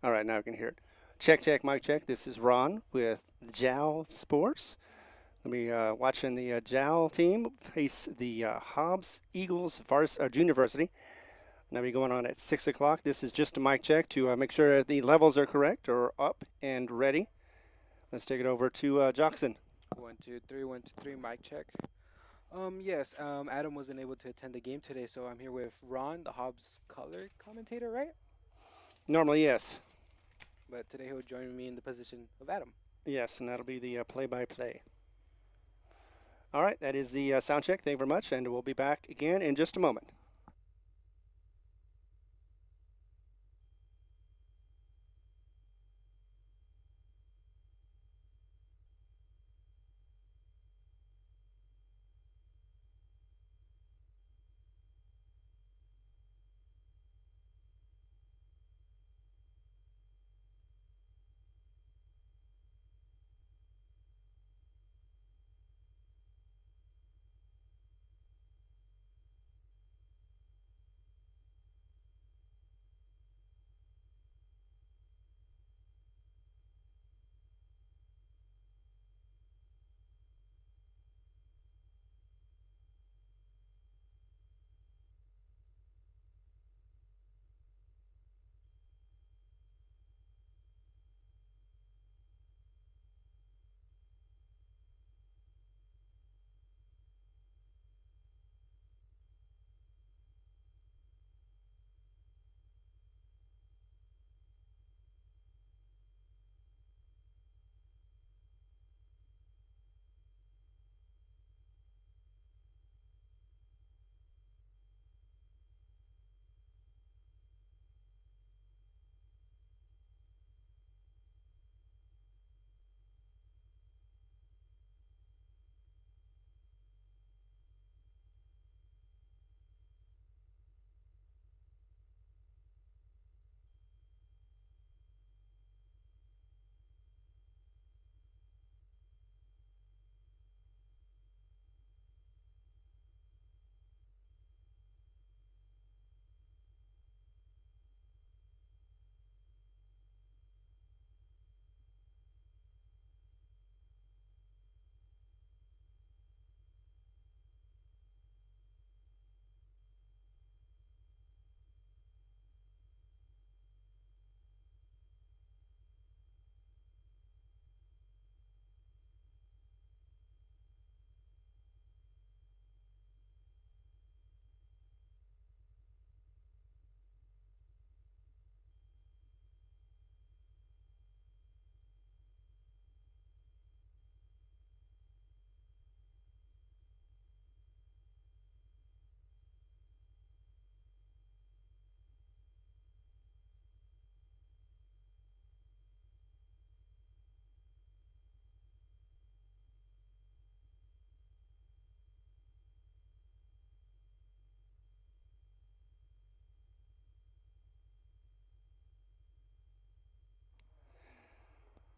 All right, now we can hear it. Check, check, mic check. This is Ron with Jal Sports. Let me watching the Jal team face the Hobbs Eagles Junior Varsity. Now we're going on at 6 o'clock. This is just a mic check to make sure the levels are correct or up and ready. Let's take it over to Jackson. 1, 2, 3, 1, 2, 3. Mic check. Yes. Adam wasn't able to attend the game today, so I'm here with Ron, the Hobbs color commentator, right? Normally, yes. But today he'll join me in the position of Adam. Yes, and that'll be the play-by-play. All right, that is the sound check. Thank you very much, and we'll be back again in just a moment.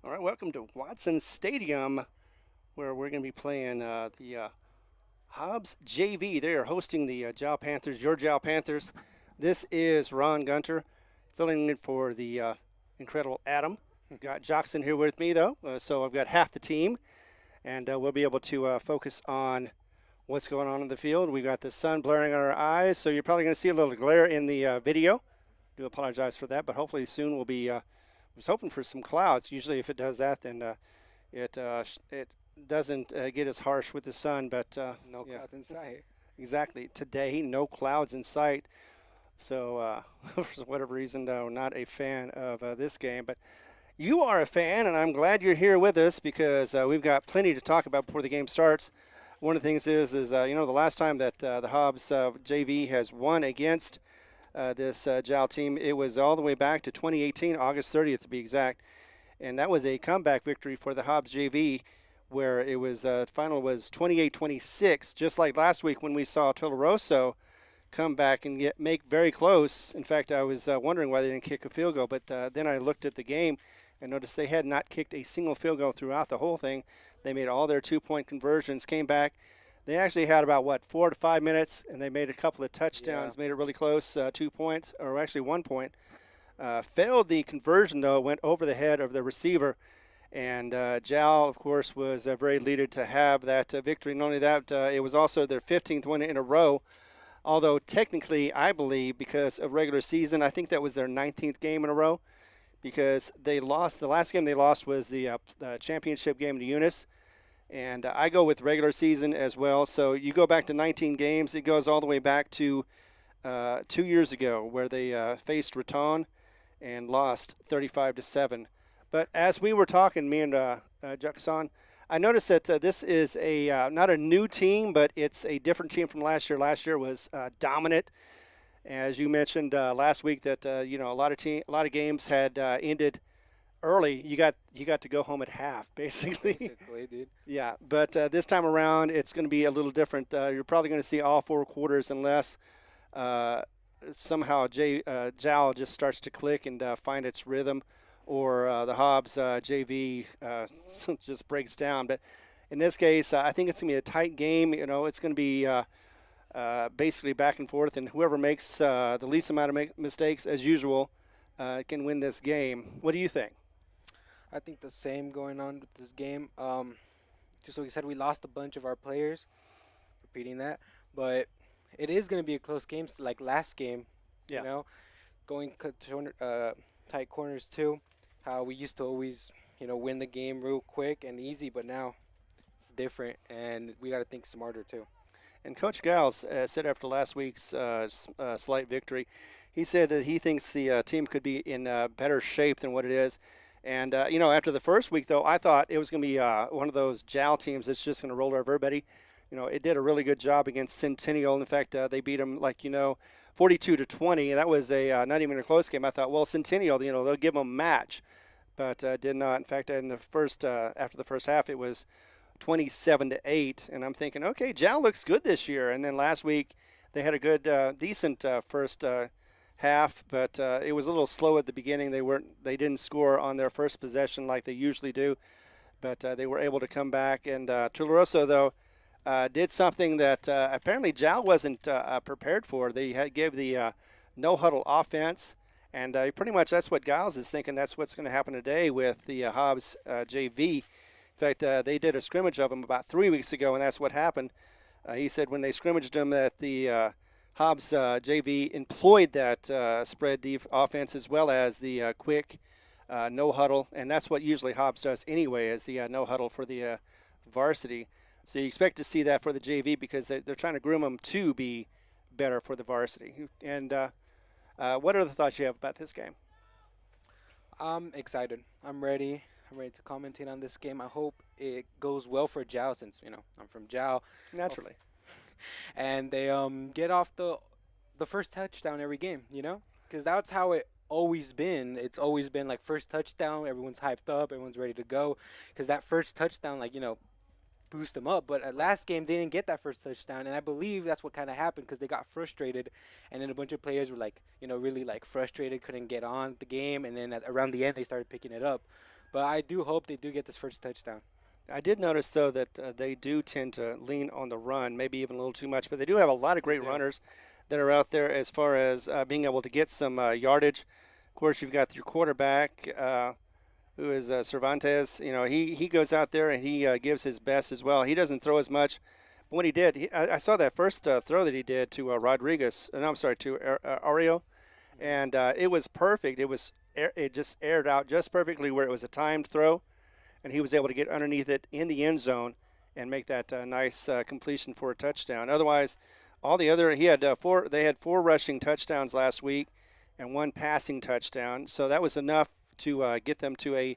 All right, welcome to Watson Stadium, where we're going to be playing the Hobbs JV. They are hosting the Jal Panthers, your Jal Panthers. This is Ron Gunter, filling in for the incredible Adam. We've got Jackson here with me, though, so I've got half the team, and we'll be able to focus on what's going on in the field. We've got the sun blaring on our eyes, so you're probably going to see a little glare in the video. Do apologize for that, but hopefully soon we'll be. I was hoping for some clouds. Usually, if it does that, then it doesn't get as harsh with the sun. But No yeah, clouds in sight. exactly. Today, no clouds in sight. So for whatever reason, not a fan of this game. But you are a fan, and I'm glad you're here with us because we've got plenty to talk about before the game starts. One of the things is the last time that the Hobbs JV has won against this JAL team, it was all the way back to 2018, August 30th to be exact, and that was a comeback victory for the Hobbs JV, where it was final was 28-26, just like last week when we saw Tularosa come back and make very close. In fact, I was wondering why they didn't kick a field goal, but then I looked at the game and noticed they had not kicked a single field goal throughout the whole thing. They made all their two-point conversions, came back. They actually had about, 4 to 5 minutes, and they made a couple of touchdowns, made it really close, 2 points, or actually 1 point. failed the conversion, though. It went over the head of the receiver. And Jal, of course, was very elated to have that victory. Not only that, it was also their 15th win in a row. Although technically, I believe, because of regular season, I think that was their 19th game in a row because they lost. The last game they lost was the championship game to Eunice. And I go with regular season as well. So you go back to 19 games. It goes all the way back to 2 years ago where they faced Raton and lost 35-7. But as we were talking, me and Jackson, I noticed that this is a not a new team, but it's a different team from last year. Last year was dominant, as you mentioned last week. That a lot of games had ended early. You got to go home at half, basically. Basically, dude. Yeah, but this time around, it's going to be a little different. You're probably going to see all 4 quarters unless somehow Jal just starts to click and find its rhythm, or the Hobbs JV just breaks down. But in this case, I think it's going to be a tight game. It's going to be basically back and forth, and whoever makes the least amount of mistakes, as usual, can win this game. What do you think? I think the same going on with this game. Just like we said, we lost a bunch of our players. Repeating that, but it is going to be a close game, like last game. Yeah. Going tight corners too. How we used to always, win the game real quick and easy, but now it's different, and we got to think smarter too. And Coach Giles said after last week's slight victory, he said that he thinks the team could be in better shape than what it is. And, after the first week, though, I thought it was going to be one of those JAL teams that's just going to roll over everybody. It did a really good job against Centennial. In fact, they beat them 42-20. That was a not even a close game. I thought, well, Centennial, they'll give them a match, but did not. In fact, in the first after the first half, it was 27-8, and I'm thinking, okay, JAL looks good this year. And then last week, they had a good, decent first half, but it was a little slow at the beginning. They didn't score on their first possession like they usually do, but they were able to come back. And Tularosa, though, did something that apparently JAL wasn't prepared for. They gave the no-huddle offense, and pretty much that's what Giles is thinking. That's what's going to happen today with the Hobbs JV. In fact, they did a scrimmage of them about 3 weeks ago, and that's what happened. He said when they scrimmaged them that the Hobbs JV employed that spread offense as well as the quick no-huddle, and that's what usually Hobbs does anyway, is the no-huddle for the varsity. So you expect to see that for the JV because they're trying to groom them to be better for the varsity. And what are the thoughts you have about this game? I'm excited. I'm ready. I'm ready to commentate on this game. I hope it goes well for JAL since, I'm from JAL. Naturally. And they get off the first touchdown every game, because that's how it always been. It's always been like first touchdown, everyone's hyped up, everyone's ready to go, because that first touchdown, boost them up. But at last game, they didn't get that first touchdown, and I believe that's what kind of happened because they got frustrated, and then a bunch of players were really frustrated, couldn't get on the game, and then around the end they started picking it up. But I do hope they do get this first touchdown. I did notice, though, that they do tend to lean on the run, maybe even a little too much, but they do have a lot of great runners that are out there as far as being able to get some yardage. Of course, you've got your quarterback, who is Cervantes. He goes out there and he gives his best as well. He doesn't throw as much, but when he did, I saw that first throw that he did to Rodriguez. No, I'm sorry, to Ario, and it was perfect. It just aired out just perfectly where it was a timed throw, and he was able to get underneath it in the end zone and make that nice completion for a touchdown. Otherwise, all the other they had 4 rushing touchdowns last week and 1 passing touchdown, so that was enough to get them to a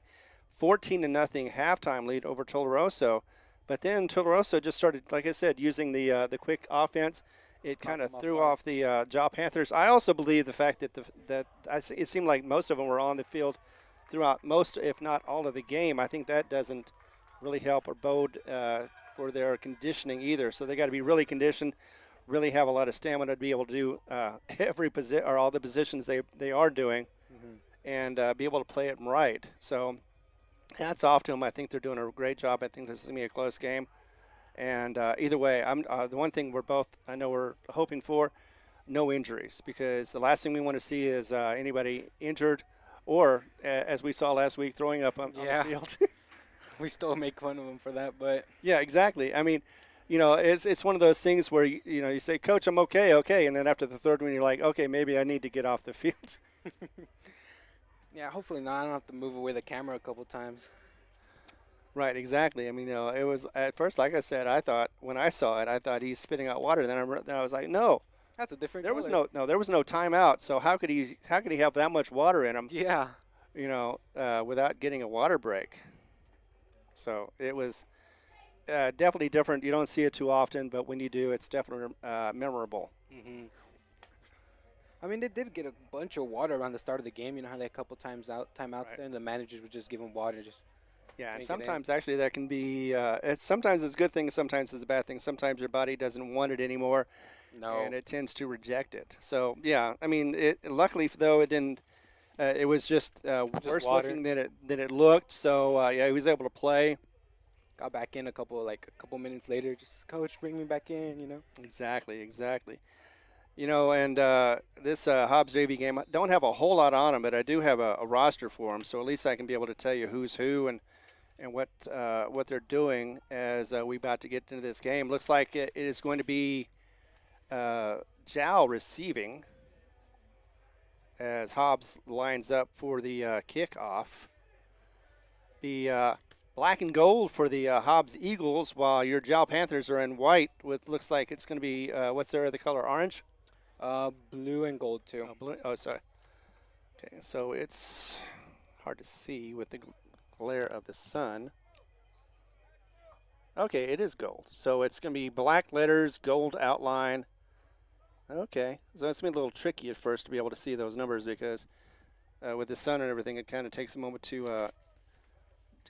14-0 halftime lead over Tularosa. But then Tularosa just started, like I said, using the quick offense. It kind of threw off the JAL Panthers. I also believe the fact that it seemed like most of them were on the field throughout most, if not all, of the game. I think that doesn't really help or bode for their conditioning either. So they got to be really conditioned, really have a lot of stamina to be able to do every position or all the positions they are doing, and be able to play it right. So hats off to them. I think they're doing a great job. I think this is going to be a close game. And either way, the one thing we're hoping for, no injuries, because the last thing we want to see is anybody injured or, as we saw last week, throwing up on the Yeah. field. We still make fun of him for that, but Yeah, exactly. I mean, it's one of those things where you say, "Coach, I'm okay," and then after the third one, you're like, "Okay, maybe I need to get off the field." yeah, hopefully not. I don't have to move away the camera a couple times. Right, exactly. I mean, it was at first, like I said, I thought when I saw it, I thought he's spitting out water. Then I was like, no, That's a different there was color. there was no timeout. So how could he have that much water in him? Yeah. Without getting a water break. So it was definitely different. You don't see it too often, but when you do, it's definitely memorable. Mhm. I mean, they did get a bunch of water around the start of the game. You know how they had a couple timeouts Right. there, and the managers would just give them water. Just Yeah, and Drink it in. sometimes actually that can be. Sometimes it's a good thing, sometimes it's a bad thing. Sometimes your body doesn't want it anymore, no. and it tends to reject it. So yeah, I mean, luckily though it didn't. It was just worse water. looking than it looked. So yeah, he was able to play. Got back in a couple minutes later. Just coach, bring me back in. You know. Exactly. And this Hobbs JV game, I don't have a whole lot on him, but I do have a roster for him, so at least I can be able to tell you who's who and what they're doing as we about to get into this game. Looks like it is going to be Jal receiving as Hobbs lines up for the kickoff. The black and gold for the Hobbs Eagles, while your Jal Panthers are in white with looks like it's going to be, what's their other color, orange? Blue and gold too. Oh, blue. Oh, sorry. Okay, so it's hard to see with the glare of the sun. Okay, it is gold. So it's going to be black letters, gold outline. Okay, so it's going to be a little tricky at first to be able to see those numbers because with the sun and everything, it kind of takes a moment to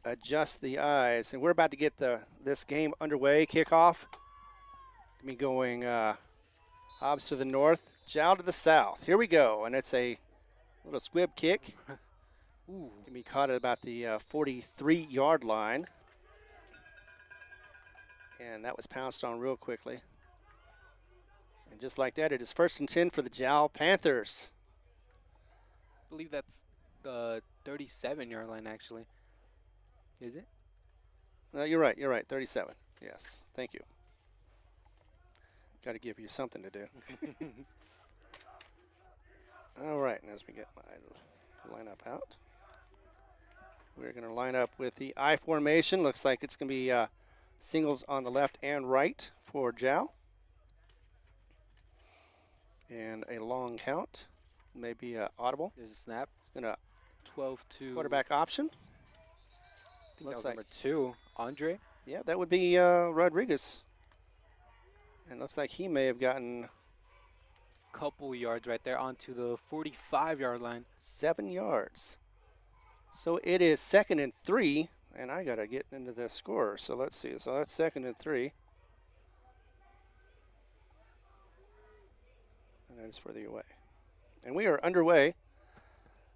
adjust the eyes. And we're about to get this game underway. Kickoff. Going to be going Hobbs to the north, Jal to the south. Here we go, and it's a little squib kick. Ooh. Can be caught at about the 43-yard line. And that was pounced on real quickly. And just like that, it is 1st and 10 for the Jal Panthers. I believe that's the 37-yard line, actually. Is it? You're right, 37. Yes, thank you. Got to give you something to do. All right, and as we get my lineup out, we're going to line up with the I formation. Looks like it's going to be singles on the left and right for Jal. And a long count, maybe audible. There's a snap. It's going to 12-2. quarterback option. I think looks that was like- number 2. Andre. Yeah, that would be Rodriguez. And looks like he may have gotten Couple yards right there onto the 45-yard line. 7 yards. So it is 2nd and 3, and I got to get into the score. So let's see. So that's 2nd and 3. And that is for the away. And we are underway.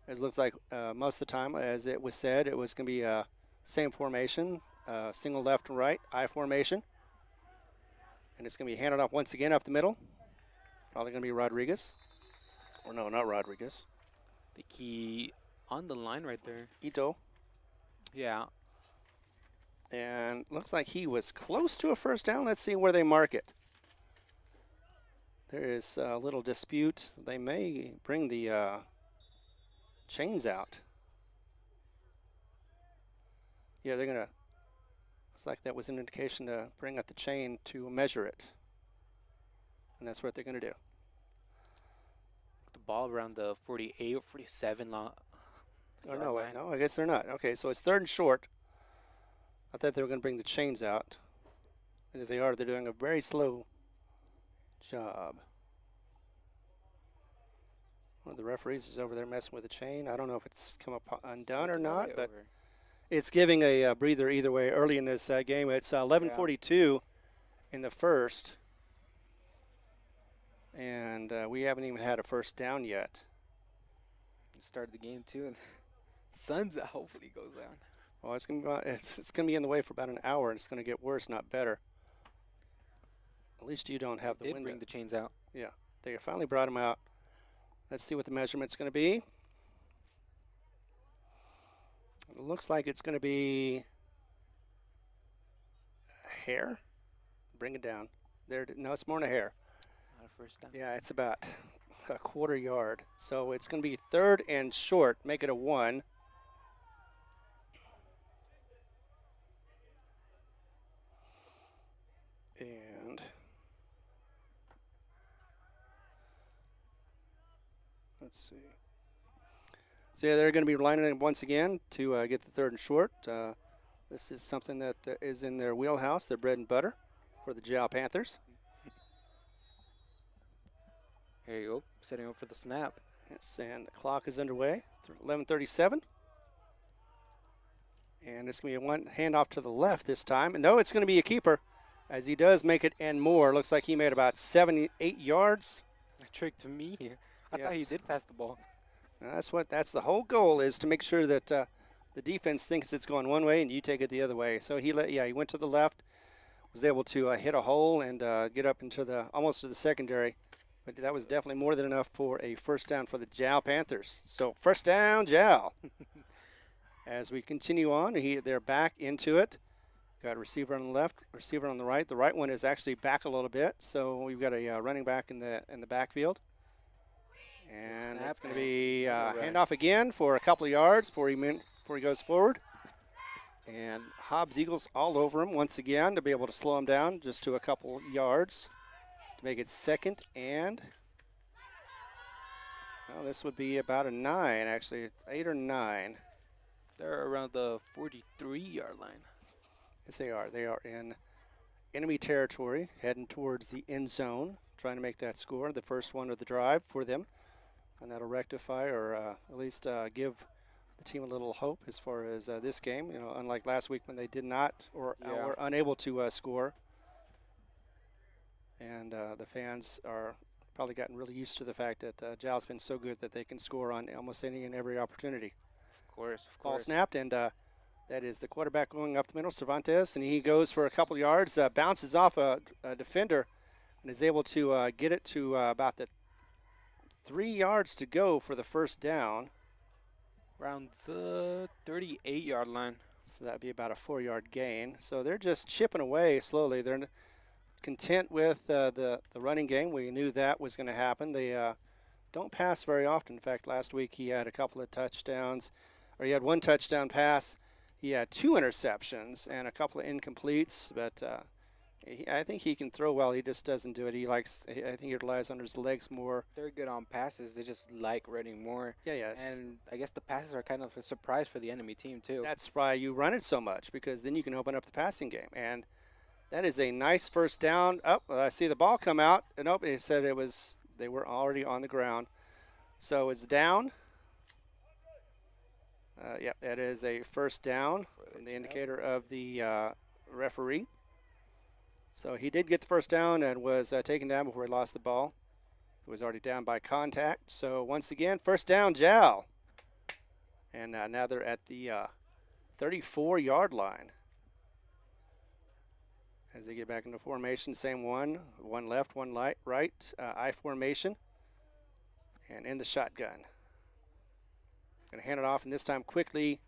As looks like most of the time, as it was said, it was going to be same formation, single left and right, I formation. And it's going to be handed off once again up the middle. Probably going to be Rodriguez. Or no, not Rodriguez. I think he on the line right there. Ito. Yeah. And looks like he was close to a first down. Let's see where they mark it. There is a little dispute. They may bring the chains out. Yeah, they're going to. Looks like that was an indication to bring out the chain to measure it. And that's what they're going to do. The ball around the 48 or 47 long. Oh, no, I guess they're not. Okay, so it's 3rd and short. I thought they were going to bring the chains out. And if they are, they're doing a very slow job. One of the referees is over there messing with the chain. I don't know if it's come up undone or not, but it's giving a breather either way early in this game. It's 11:42 in the first. And we haven't even had a first down yet. Started the game too, and sun's out. Hopefully goes down. Well, it's gonna be in the way for about an hour, and it's gonna get worse, not better. At least you don't have the Did window. bring the chains out. Yeah, They finally brought him out. Let's see what the measurement's going to be. It looks like it's going to be a hair. Bring it down. There. No, it's more than a hair. Not a first down. Yeah, it's about a quarter yard. So it's going to be 3rd and short. Make it a 1. And let's see. So yeah, they're going to be lining up once again to get the 3rd and short. This is something that is in their wheelhouse, their bread and butter for the Jal Panthers. Here you go, setting up for the snap. Yes, and the clock is underway. 11:37. And it's going to be a one handoff to the left this time. No, it's going to be a keeper as he does make it and more. Looks like he made about 8 yards. A trick to me. I thought he did pass the ball. Now that's the whole goal, is to make sure that the defense thinks it's going one way and you take it the other way. So he went to the left, was able to hit a hole and get up into almost to the secondary. But that was definitely more than enough for a first down for the Jal Panthers. So first down, Jal. As we continue on, they're back into it. Got a receiver on the left, receiver on the right. The right one is actually back a little bit, so we've got a running back in the backfield. And it's going to be handoff again for a couple of yards before he goes forward. And Hobbs Eagles all over him once again to be able to slow him down just to a couple yards to make it 2nd and. Well, this would be about a 9, actually, 8 or 9. They're around the 43-yard line. Yes, they are. They are in enemy territory, heading towards the end zone, trying to make that score, the first one of the drive for them. And that'll rectify or at least give the team a little hope as far as this game. Unlike last week when they did not or were unable to score. And the fans are probably gotten really used to the fact that Jal's been so good that they can score on almost any and every opportunity. Of course. Ball snapped, and that is the quarterback going up the middle, Cervantes, and he goes for a couple yards, bounces off a defender, and is able to get it to about the 3 yards to go for the first down. Around the 38-yard line. So that would be about a 4-yard gain. So they're just chipping away slowly. They're content with the running game. We knew that was going to happen. They don't pass very often. In fact, last week he had a couple of touchdowns, or he had 1 touchdown pass. He had 2 interceptions and a couple of incompletes, but I think he can throw well. He just doesn't do it. I think he relies on his legs more. They're good on passes. They just like running more. Yeah, yes. And I guess the passes are kind of a surprise for the enemy team, too. That's why you run it so much, because then you can open up the passing game. And that is a nice first down. I see the ball come out. And they said they were already on the ground. So it's down. Yep, that is a first down, the indicator of the referee. So he did get the first down and was taken down before he lost the ball. He was already down by contact. So once again, first down, Jal. And now they're at the 34-yard line. As they get back into formation, same one left, one right, I formation. And in the shotgun. Going to hand it off, and this time quickly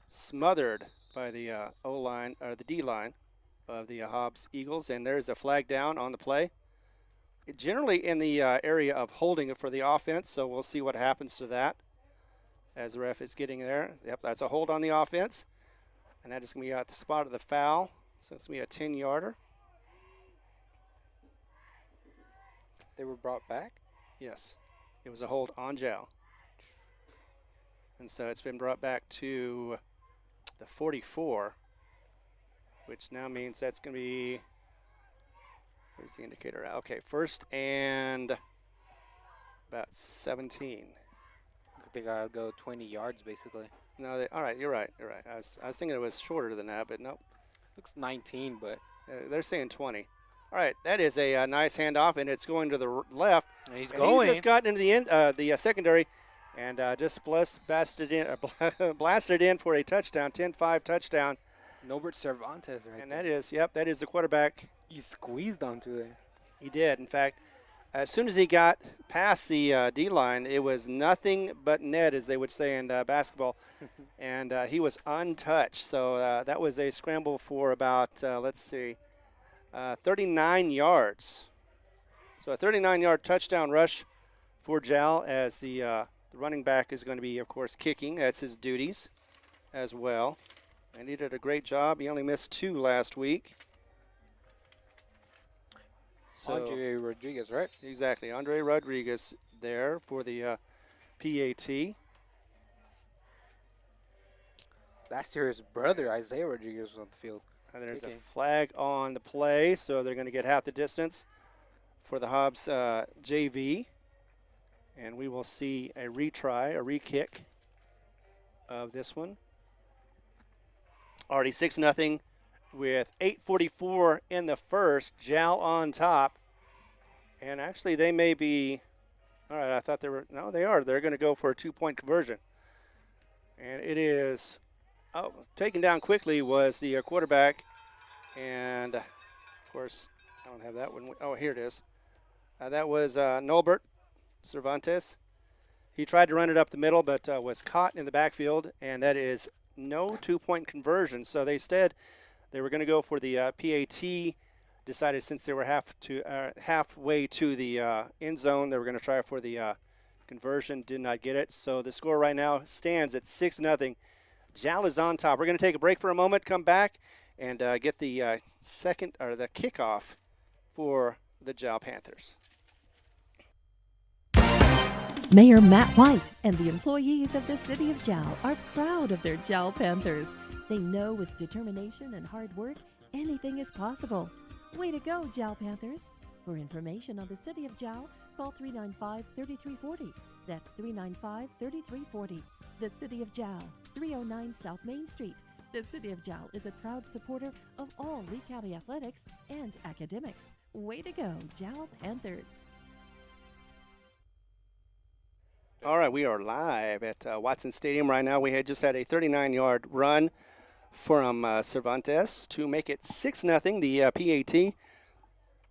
smothered by the O-line, or the D-line of the Hobbs Eagles. And there's a flag down on the play. Generally in the area of holding it for the offense, so we'll see what happens to that as the ref is getting there. Yep, that's a hold on the offense. And that is going to be at the spot of the foul. So it's going to be a 10-yarder. They were brought back? Yes. It was a hold on Jal. And so it's been brought back to the 44, which now means that's going to be, where's the indicator? Okay, first and about 17. They got to go 20 yards, basically. No, all right, you're right. I was thinking it was shorter than that, but nope. Looks 19, but. They're saying 20. All right, that is a nice handoff, and it's going to the left. And he's going. He just got into the secondary. And just blasted in for a touchdown, 10-5 touchdown. Norbert Cervantes, right? And that is the quarterback. He squeezed onto it. He did. In fact, As soon as he got past the D-line, it was nothing but net, as they would say in basketball, and he was untouched. So that was a scramble for about, 39 yards. So a 39-yard touchdown rush for Jal, as the running back is going to be, of course, kicking. That's his duties as well. And he did a great job. He only missed 2 last week. So, Andre Rodriguez, right? exactly. Andre Rodriguez there for the PAT. Last year, his brother, Isaiah Rodriguez, was on the field. And there's a Kicking. flag on the play, so they're going to get half the distance for the Hobbs JV. And we will see a retry, a re-kick of this one. Already 6-0 with 8:44 in the first. Jal on top. And actually, they may be, all right, I thought they were, no, they are. They're going to go for a 2-point conversion. And it is, taken down quickly was the quarterback. And, of course, I don't have that one. Oh, here it is. That was Nolbert Cervantes. He tried to run it up the middle, but was caught in the backfield, and that is no 2-point conversion. So they were going to go for the PAT. Decided since they were halfway to the end zone, they were going to try for the conversion. Did not get it. So the score right now stands at 6-0. Jal is on top. We're going to take a break for a moment, come back, and get the the kickoff for the Jal Panthers. Mayor Matt White and the employees of the City of Jal are proud of their Jal Panthers. They know with determination and hard work, anything is possible. Way to go, Jal Panthers. For information on the City of Jal, call 395-3340. That's 395-3340. The City of Jal, 309 South Main Street. The City of Jal is a proud supporter of all Lee County athletics and academics. Way to go, Jal Panthers. All right, we are live at Watson Stadium right now. We had just had a 39-yard run from Cervantes to make it 6-0. The PAT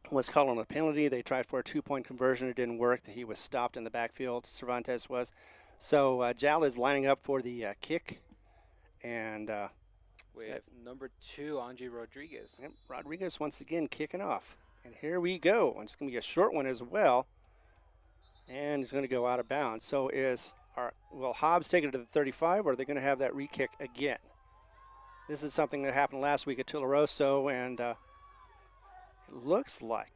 was called on a penalty. They tried for a 2-point conversion. It didn't work. He was stopped in the backfield. Cervantes was. So Jal is lining up for the kick. And We have number 2, Andre Rodriguez. yep, Rodriguez once again kicking off. And here we go. And it's going to be a short one as well. And he's going to go out of bounds. So will Hobbs take it to the 35, or are they going to have that re-kick again? This is something that happened last week at Tularosa, and it looks like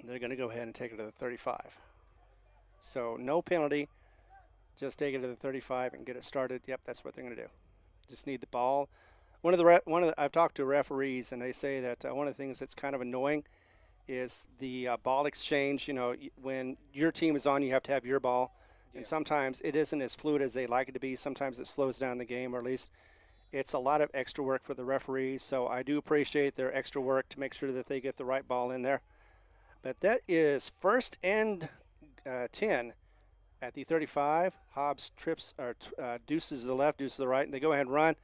they're going to go ahead and take it to the 35. So no penalty, just take it to the 35 and get it started. Yep, that's what they're going to do. Just need the ball. I've talked to referees, and they say that one of the things that's kind of annoying is the ball exchange. You know, when your team is on, you have to have your ball. Yeah. And sometimes it isn't as fluid as they like it to be. Sometimes it slows down the game, or at least it's a lot of extra work for the referees. So I do appreciate their extra work to make sure that they get the right ball in there. But that is 1st and 10 at the 35. Hobbs deuces to the left, deuces to the right, and they go ahead and run.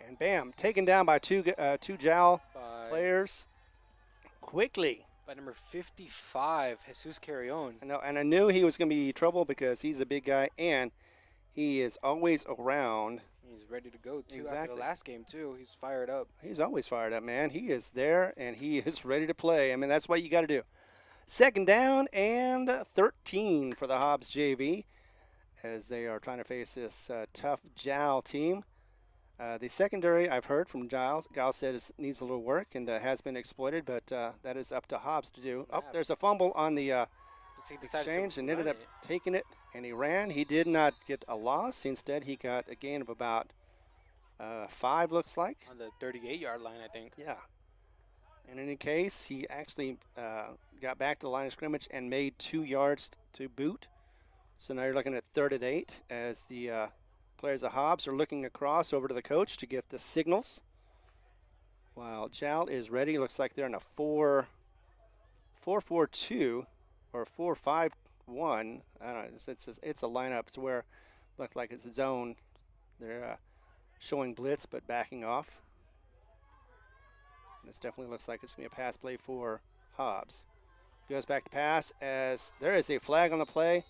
And bam, taken down by two Jal players quickly. By number 55, Jesus Carrion. And I knew he was going to be trouble because he's a big guy, and he is always around. He's ready to go, too. Exactly. After the last game, too. He's fired up. He's always fired up, man. He is there, and he is ready to play. I mean, that's what you got to do. 2nd down and 13 for the Hobbs JV as they are trying to face this tough Jal team. The secondary, I've heard from Giles. Giles said it needs a little work and has been exploited, but that is up to Hobbs to do. Oh, there's a fumble on the exchange and ended up taking it, and he ran. He did not get a loss. Instead, he got a gain of about 5, looks like. On the 38-yard line, I think. Yeah. In any case, he actually got back to the line of scrimmage and made 2 yards to boot. So now you're looking at 3rd and 8 as the players of Hobbs are looking across over to the coach to get the signals. While Jal is ready, looks like they're in a 4-4-2 or 4-5-1. I don't know. It's a lineup to where it looks like it's a zone. They're showing blitz but backing off. And this definitely looks like it's going to be a pass play for Hobbs. Goes back to pass as there is a flag on the play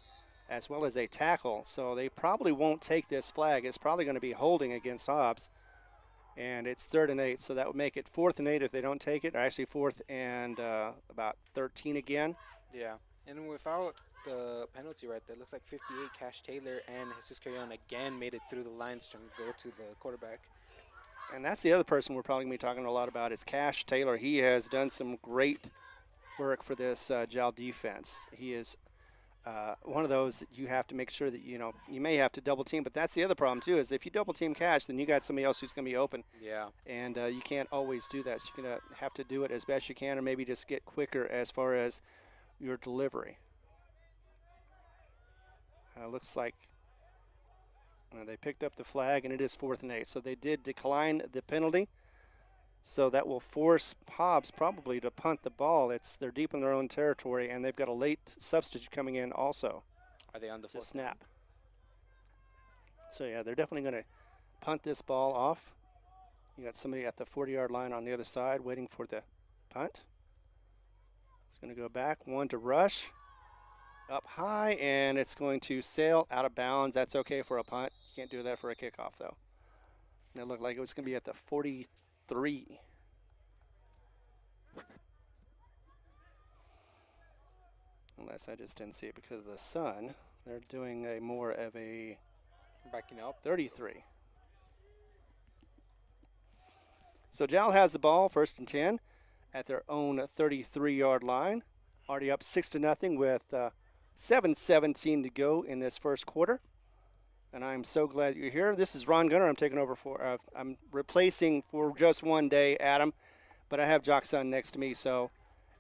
as well as a tackle. So they probably won't take this flag. It's probably going to be holding against Hobbs. And it's 3rd and 8, so that would make it 4th and 8 if they don't take it, or actually 4th and about 13 again. Yeah, and without the penalty right there, looks like 58, Cash Taylor and Jesus Carrion again made it through the lines to go to the quarterback. And that's the other person we're probably going to be talking a lot about is Cash Taylor. He has done some great work for this Jal defense. He is one of those that you have to make sure that, you may have to double team, but that's the other problem too, is if you double team Cash, then you got somebody else who's going to be open. Yeah. And you can't always do that. So you're going to have to do it as best you can, or maybe just get quicker as far as your delivery. Looks like they picked up the flag, and it is 4th and 8. So they did decline the penalty. So that will force Hobbs probably to punt the ball. They're deep in their own territory, and they've got a late substitute coming in also. Are they on the 4th? Snap. So, yeah, they're definitely going to punt this ball off. You got somebody at the 40-yard line on the other side waiting for the punt. It's going to go back, one to rush. Up high, and it's going to sail out of bounds. That's okay for a punt. You can't do that for a kickoff, though. And it looked like it was going to be at the 43. Unless I just didn't see it because of the sun. They're doing a more of a backing up 33. So Jal has the ball, 1st and 10, at their own 33-yard line. Already up 6-0 with 7:17 to go in this first quarter. And I'm so glad you're here. This is Ron Gunner. I'm taking over for, I'm replacing for just one day Adam, but I have Jock Sun next to me, so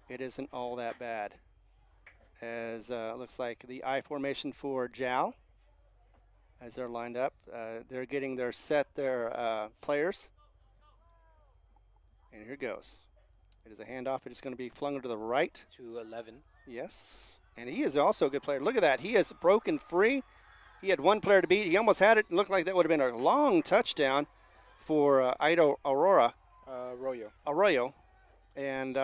it isn't all that bad. As looks like the I formation for Jal as they're lined up. They're getting their players. And here it goes. It is a handoff. It is going to be flung to the right. to 11. Yes. And he is also a good player. Look at that. He has broken free. He had one player to beat. He almost had it. It looked like that would have been a long touchdown for Ido Arroyo. And,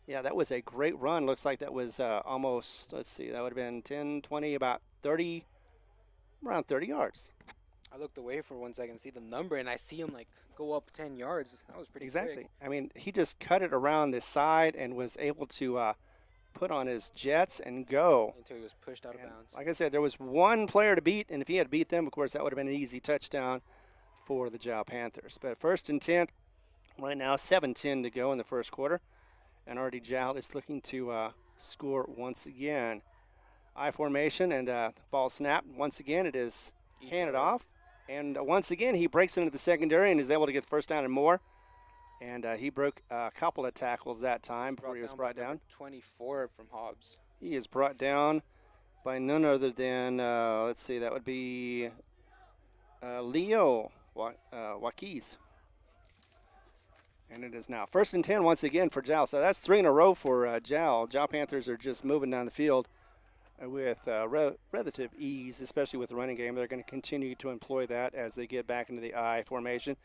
yeah, that was a great run. Looks like that was almost, let's see, that would have been 10, 20, about 30, around 30 yards. I looked away for 1 second to see the number, and I see him, go up 10 yards. That was pretty Exactly. quick. I mean, he just cut it around the side and was able to put on his jets and go. Until he was pushed out of bounds. Like I said, there was one player to beat, and if he had beat them, of course, that would have been an easy touchdown for the Jal Panthers. But 1st and 10, right now, 7:10 to go in the first quarter. And already Jal is looking to score once again. I formation and ball snap. Once again, it is handed off. And once again, he breaks into the secondary and is able to get the first down and more. And he broke a couple of tackles that time before he was brought down. 24 from Hobbs. He is brought down by none other than, let's see, that would be Leo Waukes. And it is now 1st and 10 once again for Jal. So that's 3 in a row for Jal. Jal Panthers are just moving down the field with relative ease, especially with the running game. They're going to continue to employ that as they get back into the I formation.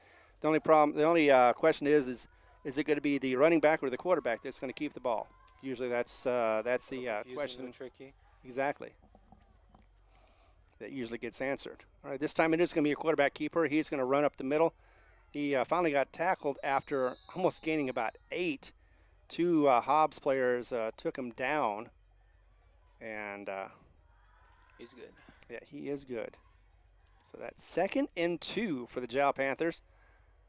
The only question is it going to be the running back or the quarterback that's going to keep the ball? Usually that's the question. Tricky. Exactly. That usually gets answered. All right, this time it is going to be a quarterback keeper. He's going to run up the middle. He finally got tackled after almost gaining about 8. 2 Hobbs players took him down. And he's good. Yeah, he is good. So that's 2nd and 2 for the Jal Panthers.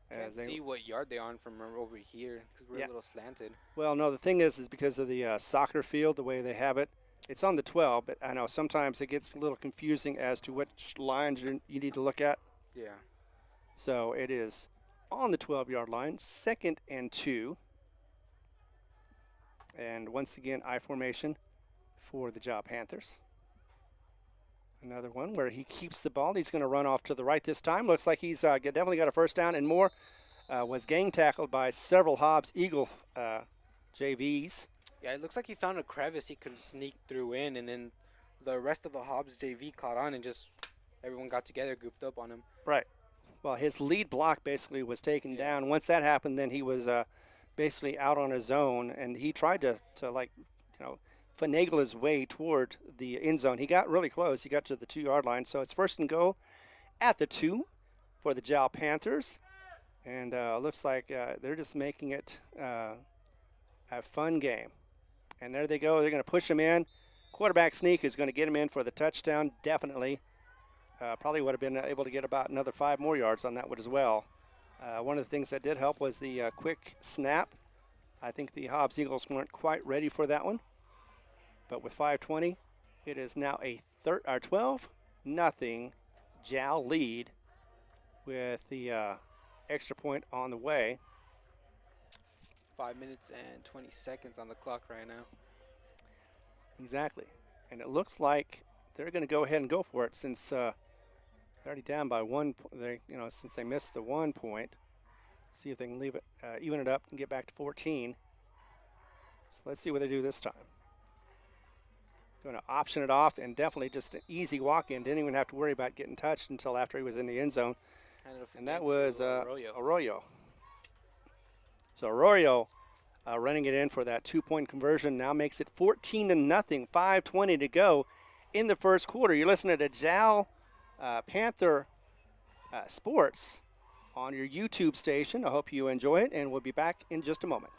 Can't see what yard they're on from over here because we're a little slanted. Well, no, the thing is because of the soccer field, the way they have it. It's on the 12, but I know sometimes it gets a little confusing as to which lines you need to look at. Yeah. So it is on the 12-yard line, 2nd and 2. And once again, I formation for the Jal Panthers. Another one where he keeps the ball. He's going to run off to the right this time. Looks like he's definitely got a first down and more. Was gang tackled by several Hobbs Eagle JVs. Yeah, it looks like he found a crevice he could sneak through in, and then the rest of the Hobbs JV caught on and just everyone got together, grouped up on him. Right. Well, his lead block basically was taken down. Once that happened, then he was basically out on his own, and he tried to finagle his way toward the end zone. He got really close. He got to the 2-yard line. So it's first and goal at the 2 for the Jal Panthers. And looks like they're just making it a fun game. And there they go. They're going to push him in. Quarterback sneak is going to get him in for the touchdown, definitely. Probably would have been able to get about another 5 more yards on that one as well. One of the things that did help was the quick snap. I think the Hobbs Eagles weren't quite ready for that one. But with 5:20, it is now a 12-0 Jal lead with the extra point on the way. 5 minutes and 20 seconds on the clock right now. Exactly. And it looks like they're going to go ahead and go for it since they're already down by 1. Since they missed the 1 point. See if they can leave it, even it up and get back to 14. So let's see what they do this time. Going to option it off, and definitely just an easy walk-in. Didn't even have to worry about getting touched until after he was in the end zone. And that was Arroyo. So Arroyo running it in for that 2-point conversion now makes it 14-0, 5:20 to go in the first quarter. You're listening to Jal Panther Sports on your YouTube station. I hope you enjoy it, and we'll be back in just a moment.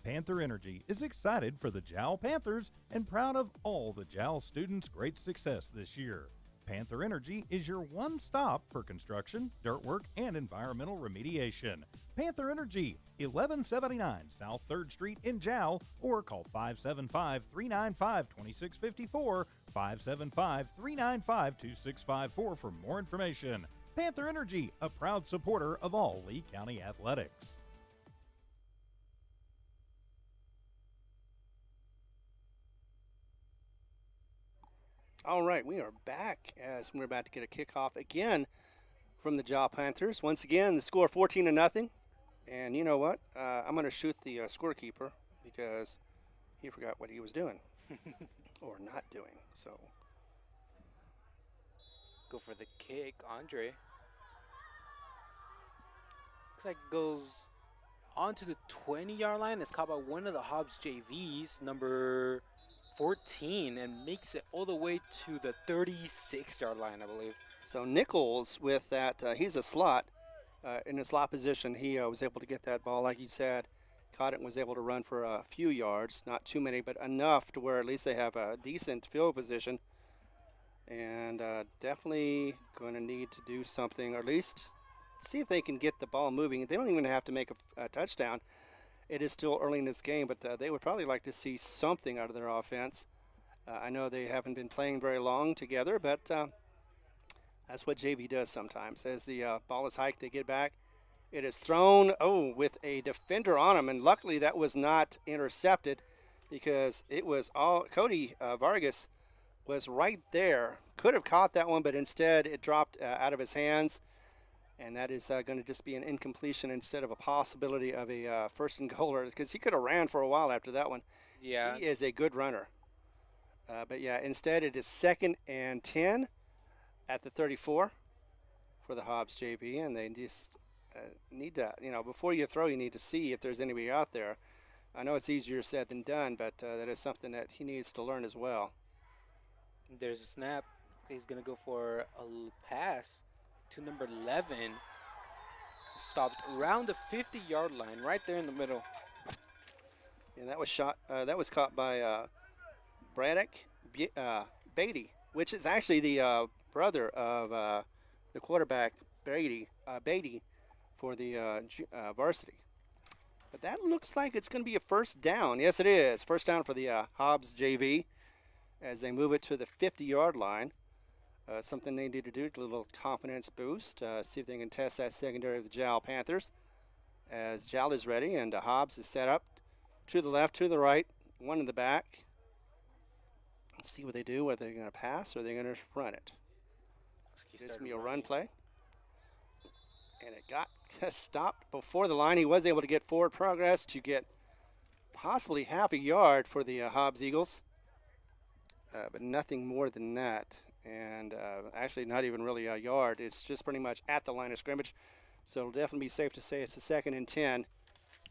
Panther Energy is excited for the Jal Panthers and proud of all the Jal students' great success this year. Panther Energy is your one stop for construction, dirt work, and environmental remediation. Panther Energy, 1179 South 3rd Street in Jal, or call 575-395-2654, 575-395-2654 for more information. Panther Energy, a proud supporter of all Lee County athletics. All right, we are back as we're about to get a kickoff again from the Jal Panthers. Once again, the score 14-0. And you know what? I'm going to shoot the scorekeeper because he forgot what he was doing or not doing. So Go for the kick, Andre. Looks like it goes onto the 20-yard line. It's caught by one of the Hobbs JVs, number 14, and makes it all the way to the 36-yard line, I believe. So Nichols with that, he's a slot. In a slot position, he was able to get that ball, like you said, caught it and was able to run for a few yards, not too many, but enough to where at least they have a decent field position. And definitely going to need to do something, or at least see if they can get the ball moving. They don't even have to make a touchdown. It is still early in this game, but they would probably like to see something out of their offense. I know they haven't been playing very long together, but that's what JV does sometimes. As the ball is hiked, they get back. It is thrown, with a defender on him, and luckily that was not intercepted because it was all Cody Vargas was right there. Could have caught that one, but instead it dropped out of his hands, and that is going to just be an incompletion instead of a possibility of a first and goal, because he could have ran for a while after that one. Yeah. He is a good runner. But, yeah, instead it is 2nd and 10 at the 34 for the Hobbs JV, and they just need to, before you throw, you need to see if there's anybody out there. I know it's easier said than done, but that is something that he needs to learn as well. There's a snap. He's going to go for a pass to number 11. Stopped around the 50-yard line, right there in the middle. And that was that was caught by Braddock Beatty, which is actually the brother of the quarterback Beatty for the varsity. But that looks like it's going to be a first down. Yes, it is. First down for the Hobbs JV as they move it to the 50-yard line. Something they need to do, a little confidence boost, see if they can test that secondary of the Jal Panthers. As Jal is ready and Hobbs is set up to the left, to the right, one in the back. Let's see what they do, whether they're going to pass or they're going to run it. This is going to be a run play. And it got stopped before the line. He was able to get forward progress to get possibly half a yard for the Hobbs Eagles. But nothing more than that. And actually not even really a yard. It's just pretty much at the line of scrimmage. So it'll definitely be safe to say it's a 2nd and 10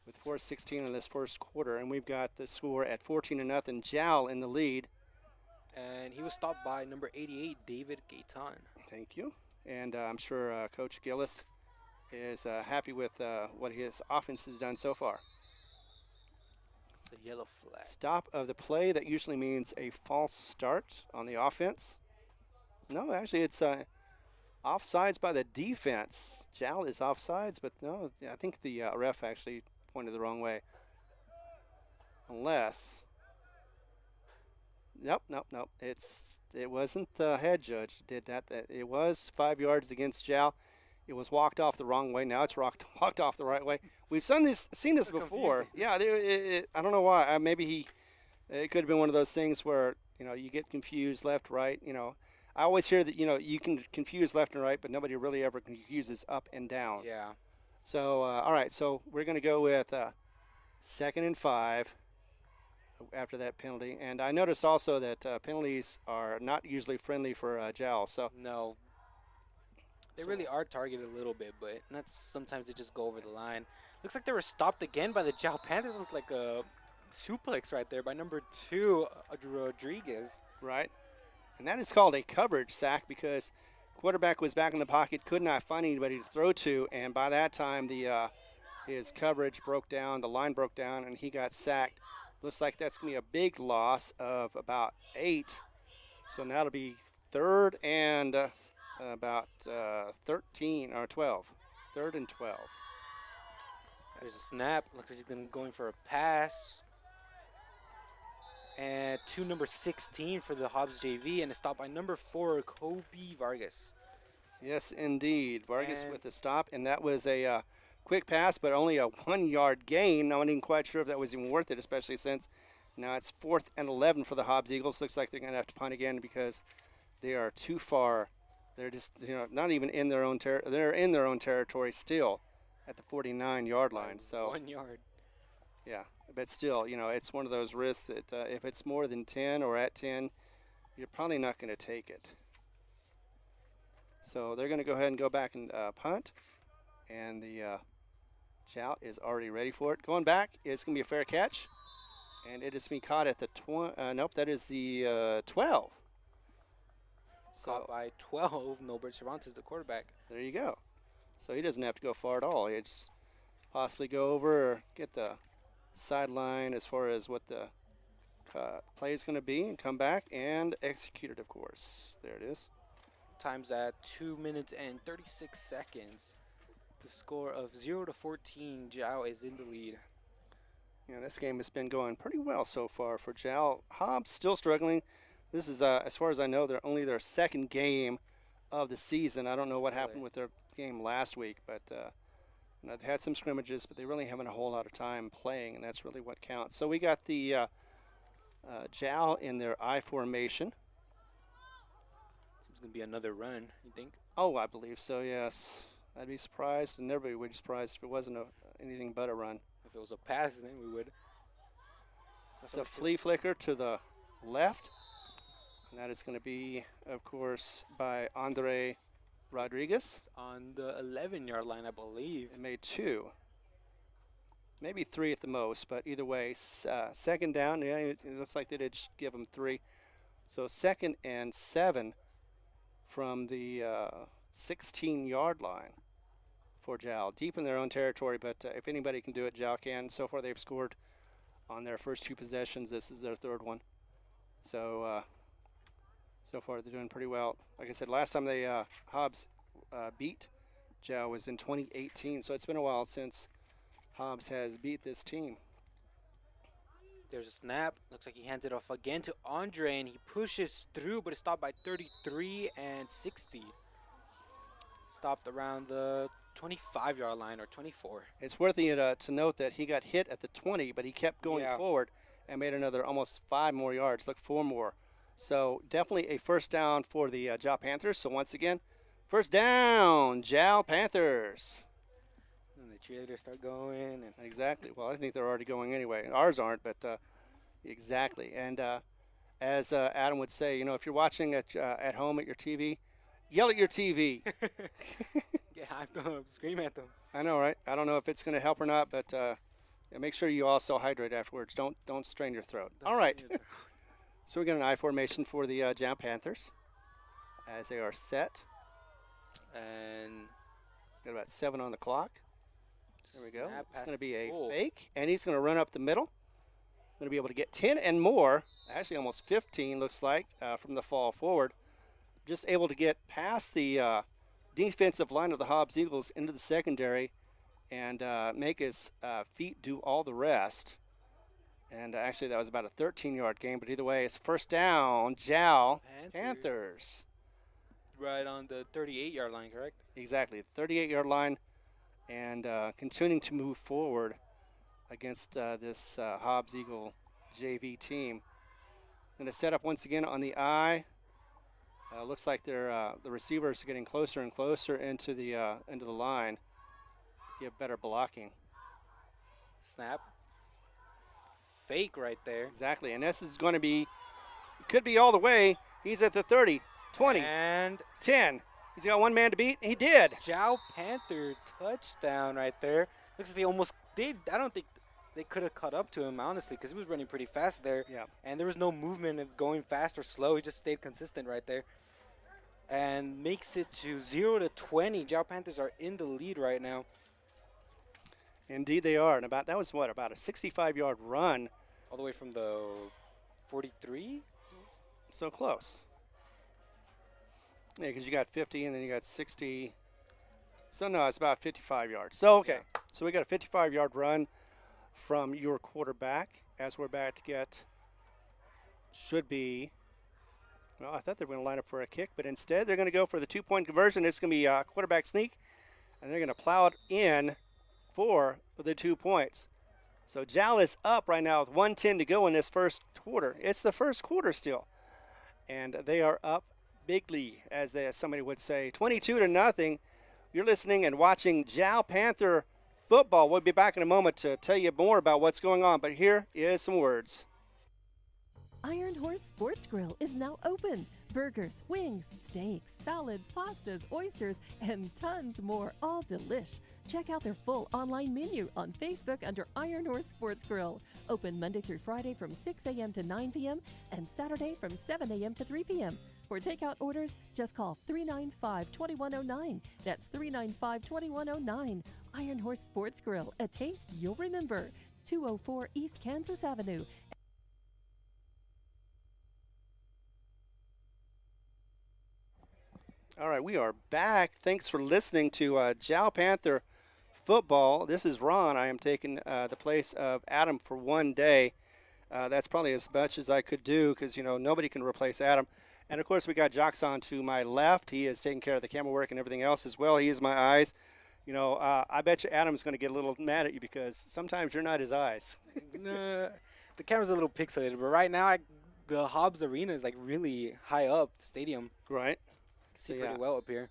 with 4:16 in this first quarter, and we've got the score at 14-0. Jal in the lead. And he was stopped by number 88, David Gaitan. Thank you. And I'm sure Coach Gillis is happy with what his offense has done so far. It's a yellow flag. Stop of the play. That usually means a false start on the offense. No, actually, it's offsides by the defense. Jal is offsides, but no, I think the ref actually pointed the wrong way. Unless, nope. It wasn't the head judge that did that. It was 5 yards against Jal. It was walked off the wrong way. Now it's walked off the right way. We've seen this before. Confusing. Yeah, I don't know why. Maybe it could have been one of those things where you get confused left, right. I always hear that you can confuse left and right, but nobody really ever confuses up and down. Yeah. So all right, so we're going to go with 2nd and 5 after that penalty. And I noticed also that penalties are not usually friendly for Jal. So No. They really are targeted a little bit, but sometimes they just go over the line. Looks like they were stopped again by the Jal Panthers. Looked like a suplex right there by number 2, Rodriguez. right. And that is called a coverage sack because quarterback was back in the pocket, could not find anybody to throw to, and by that time his coverage broke down, the line broke down, and he got sacked. Looks like that's going to be a big loss of about 8. So now it'll be 3rd and about 13 or 12. 3rd and 12. There's a snap. Looks like he's going for a pass. And to number 16 for the Hobbs JV, and a stop by number 4, Kobe Vargas. Yes, indeed. Vargas And- with the stop, and that was a quick pass, but only a 1-yard gain. I'm not even quite sure if that was even worth it, especially since now it's 4th and 11 for the Hobbs Eagles. Looks like they're going to have to punt again because they are too far. They're just not even in their own they're in their own territory still at the 49-yard line. So 1 yard. yeah, but still, it's one of those risks that if it's more than 10 or at 10, you're probably not going to take it. So they're going to go ahead and go back and punt, and the Jal is already ready for it. Going back, it's going to be a fair catch, and it is going to be caught at the nope, that is the 12. Caught by 12. Norbert Cervantes, the quarterback. There you go. So he doesn't have to go far at all. He just possibly go over or get the sideline as far as what the play is going to be and come back and execute it, of course. There it is. Time's at 2 minutes and 36 seconds. The score of 0-14. Jal is in the lead. This game has been going pretty well so far for Jal. Hobbs still struggling. This is, as far as I know, they're only their 2nd game of the season. I don't know what happened with their game last week, but they've had some scrimmages, but they really haven't a whole lot of time playing, and that's really what counts. So we got the Jal in their I formation. It's going to be another run, you think? Oh, I believe so, yes. I'd be surprised, and everybody would be surprised if it wasn't anything but a run. If it was a pass, then we would. It's a flea flicker to the left. And that is going to be, of course, by Andre Rodriguez. On the 11-yard line, I believe. It made 2. Maybe 3 at the most, but either way, 2nd down. Yeah, it looks like they did give them 3. So 2nd and 7 from the 16-yard line for Jal. Deep in their own territory, but if anybody can do it, Jal can. So far they've scored on their first 2 possessions. This is their 3rd one. So so far they're doing pretty well. Like I said, last time they Hobbs beat Jal was in 2018. So it's been a while since Hobbs has beat this team. There's a snap. Looks like he hands it off again to Andre, and he pushes through, but it's stopped by 33 and 60. Stopped around the 25-yard line or 24. It's worthy to note that he got hit at the 20, but he kept going Yeah. forward and made another almost 5 more yards, like 4 more. So definitely a first down for the Jal Panthers. So once again, first down, Jal Panthers. And the cheerleaders start going. And Exactly. Well, I think they're already going anyway. Ours aren't, but exactly. And as Adam would say, if you're watching at home at your TV, yell at your TV. get hyped up, scream at them. I know, right? I don't know if it's going to help or not, but And make sure you also hydrate afterwards. Don't strain your throat. All right. So we got an I formation for the Jal Panthers as they are set. And Got about 7 on the clock. There we go. snap It's pass going to be a full. fake, and he's going to run up the middle. Going to be able to get 10 and more, actually almost 15 looks like, from the fall forward. Just able to get past the defensive line of the Hobbs Eagles into the secondary and make his feet do all the rest. And actually that was about a 13-yard gain, but either way, it's first down, Jal Panthers. Right on the 38-yard line, correct? Exactly, 38-yard line, and continuing to move forward against this Hobbs Eagle JV team. Going to set up once again on the I. Looks like they're the receivers are getting closer and closer into the line. Get better blocking. Snap. Fake right there. Exactly, and this is going to be, could be all the way. He's at the 30, 20, And 10. He's got one man to beat. He did. Jal Panther touchdown right there. Looks like they almost did. I don't think they could have caught up to him, honestly, because he was running pretty fast there. Yeah. And there was no movement of going fast or slow. He just stayed consistent right there. And makes it to 0-20. Jal Panthers are in the lead right now. Indeed they are. And that was what, about a 65-yard run. All the way from the 43? So close. Yeah, because you got 50 and then you got 60. So no, it's about 55 yards. So okay, so we got a 55-yard run from your quarterback as we're back to get, should be, well, I thought they were going to line up for a kick, but instead they're going to go for the 2-point conversion. It's going to be a quarterback sneak, and they're going to plow it in for the 2 points. So Jal is up right now with 1:10 to go in this first quarter. It's the first quarter still, and they are up bigly, as somebody would say, 22-0. You're listening and watching Jal Panther football. We'll be back in a moment to tell you more about what's going on, but here is some words. Iron Horse Sports Grill is now open. Burgers, wings, steaks, salads, pastas, oysters, and tons more, all delish. Check out their full online menu on Facebook under Iron Horse Sports Grill. Open Monday through Friday from 6 a.m. to 9 p.m. and Saturday from 7 a.m. to 3 p.m. For takeout orders, just call 395-2109. That's 395-2109. Iron Horse Sports Grill, a taste you'll remember. 204 East Kansas Avenue. All right, we are back. Thanks for listening to Jal Panther football. This is Ron. I am taking the place of Adam for one day. That's probably as much as I could do because, nobody can replace Adam. And, of course, we got Joxon to my left. He is taking care of the camera work and everything else as well. He is my eyes. I bet you Adam's going to get a little mad at you because sometimes you're not his eyes. The camera's a little pixelated, but right now the Hobbs Arena is like really high up, the stadium. Right. See pretty well up here.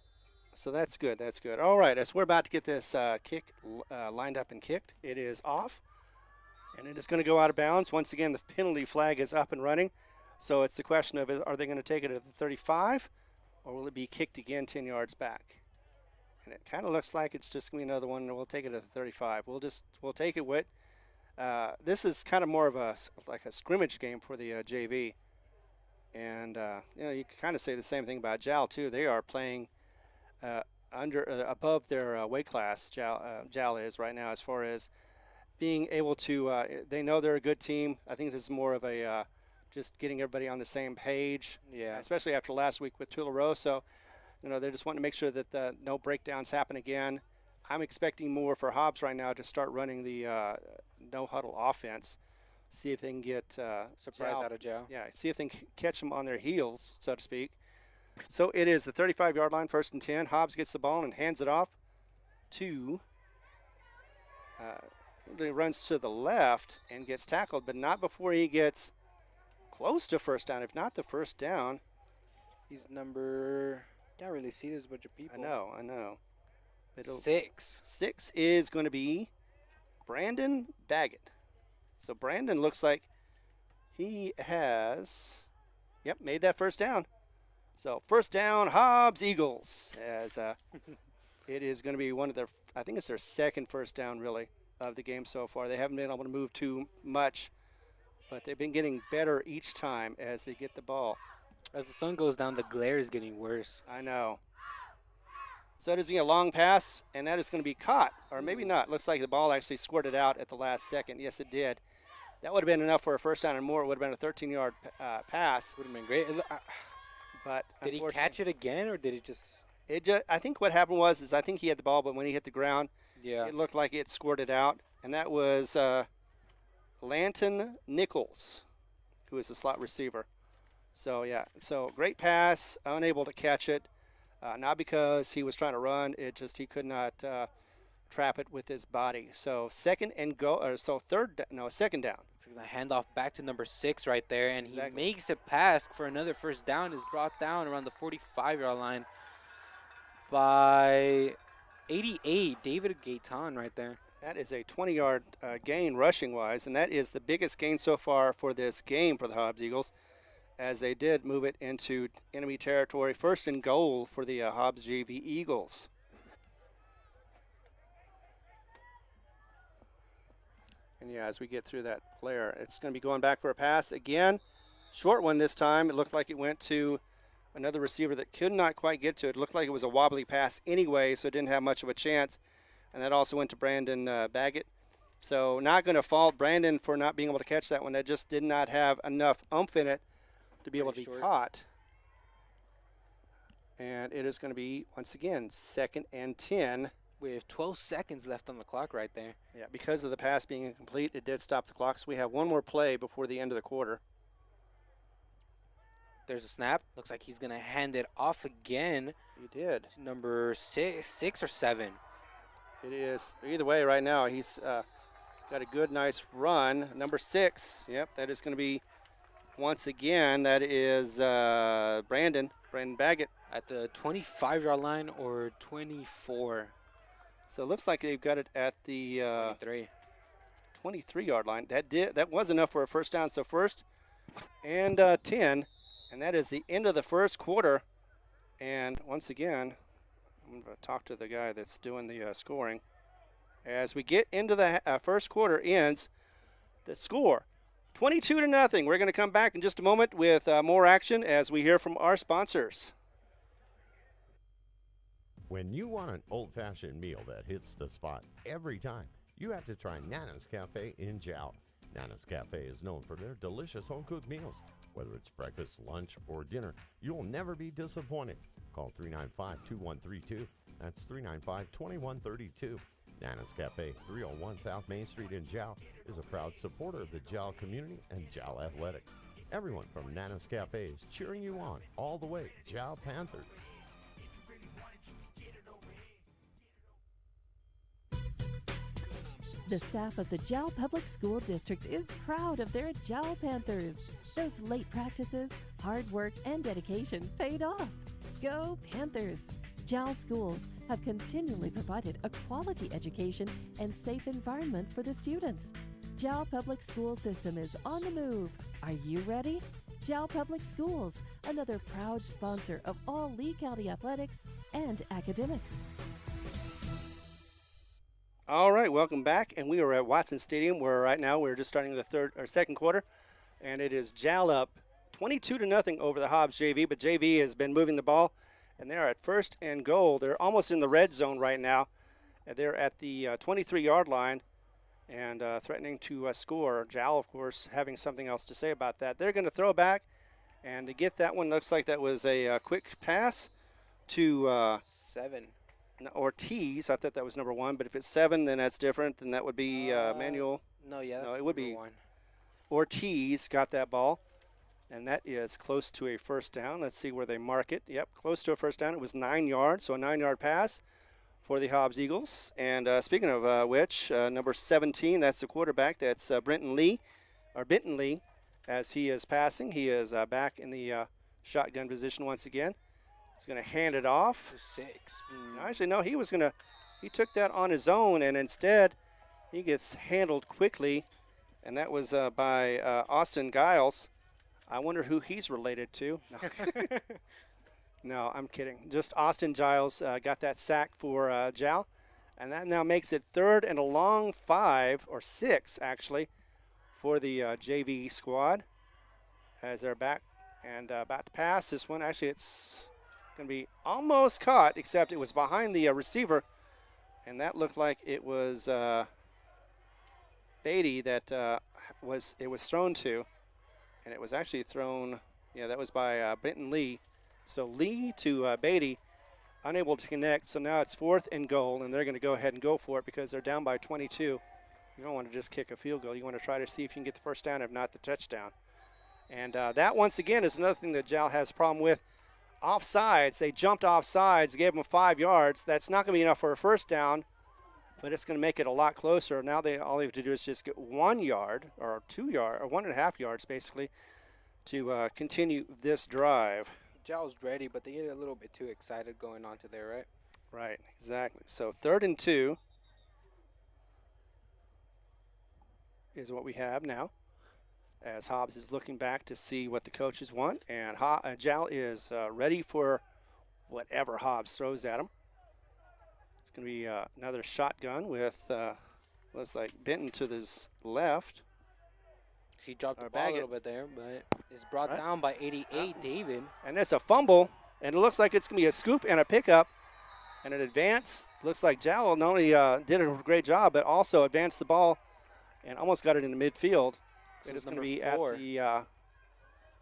So that's good. That's good. All right, as we're about to get this kick lined up and kicked, it is off, and it is going to go out of bounds. Once again, the penalty flag is up and running. So it's the question of, are they going to take it at the 35, or will it be kicked again 10 yards back? And it kind of looks like it's just going to be another one, and we'll take it at the 35. We'll take it with. This is kind of more of a scrimmage game for the JV. And, you can kind of say the same thing about Jal, too. They are playing above their weight class, Jal is right now, as far as being able to, they know they're a good team. I think this is more of a just getting everybody on the same page, especially after last week with Tularosa. They just want to make sure that no breakdowns happen again. I'm expecting more for Hobbs right now to start running the no-huddle offense. See if they can get Surprise out of Jal. Yeah, see if they can catch them on their heels, so to speak. So it is the 35-yard line, 1st and 10. Hobbs gets the ball and hands it off to he runs to the left and gets tackled, but not before he gets close to first down, if not the first down. He's number, can't really see, there's a bunch of people. I know. 6. 6 is going to be Brandon Baggett. So Brandon looks like he has, made that first down. So first down, Hobbs Eagles, as it is going to be one of their, I think it's their second first down really of the game so far. They haven't been able to move too much, but they've been getting better each time as they get the ball. As the sun goes down, the glare is getting worse. I know. So that is being a long pass, and that is going to be caught, or maybe not. Looks like the ball actually squirted out at the last second. Yes, it did. That would have been enough for a first down and more. It would have been a 13-yard pass. Would have been great. But did he catch it again, or did it just? I think what happened was I think he had the ball, but when he hit the ground, Yeah. it looked like it squirted out, and that was Lanton Nichols, who is the slot receiver. So, yeah, so great pass, unable to catch it, not because he was trying to run. It just he could not trap it with his body. So second down. So the handoff back to number 6 right there, and he Exactly. makes it pass for another first down. Is brought down around the 45-yard line by 88, David Gaitan right there. That is a 20-yard gain rushing-wise, and that is the biggest gain so far for this game for the Hobbs Eagles, as they did move it into enemy territory. First and goal for the Hobbs JV Eagles. And yeah, as we get through that player, it's going to be going back for a pass again. Short one this time. It looked like it went to another receiver that could not quite get to it. It looked like it was a wobbly pass anyway, so it didn't have much of a chance. And that also went to Brandon Baggett. So not going to fault Brandon for not being able to catch that one. That just did not have enough oomph in it to be able to be caught. And it is going to be, once again, 2nd and 10. With 12 seconds left on the clock right there. Yeah, because of the pass being incomplete, it did stop the clock. So we have one more play before the end of the quarter. There's a snap. Looks like he's going to hand it off again. He did. To number 6 or 7. It is. Either way, right now, he's got a good, nice run. Number 6. Yep, that is going to be, once again, that is Brandon Baggett. At the 25-yard line or 24. So it looks like they've got it at the 23. 23-yard line. That was enough for a first down. So first and 10, and that is the end of the first quarter. And once again, I'm going to talk to the guy that's doing the scoring. As we get into the first quarter ends, the score 22-0. We're going to come back in just a moment with more action as we hear from our sponsors. When you want an old-fashioned meal that hits the spot every time, you have to try Nana's Cafe in Jal. Nana's Cafe is known for their delicious home-cooked meals. Whether it's breakfast, lunch, or dinner, you'll never be disappointed. Call 395-2132. That's 395-2132. Nana's Cafe, 301 South Main Street in Jal, is a proud supporter of the Jal community and Jal athletics. Everyone from Nana's Cafe is cheering you on all the way. Jal Panthers. The staff of the Jal Public School District is proud of their Jal Panthers. Those late practices, hard work, and dedication paid off. Go Panthers! Jal schools have continually provided a quality education and safe environment for the students. Jal Public School System is on the move. Are you ready? Jal Public Schools, another proud sponsor of all Lee County athletics and academics. All right, welcome back, and we are at Watson Stadium, where right now we're just starting the second quarter, and it is Jal up 22-0 over the Hobbs JV, but JV has been moving the ball, and they're at first and goal. They're almost in the red zone right now. They're at the 23-yard line and threatening to score. Jal, of course, having something else to say about that. They're going to throw back, and to get that one, looks like that was a quick pass to 7. Ortiz. I thought that was number 1, but if it's 7, then that's different. Then that would be Manuel. No, yeah, that's it would be 1. Ortiz got that ball, and that is close to a first down. Let's see where they mark it. Yep, close to a first down. It was 9 yards, so a 9-yard pass for the Hobbs Eagles. And speaking of which, number 17, that's the quarterback. That's Benton Lee, as he is passing. He is back in the shotgun position once again. He's going to hand it off. 6. Actually, no, he took that on his own, and instead he gets handled quickly, and that was by Austin Giles. I wonder who he's related to. No, no, I'm kidding. Just Austin Giles got that sack for Jal And that now makes it 3rd and a long 5, or 6 actually, for the JV squad as they're back and about to pass this one. Actually, it's going to be almost caught, except it was behind the receiver, and that looked like it was Beatty that it was thrown to, and it was actually thrown. Yeah, that was by Benton Lee. So Lee to Beatty, unable to connect. So now it's 4th and goal, and they're going to go ahead and go for it because they're down by 22. You don't want to just kick a field goal. You want to try to see if you can get the first down, if not the touchdown. And that, once again, is another thing that Jal has a problem with. Offsides. They jumped offsides, gave them 5 yards. That's not going to be enough for a first down, but it's going to make it a lot closer. Now all they have to do is just get 1 yard or 2 yards or 1.5 yards, basically, to continue this drive. Jal's ready, but they get a little bit too excited going on to there, right? Right, exactly. So 3rd and 2 is what we have now, as Hobbs is looking back to see what the coaches want, and Jal is ready for whatever Hobbs throws at him. It's going to be another shotgun with, looks like Benton to his left. He dropped the ball a little bit there, but it's brought down by 88, David. And it's a fumble, and it looks like it's going to be a scoop and a pickup and an advance. Looks like Jal not only did a great job, but also advanced the ball and almost got it into midfield. So it is going to number be 4. at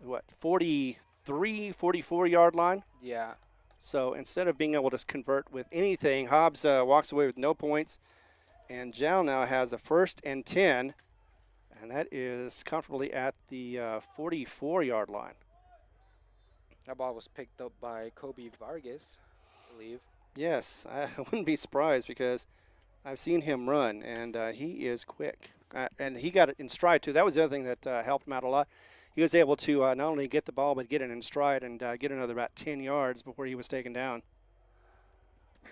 the, 43, 44-yard line. Yeah. So instead of being able to convert with anything, Hobbs walks away with no points. And Jal now has a 1st and 10, and that is comfortably at the 44-yard line. That ball was picked up by Kobe Vargas, I believe. Yes, I wouldn't be surprised because I've seen him run, and he is quick. And he got it in stride, too. That was the other thing that helped him out a lot. He was able to not only get the ball, but get it in stride and get another about 10 yards before he was taken down.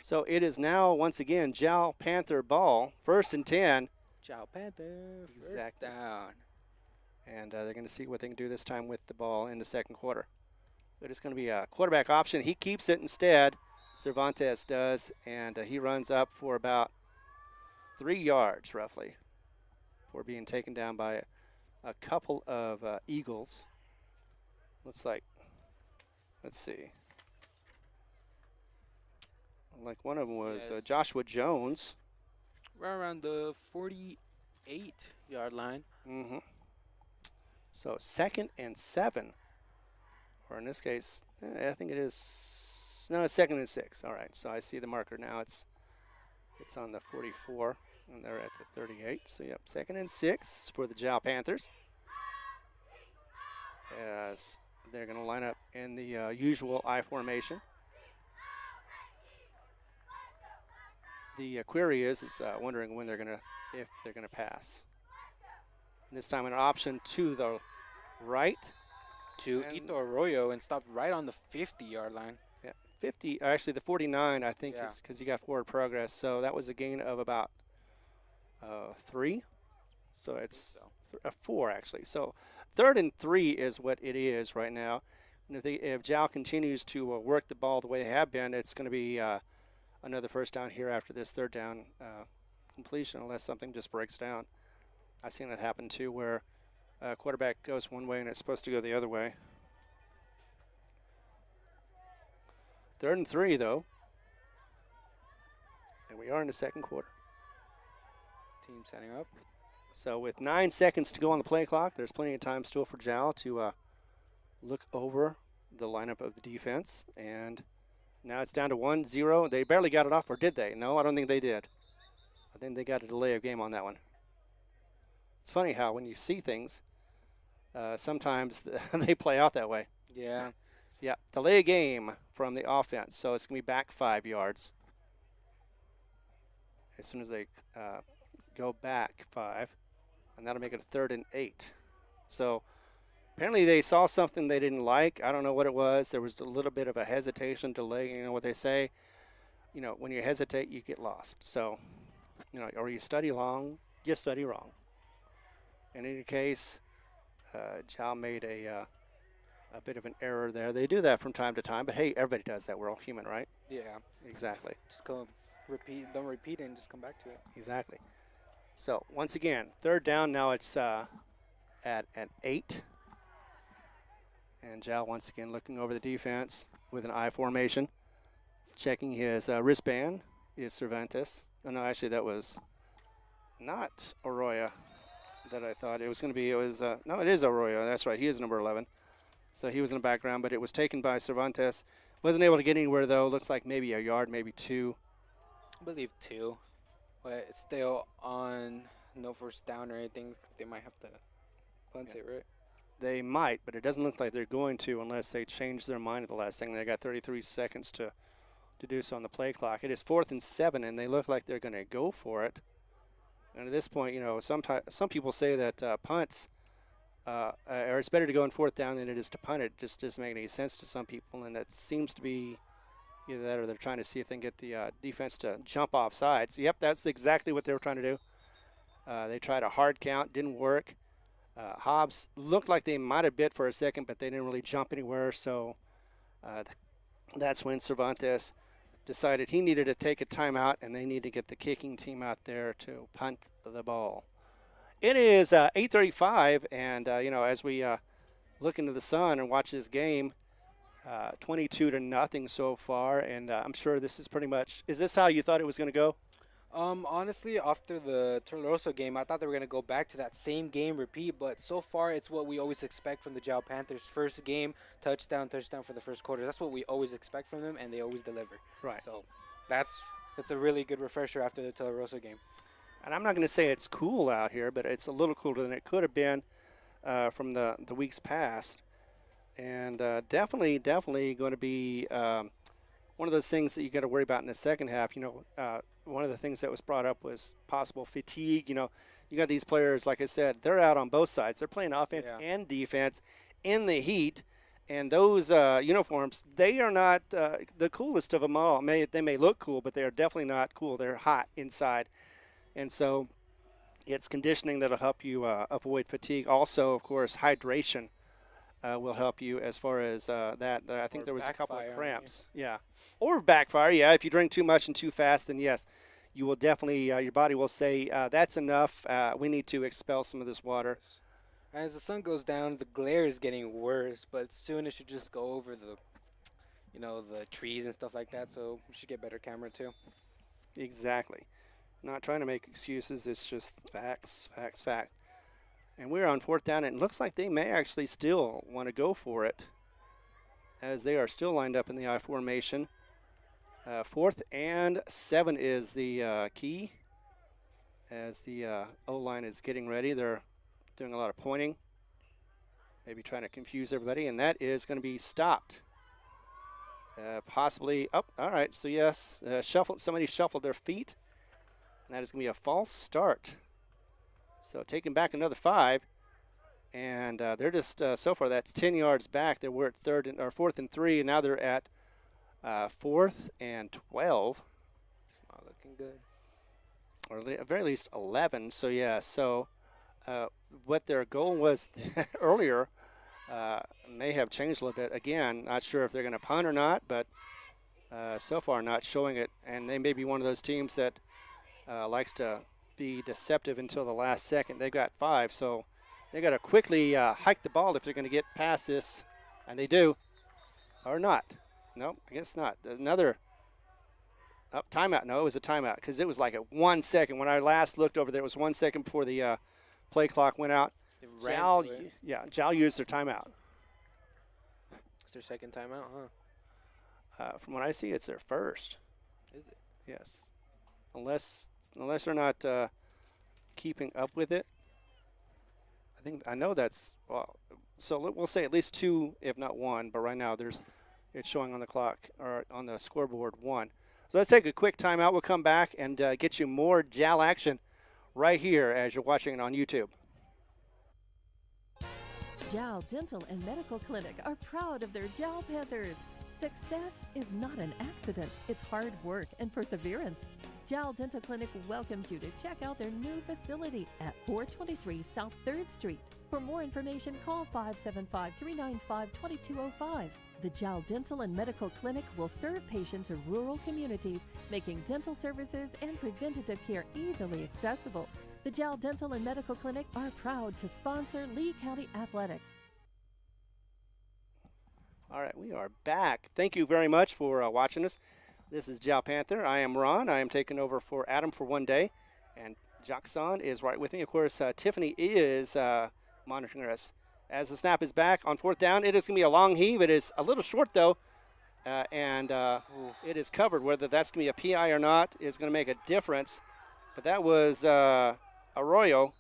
So it is now, once again, Jal Panther ball, 1st and 10. Jal Panther, Exactly. first down. And they're going to see what they can do this time with the ball in the second quarter. It is going to be a quarterback option. He keeps it instead. Cervantes does, and he runs up for about 3 yards, roughly, before being taken down by a couple of Eagles. Looks like, let's see. Like one of them was Yes. Joshua Jones. Right around the 48-yard line. Mm-hmm. So 2nd and 7. Or in this case, I think it is, no, it's 2nd and 6. All right, so I see the marker now. It's on the 44, and they're at the 38. So, yep, 2nd and 6 for the Jal Panthers. As they're going to line up in the usual I formation. The query is wondering when if they're going to pass. This time an option to the right. To And- Ito Arroyo and stopped right on the 50-yard line. Yeah, 50, or actually the 49, I think, Yeah. is because you got forward progress. So that was a gain of about 3. So it's 4, actually. So 3rd and 3 is what it is right now. And if Jal continues to work the ball the way they have been, it's going to be another first down here after this 3rd down completion, unless something just breaks down. I've seen it happen, too, where a quarterback goes one way and it's supposed to go the other way. 3rd and 3, though. And we are in the second quarter. Team setting up. So with 9 seconds to go on the play clock, there's plenty of time still for Jal to look over the lineup of the defense. And now it's down to 1-0. They barely got it off, or did they? No, I don't think they did. I think they got a delay of game on that one. It's funny how when you see things, sometimes they play out that way. Yeah. Yeah, delay a game from the offense, so it's going to be back 5 yards. As soon as they go back 5, and that'll make it a 3rd and 8. So apparently they saw something they didn't like. I don't know what it was. There was a little bit of a hesitation, delay. You know what they say, when you hesitate, you get lost. So, or you study long, you study wrong. In any case, Jal made a bit of an error there. They do that from time to time, but hey, everybody does that. We're all human, right? Yeah. Exactly. Just go Don't repeat it and just come back to it. Exactly. So once again, third down. Now it's at 8. And Jal once again looking over the defense with an I formation. Checking his wristband is Cervantes. Oh, no, actually that was not Arroyo that I thought it was going to be. It was, no, it is Arroyo. That's right. He is number 11. So he was in the background, but it was taken by Cervantes. Wasn't able to get anywhere, though. Looks like maybe a yard, maybe 2. I believe 2. But it's still on no first down or anything. They might have to punt it, right? They might, but it doesn't look like they're going to unless they change their mind at the last thing. They got 33 seconds to do so on the play clock. It is 4th and 7, and they look like they're going to go for it. And at this point, you know, some people say that punts, or it's better to go on 4th down than it is to punt it. It just doesn't make any sense to some people, and that seems to be either that or they're trying to see if they can get the defense to jump off sides. Yep, that's exactly what they were trying to do. They tried a hard count, didn't work. Hobbs looked like they might have bit for a second, but they didn't really jump anywhere, so that's when Cervantes decided he needed to take a timeout, and they need to get the kicking team out there to punt the ball. It is 8:35, and you know, as we look into the sun and watch this game, 22-0 so far, and I'm sure this is pretty much. Is this how you thought it was going to go? Honestly, after the Tularosa game, I thought they were going to go back to that same game repeat, but so far it's what we always expect from the Jal Panthers. First game, touchdown for the first quarter. That's what we always expect from them, and they always deliver. Right. So that's a really good refresher after the Tularosa game. And I'm not going to say it's cool out here, but it's a little cooler than it could have been from the weeks past. And definitely going to be one of those things that you got to worry about in the second half. You know, one of the things that was brought up was possible fatigue. You know, you got these players, like I said, they're out on both sides. They're playing offense and defense in the heat. And those uniforms, they are not the coolest of them all. They may look cool, but they are definitely not cool. They're hot inside. And so it's conditioning that will help you avoid fatigue. Also, of course, hydration will help you as far as that. I think there was a couple of cramps. Yeah. Or backfire, yeah. If you drink too much and too fast, then yes, you will definitely, your body will say, that's enough. We need to expel some of this water. As the sun goes down, the glare is getting worse, but soon it should just go over the trees and stuff like that, so we should get better camera too. Exactly. Not trying to make excuses. It's just facts. And we're on 4th down, and it looks like they may actually still want to go for it as they are still lined up in the I formation. 4th and 7 is the key as the O-line is getting ready. They're doing a lot of pointing, maybe trying to confuse everybody, and that is going to be stopped. Possibly, all right, so yes, somebody shuffled their feet, and that is going to be a false start. So taking back another 5, and they're just, so far that's 10 yards back. They were at 4th and 3, and now they're at 4th and 12. It's not looking good. Or at very least 11, so yeah, so what their goal was earlier may have changed a little bit. Again, not sure if they're going to punt or not, but so far not showing it, and they may be one of those teams that likes to be deceptive until the last second. They've got 5, so they got to quickly hike the ball if they're going to get past this, and they do, or not. Nope, I guess not. Another timeout. No, it was a timeout because it was like at 1 second. When I last looked over there, it was 1 second before the play clock went out. Jal used their timeout. It's their second timeout, huh? From what I see, it's their first. Is it? Yes. Unless they're not keeping up with it. I know that's, well, so we'll say at least 2, if not 1, but right now it's showing on the clock or on the scoreboard 1. So let's take a quick timeout. We'll come back and get you more Jal action right here as you're watching it on YouTube. Jal Dental and Medical Clinic are proud of their Jal Panthers. Success is not an accident. It's hard work and perseverance. Jal Dental Clinic welcomes you to check out their new facility at 423 South 3rd Street. For more information, call 575-395-2205. The Jal Dental and Medical Clinic will serve patients in rural communities, making dental services and preventative care easily accessible. The Jal Dental and Medical Clinic are proud to sponsor Lee County Athletics. All right, we are back. Thank you very much for watching us. This is Jal Panther. I am Ron. I am taking over for Adam for one day, and Jackson is right with me. Of course, Tiffany is monitoring us. As the snap is back on fourth down, it is going to be a long heave. It is a little short, though, and it is covered. Whether that's going to be a PI or not is going to make a difference. But that was Arroyo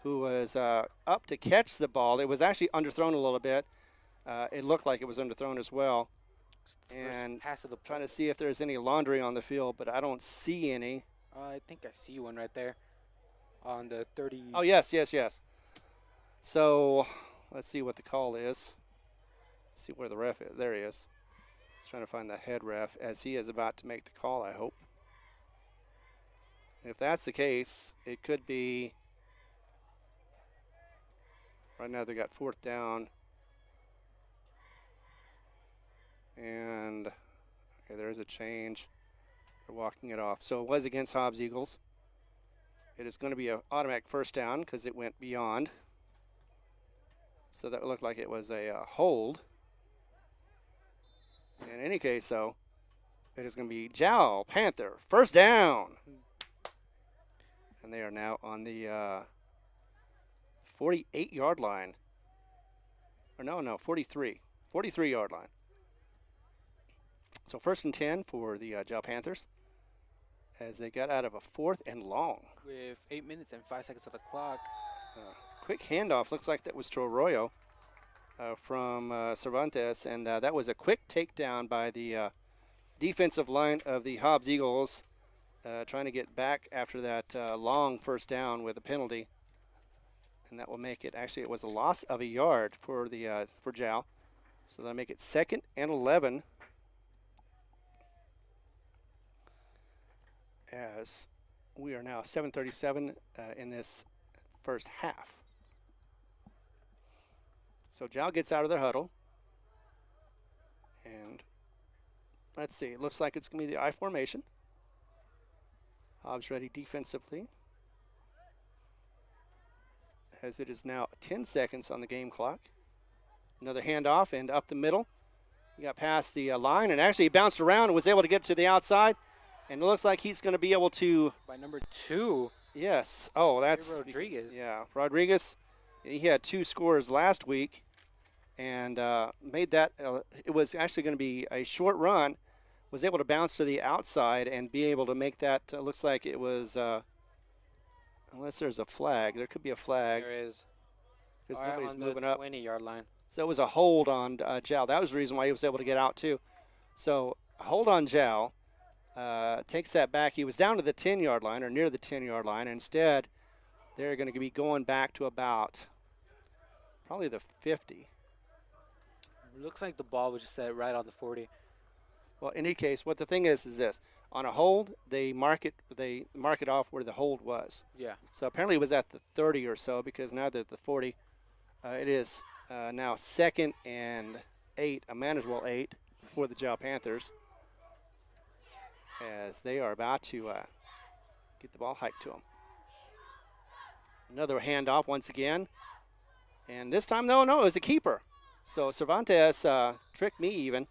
who was up to catch the ball. It was actually underthrown a little bit. It looked like it was underthrown as well. And pass of the trying to see if there's any laundry on the field, but I don't see any. I think I see one right there on the 30. Oh, yes. So let's see what the call is. See where the ref is. There he is. He's trying to find the head ref as he is about to make the call, I hope. If that's the case, it could be. Right now they got fourth down. And okay, there is a change. They're walking it off. So it was against Hobbs Eagles. It is going to be an automatic first down because it went beyond. So that looked like it was a hold. In any case, though, it is going to be Jal Panther first down. And they are now on the 48-yard line. Or no, 43. 43-yard line. So first and 10 for the Jal Panthers as they got out of a fourth and long. With 8 minutes and 5 seconds on the clock. Quick handoff. Looks like that was to Arroyo from Cervantes, and that was a quick takedown by the defensive line of the Hobbs Eagles, trying to get back after that long first down with a penalty. And that will make it, actually it was a loss of a yard for the for Jal. So that'll make it 2nd and 11. As we are now 7:37 in this first half. So Jal gets out of their huddle. And let's see, it looks like it's going to be the I formation. Hobbs ready defensively. As it is now 10 seconds on the game clock. Another handoff and up the middle. He got past the line and actually bounced around and was able to get to the outside. And it looks like he's going to be able to. By number 2. Yes. Oh, that's. Rodriguez. Yeah, Rodriguez. He had 2 scores last week and made that. It was actually going to be a short run. Was able to bounce to the outside and be able to make that. Looks like it was. Unless there's a flag. There could be a flag. There is. Because nobody's moving up. 20-yard line. So it was a hold on Jal. That was the reason why he was able to get out, too. So hold on Jal. Takes that back. He was down to the 10-yard line or near the 10-yard line. Instead, they're going to be going back to about probably the 50. It looks like the ball was just set right on the 40. Well, in any case, what the thing is this: on a hold, they mark it off where the hold was. Yeah. So apparently it was at the 30 or so because now they're at the 40. It is now 2nd and 8, a manageable 8 for the Jal Panthers, as they are about to get the ball hiked to them. Another handoff once again. And this time, no, it was a keeper. So Cervantes tricked me even.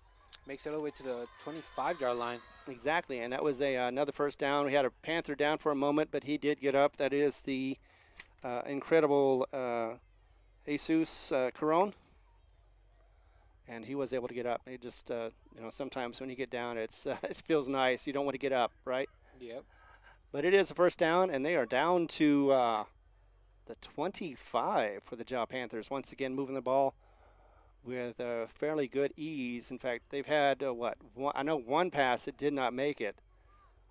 Makes it all the way to the 25-yard line. Exactly, and that was another first down. We had a Panther down for a moment, but he did get up. That is the incredible Jesus Caron. And he was able to get up. It just, sometimes when you get down, it feels nice. You don't want to get up, right? Yep. But it is a first down, and they are down to the 25 for the Jal Panthers. Once again, moving the ball with fairly good ease. In fact, they've had, I know one pass that did not make it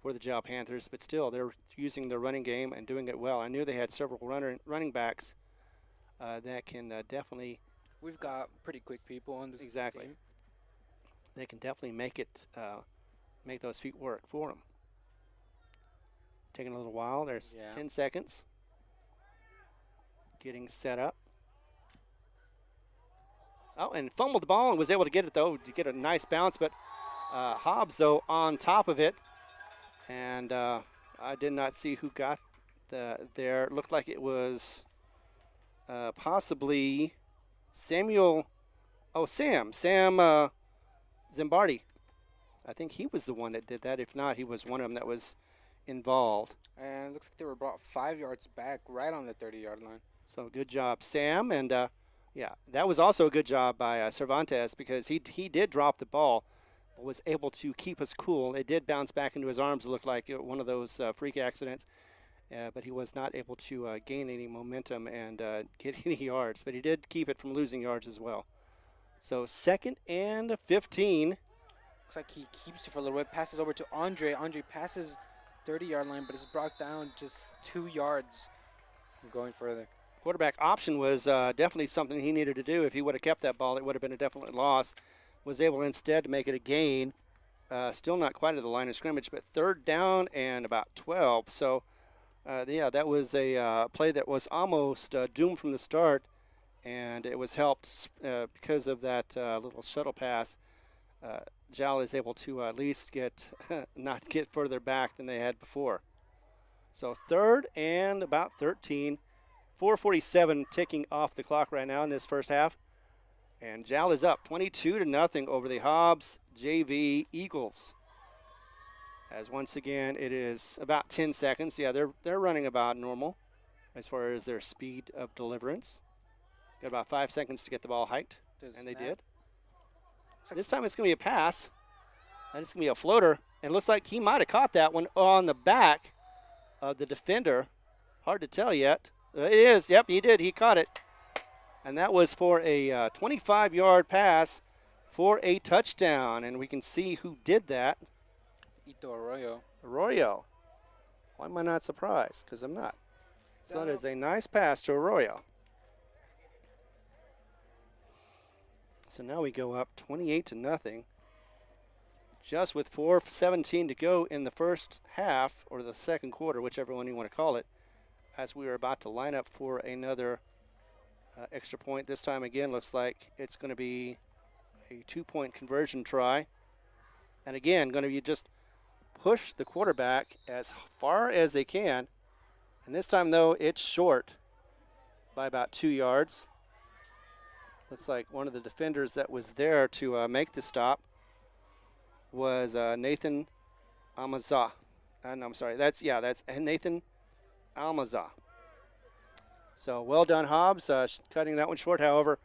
for the Jal Panthers, but still, they're using their running game and doing it well. I knew they had several running backs that can definitely. We've got pretty quick people on this Exactly. team. They can definitely make those feet work for them. Taking a little while. There's 10 seconds. Getting set up. Oh, and fumbled the ball and was able to get it, though, to get a nice bounce. But Hobbs, though, on top of it. And I did not see who got there. It looked like it was possibly Samuel. Oh, Sam Zimbardi. I think he was the one that did that. If not, he was one of them that was involved. And it looks like they were brought 5 yards back right on the 30-yard line. So good job, Sam. And, yeah, that was also a good job by Cervantes because he did drop the ball, but was able to keep us cool. It did bounce back into his arms. It looked like one of those freak accidents, but he was not able to gain any momentum and get any yards. But he did keep it from losing yards as well. So 2nd and 15. Looks like he keeps it for a little bit, passes over to Andre. Andre passes 30-yard line, but is brought down just 2 yards from going further. Quarterback option was definitely something he needed to do. If he would have kept that ball, it would have been a definite loss. Was able instead to make it a gain. Still not quite at the line of scrimmage, but 3rd down and about 12. So, yeah, that was a play that was almost doomed from the start, and it was helped because of that little shuttle pass. Jal is able to at least not get further back than they had before. So 3rd and about 13. 4:47 ticking off the clock right now in this first half. And Jal is up 22-0 over the Hobbs JV Eagles. As once again, it is about 10 seconds. Yeah, they're running about normal as far as their speed of deliverance. Got about 5 seconds to get the ball hiked, and they did. This time it's going to be a pass, and it's going to be a floater. And it looks like he might have caught that one on the back of the defender. Hard to tell yet. It is. Yep, he did. He caught it. And that was for a 25-yard pass for a touchdown. And we can see who did that. Ito Arroyo. Arroyo. Why am I not surprised? Because I'm not. So that is a nice pass to Arroyo. So now we go up 28-0. Just with 4:17 to go in the first half, or the second quarter, whichever one you want to call it, as we are about to line up for another extra point. This time again looks like it's going to be a 2-point conversion try. And again, going to be just push the quarterback as far as they can. And this time, though, it's short by about 2 yards. Looks like one of the defenders that was there to make the stop was Nathan Almazah. I'm sorry, that's Nathan Almazah. So well done, Hobbs, cutting that one short. However,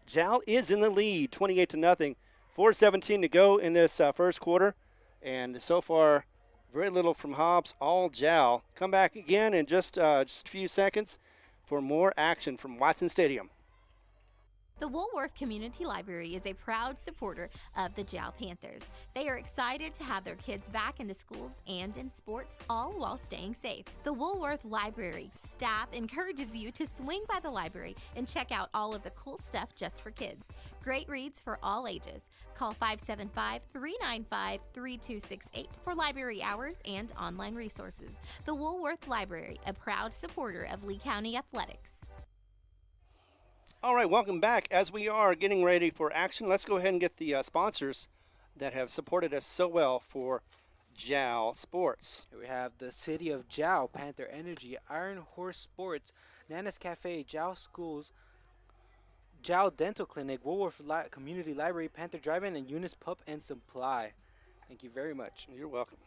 Jal is in the lead, 28-0. 4:17 to go in this first quarter, and so far, very little from Hobbs, all Jal. Come back again in just a few seconds for more action from Watson Stadium. The Woolworth Community Library is a proud supporter of the Jal Panthers. They are excited to have their kids back into schools and in sports, all while staying safe. The Woolworth Library staff encourages you to swing by the library and check out all of the cool stuff just for kids. Great reads for all ages. Call 575-395-3268 for library hours and online resources. The Woolworth Library, a proud supporter of Lee County Athletics. All right, welcome back. As we are getting ready for action, let's go ahead and get the sponsors that have supported us so well for Jal Sports. Here we have the City of Jal, Panther Energy, Iron Horse Sports, Nana's Cafe, Jal Schools, Jal Dental Clinic, Woolworth Community Library, Panther Drive-In, and Eunice Pup and Supply. Thank you very much. You're welcome.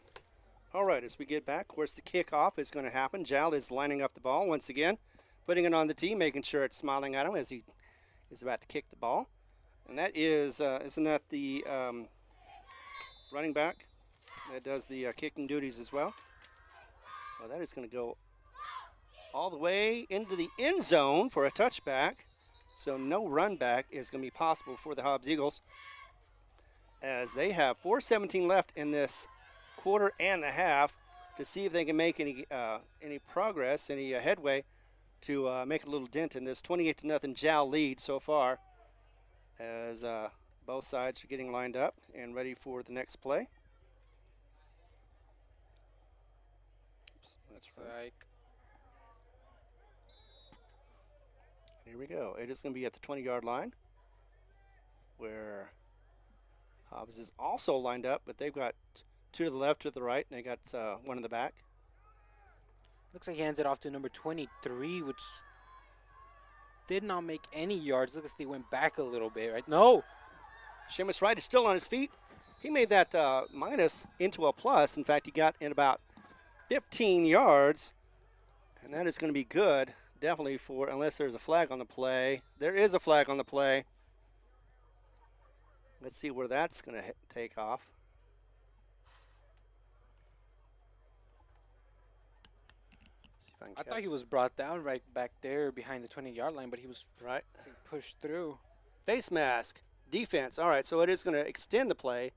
All right, as we get back, of course, the kickoff is going to happen. Jal is lining up the ball once again, putting it on the tee, making sure it's smiling at him as he is about to kick the ball. And that is, isn't that the running back that does the kicking duties as well? Well, that is going to go all the way into the end zone for a touchback. So no run back is going to be possible for the Hobbs Eagles, as they have 4:17 left in this quarter and a half to see if they can make any progress, any headway to make a little dent in this 28-0 Jal lead so far, as both sides are getting lined up and ready for the next play. Oops, that's right. Here we go. It is going to be at the 20-yard line. where Hobbs is also lined up, but they've got two to the left, two to the right, and they got one in the back. Looks like he hands it off to number 23, which did not make any yards. Looks like they went back a little bit, right? No! Seamus Wright is still on his feet. He made that minus into a plus. In fact, he got in about 15 yards, and that is going to be good, definitely for, unless there's a flag on the play. There is a flag on the play. Let's see where that's going to take off. See if I can I catch thought he was brought down right back there behind the 20-yard line, but he was right. pushed through. Face mask, defense. All right, so it is going to extend the play,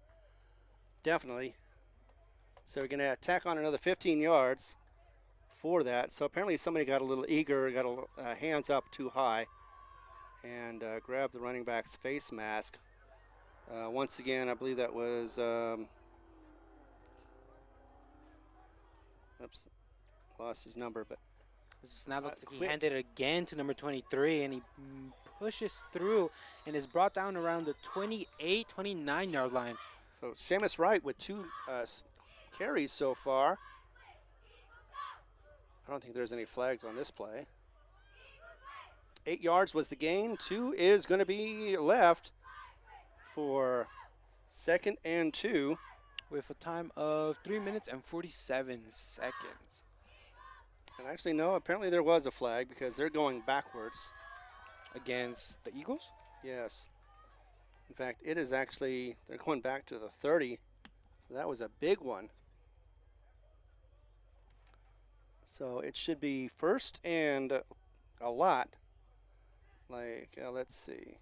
definitely. So we're going to tack on another 15 yards for that. So apparently somebody got a little eager, got a hands up too high, and grabbed the running back's face mask. Once again, I believe that was, oops, lost his number, but. Snap looks like he handed it again to number 23, and he pushes through and is brought down around the 28, 29-yard line. So Seamus Wright with two carries so far. I don't think there's any flags on this play. 8 yards was the gain. 2 is going to be left for 2nd and 2. With a time of 3 minutes and 47 seconds. And actually, no, apparently there was a flag because they're going backwards. Against the Eagles? Yes. In fact, it is actually, they're going back to the 30. So that was a big one. So it should be first and a lot. Like, let's see,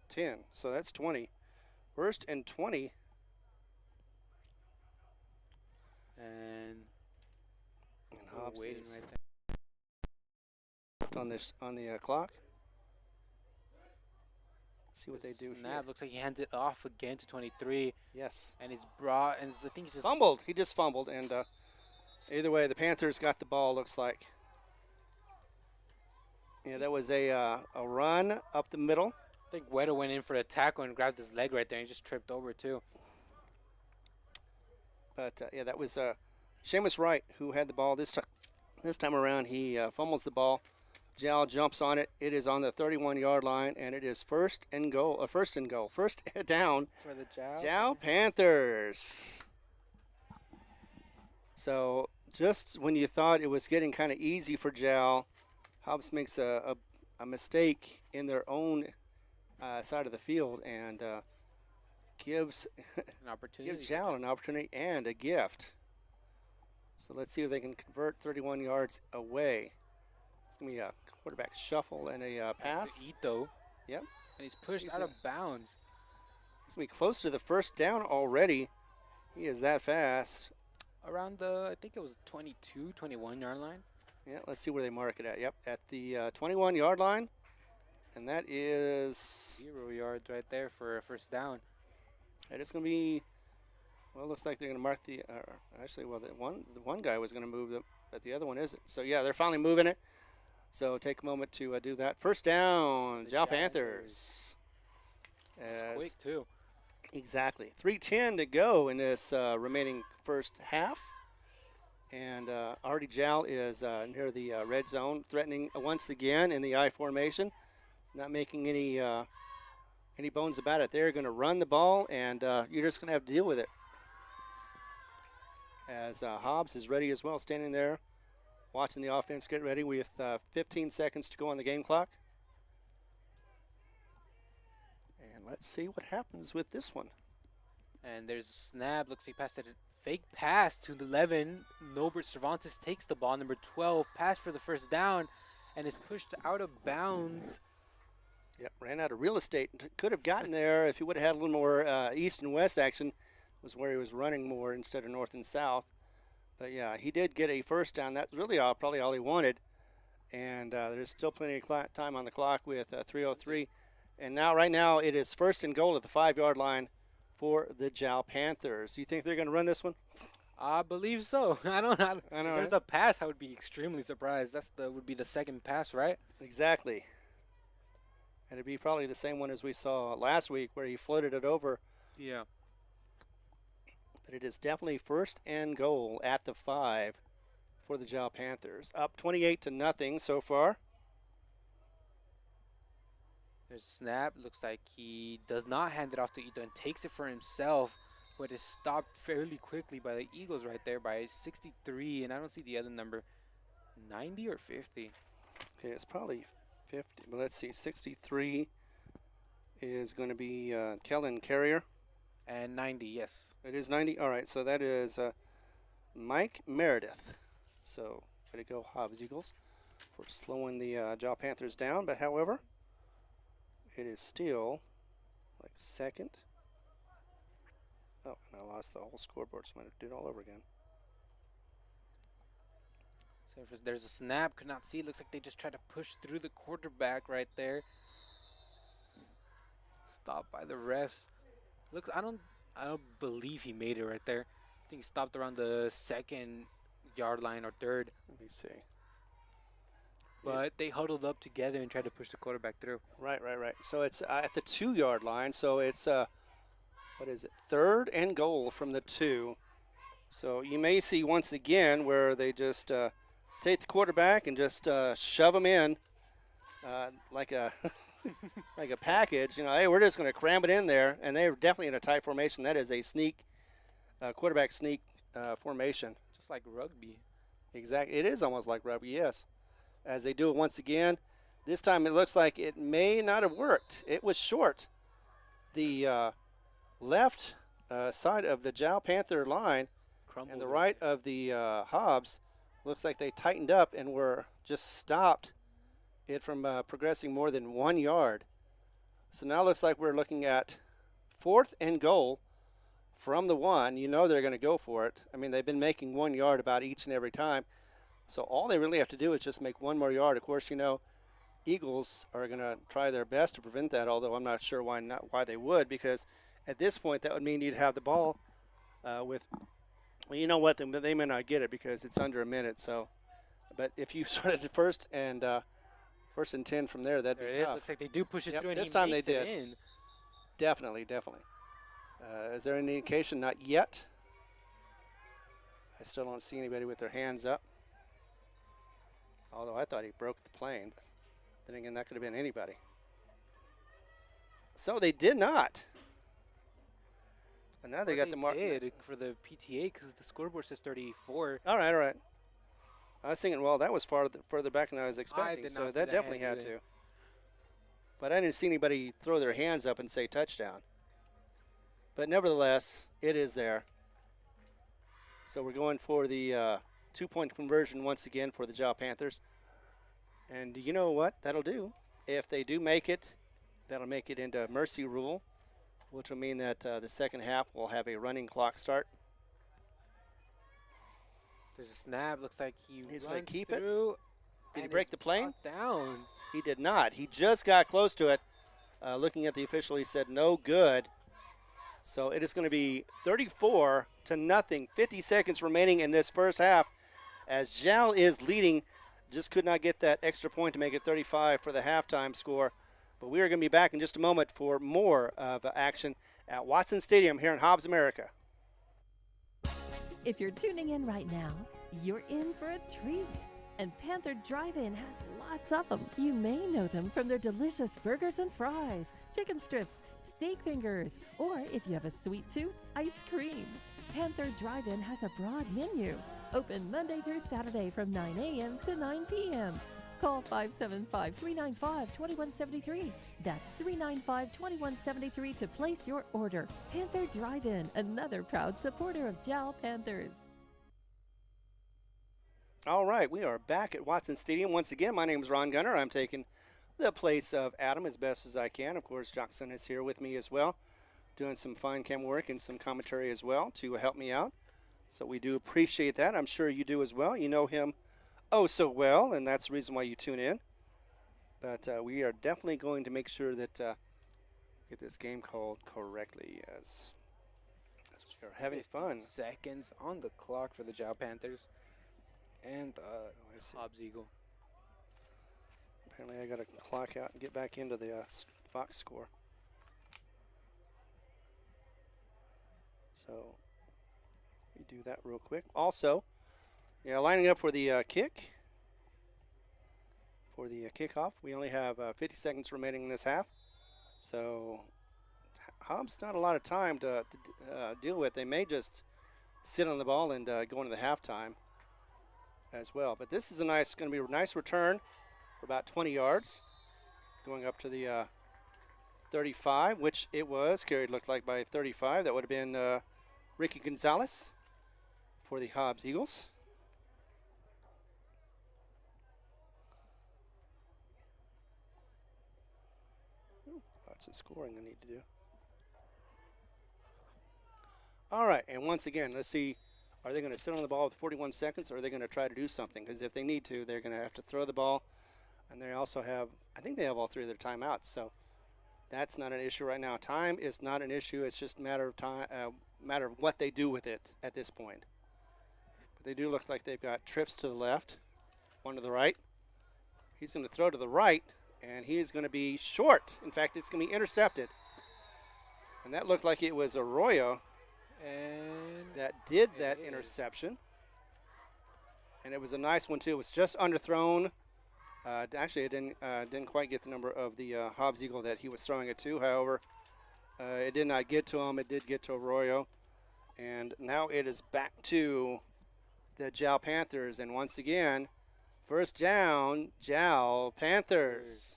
10. So that's 20. First and 20. And Hobbs waiting is right there. on the clock. See what they do Snap here. looks like he hands it off again to 23. Yes. And he's brought, and I think he's just Fumbled. He just fumbled, and either way, the Panthers got the ball. Looks like. Yeah, that was a run up the middle. I think Weddle went in for the tackle and grabbed his leg right there, and he just tripped over too. But yeah, that was Seamus Wright who had the ball this time. This time around, he fumbles the ball. Jal jumps on it. It is on the 31-yard line, and it is first down For the Jal Panthers. So just when you thought it was getting kind of easy for Jal, Hobbs makes a mistake in their own side of the field and gives An opportunity. gives Jal an opportunity and a gift. So let's see if they can convert 31 yards away. It's going to be a quarterback shuffle and a pass. Ito. Yep. And he's pushed He's out of bounds. It's going to be close to the first down already. He is that fast. Around the, I think it was 22, 21-yard line. Yeah, let's see where they mark it at. Yep, at the 21-yard line. And that is 0 yards right there for a first down. And it's going to be, well, it looks like they're going to mark the, actually, well, the one guy was going to move, but the other one isn't. So, yeah, they're finally moving it. So take a moment to do that. First down, Jal Panthers. It's quick, too. Exactly. 3:10 to go in this remaining first half. And already Jal is near the red zone, threatening once again in the I formation. Not making any bones about it. They're going to run the ball, and you're just going to have to deal with it. As Hobbs is ready as well, standing there, watching the offense get ready with 15 seconds to go on the game clock. And let's see what happens with this one. And there's a snap. Looks like he passed it. Fake pass to the 11. Norbert Cervantes takes the ball. Number 12. Pass for the first down. And is pushed out of bounds. Yep, ran out of real estate. Could have gotten there if he would have had a little more east and west action. Was where he was running more instead of north and south. But yeah, he did get a first down. That's really probably all he wanted. And there's still plenty of time on the clock with 3:03. And now, right now, it is first and goal at the 5-yard line for the Jal Panthers. Do you think they're going to run this one? I believe so. I don't know. I know, If there's right? a pass, I would be extremely surprised. Would be the second pass, right? Exactly. And it'd be probably the same one as we saw last week where he floated it over. Yeah. But it is definitely first and goal at the 5 for the Jal Panthers. Up 28-0 so far. There's a snap. Looks like he does not hand it off to Ito and takes it for himself, but is stopped fairly quickly by the Eagles right there by 63. And I don't see the other number. 90 or 50? Okay, it's probably 50. But let's see. 63 is going to be Kellen Carrier. And 90, yes. It is 90. All right, so that is Mike Meredith. So, way to go, Hobbs Eagles, for slowing the Jal Panthers down. But, however, it is still like second. Oh, and I lost the whole scoreboard, so I'm going to do it all over again. So if there's a snap, could not see. Looks like they just tried to push through the quarterback right there. Stopped by the refs. Looks, I don't believe he made it right there. I think he stopped around the 2nd yard line or 3rd. Let me see. But they huddled up together and tried to push the quarterback through. Right. So it's at the 2-yard line. So it's, what is it, 3rd and goal from the 2. So you may see once again where they just take the quarterback and just shove him in like a like a package. You know, hey, we're just going to cram it in there. And they're definitely in a tight formation. That is a sneak, quarterback sneak formation. Just like rugby. Exactly. It is almost like rugby, yes. As they do it once again. This time it looks like it may not have worked. It was short. The left side of the Jal Panther line and the right of the Hobbs looks like they tightened up and were just stopped it from progressing more than 1 yard. So now it looks like we're looking at 4th and goal from the 1. You know they're going to go for it. I mean, they've been making 1 yard about each and every time. So all they really have to do is just make 1 more yard. Of course, you know, Eagles are going to try their best to prevent that, although I'm not sure why they would, because at this point that would mean you'd have the ball with, well, you know what, they may not get it because it's under a minute. So, but if you started at first and 10 from there, that'd be tough. Looks like they do push it through, and this he time makes they it did. in. Definitely. Is there any indication? Not yet. I still don't see anybody with their hands up. Although I thought he broke the plane. But then again, that could have been anybody. So they did not. And now they got the mark. Did for the PTA because the scoreboard says 34. All right. I was thinking, well, that was further back than I was expecting. did So not see that the definitely hands had either. to. But I didn't see anybody throw their hands up and say touchdown. But nevertheless, it is there. So we're going for the 2-point conversion once again for the Jal Panthers. And you know what that'll do? If they do make it, that'll make it into mercy rule, which will mean that the second half will have a running clock start. There's a snap. Looks like He's runs going to keep through. it. Did he and break is the plane? brought down. He did not. He just got close to it. Looking at the official, he said no good. So it is going to be 34-0. 50 seconds remaining in this first half as Jal is leading. Just could not get that extra point to make it 35 for the halftime score. But we are going to be back in just a moment for more of action at Watson Stadium here in Hobbs, America. If you're tuning in right now, you're in for a treat. And Panther Drive-In has lots of them. You may know them from their delicious burgers and fries, chicken strips, steak fingers, or if you have a sweet tooth, ice cream. Panther Drive-In has a broad menu. Open Monday through Saturday from 9 a.m. to 9 p.m. Call 575-395-2173. That's 395-2173 to place your order. Panther Drive-In, another proud supporter of Jal Panthers. All right, we are back at Watson Stadium. Once again, my name is Ron Gunner. I'm taking the place of Adam as best as I can. Of course, Jackson is here with me as well, doing some fine cam work and some commentary as well to help me out. So we do appreciate that. I'm sure you do as well. You know him oh so well, and that's the reason why you tune in. But we are definitely going to make sure that get this game called correctly as we are having 50 fun. Seconds on the clock for the Jal Panthers and Hobbs Eagle. Apparently I got to clock out and get back into the box score. So we do that real quick. Also, lining up for the kick. For the kickoff, we only have 50 seconds remaining in this half. So Hobbs not a lot of time to deal with. They may just sit on the ball and go into the halftime as well. But this is going to be a nice return for about 20 yards, going up to the 35, which it was carried, looked like, by 35. That would have been Ricky Gonzalez for the Hobbs Eagles. Lots of scoring I need to do. All right, and once again, let's see, are they going to sit on the ball with 41 seconds, or are they going to try to do something? Because if they need to, they're going to have to throw the ball, and they also have, I think they have all 3 of their timeouts, so that's not an issue right now. Time is not an issue. It's just a matter of time, matter of what they do with it at this point. But they do look like they've got trips to the left, one to the right. He's going to throw to the right, and he is going to be short. In fact, it's going to be intercepted. And that looked like it was Arroyo that did that interception. And it was a nice one, too. It was just underthrown. Actually, it didn't quite get the number of the Hobbs Eagle that he was throwing it to. However, it did not get to him. It did get to Arroyo. And now it is back to the Jal Panthers. And once again, first down, Jal Panthers.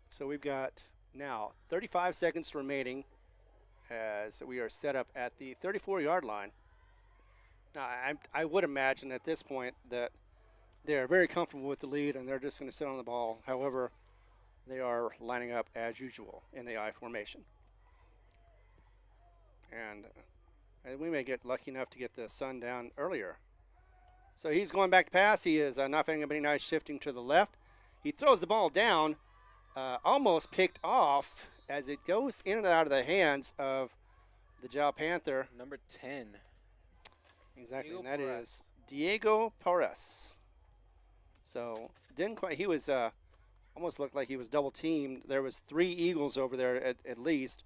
So we've got now 35 seconds remaining as we are set up at the 34-yard line. Now, I would imagine at this point that they're very comfortable with the lead and they're just going to sit on the ball. However, they are lining up as usual in the I formation. And we may get lucky enough to get the sun down earlier. So he's going back to pass. He is not finding anybody nice, shifting to the left. He throws the ball down, almost picked off as it goes in and out of the hands of the Jal Panther. Number 10. Exactly, Diego and that Perez. is Diego Perez. So didn't quite, he was almost looked like he was double teamed. There was 3 Eagles over there at least.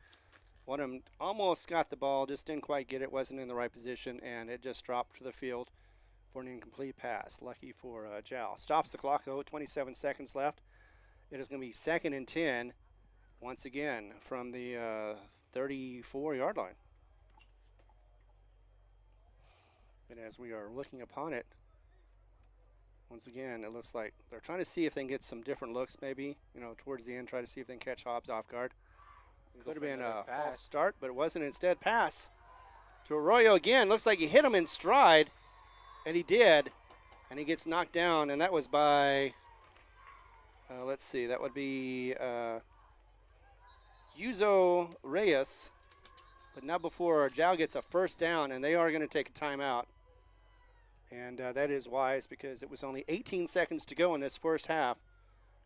One of them almost got the ball, just didn't quite get it, wasn't in the right position, and it just dropped to the field for an incomplete pass. Lucky for Jal. Stops the clock, though, 27 seconds left. It is going to be 2nd and 10, once again, from the 34-yard line. And as we are looking upon it, once again, it looks like they're trying to see if they can get some different looks maybe, towards the end, try to see if they can catch Hobbs off guard. Could have been a false start, but it wasn't. Instead, pass to Arroyo again. Looks like he hit him in stride, and he did. And he gets knocked down, and that was by, let's see, that would be Yuzo Reyes. But not before Jal gets a first down, and they are going to take a timeout. And that is wise because it was only 18 seconds to go in this first half.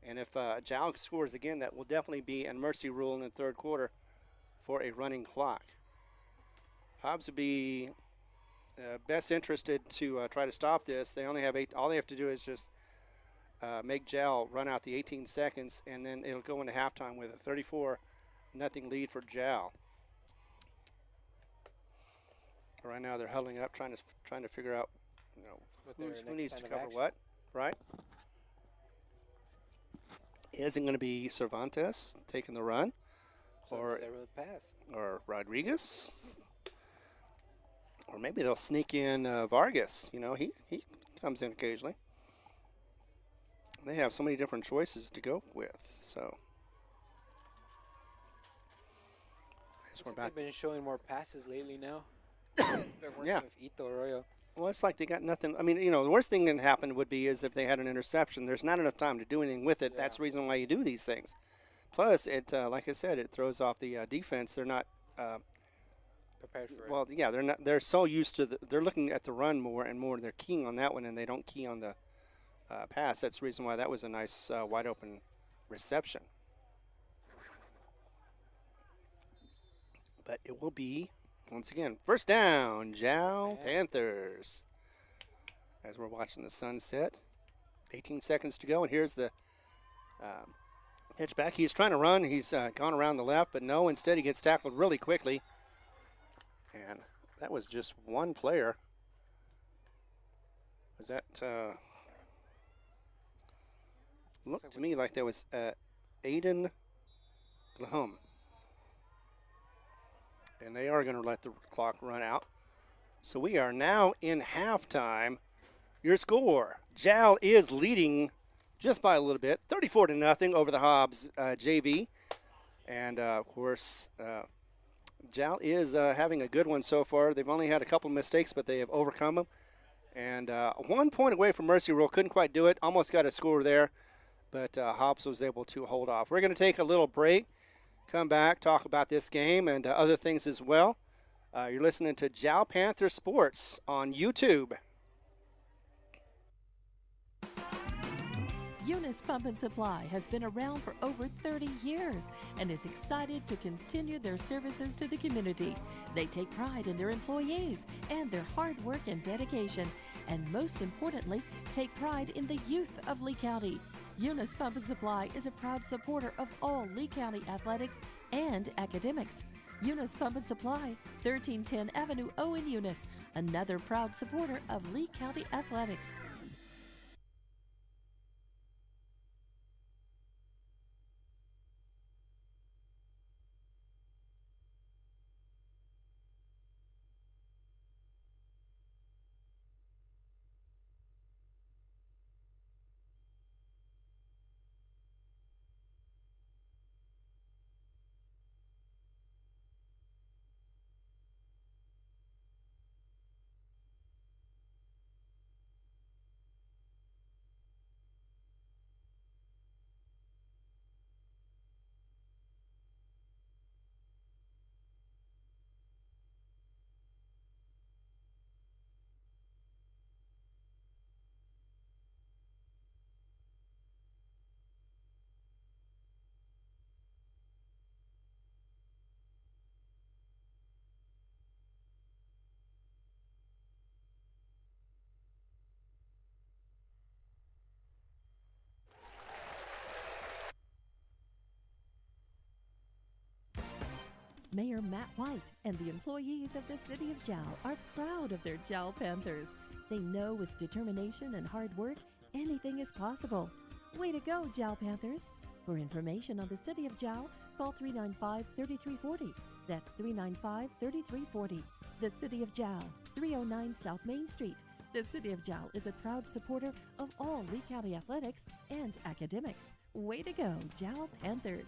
And if Jal scores again, that will definitely be a mercy rule in the third quarter for a running clock. Hobbs would be best interested to try to stop this. They only have 8. All they have to do is just make Jal run out the 18 seconds, and then it'll go into halftime with a 34-0 lead for Jal. Right now they're huddling up, trying to figure out, who needs to cover what, right? Is it going to be Cervantes taking the run, or Rodriguez, or maybe they'll sneak in Vargas? He comes in occasionally. They have so many different choices to go with. So, We're back. They've been showing more passes lately now. They're working with Ito Arroyo. Well, it's like they got nothing. I mean, the worst thing that can happen would be is if they had an interception. There's not enough time to do anything with it. Yeah. That's the reason why you do these things. Plus, it, like I said, it throws off the defense. They're not prepared for it. Well, yeah, they're not. They're so used to they're looking at the run more and more. They're keying on that one, and they don't key on the pass. That's the reason why that was a nice wide open reception. But it will be. Once again, first down, Jal Panthers. As we're watching the sunset 18 seconds to go, and here's the pitch back. He's trying to run. He's gone around the left, but no. Instead, he gets tackled really quickly. And that was just one player. Was that looked to me like that was Aiden Lahome. And they are going to let the clock run out. So we are now in halftime. Your score, Jal is leading just by a little bit, 34-0 over the Hobbs JV. And, of course, Jal is having a good one so far. They've only had a couple mistakes, but they have overcome them. And 1 point away from Mercy Rule, couldn't quite do it. Almost got a score there, but Hobbs was able to hold off. We're going to take a little break, come back, talk about this game and other things as well. You're listening to Jal Panther Sports on YouTube. Eunice Pump and Supply has been around for over 30 years and is excited to continue their services to the community. They take pride in their employees and their hard work and dedication, and most importantly, take pride in the youth of Lee County. Eunice Pump and Supply is a proud supporter of all Lee County athletics and academics. Eunice Pump and Supply, 1310 Avenue O in Eunice, another proud supporter of Lee County athletics. Mayor Matt White and the employees of the City of Jal are proud of their Jal Panthers. They know with determination and hard work, anything is possible. Way to go, Jal Panthers! For information on the City of Jal, call 395-3340. That's 395-3340. The City of Jal, 309 South Main Street. The City of Jal is a proud supporter of all Lee County athletics and academics. Way to go, Jal Panthers!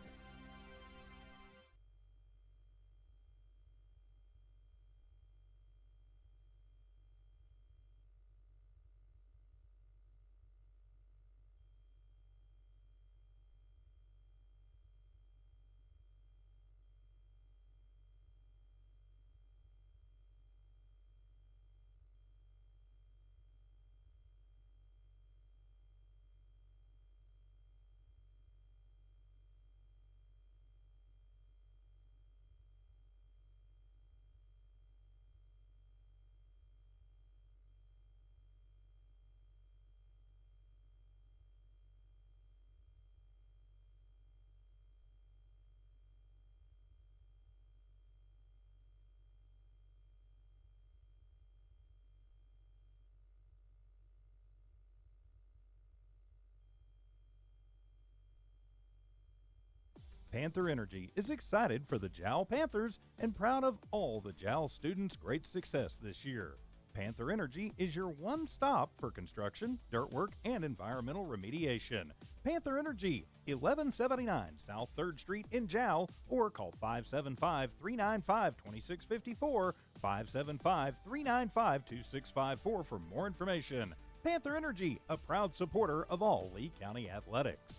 Panther Energy is excited for the Jal Panthers and proud of all the Jal students' great success this year. Panther Energy is your one stop for construction, dirt work, and environmental remediation. Panther Energy, 1179 South 3rd Street in Jal, or call 575-395-2654, 575-395-2654 for more information. Panther Energy, a proud supporter of all Lee County athletics.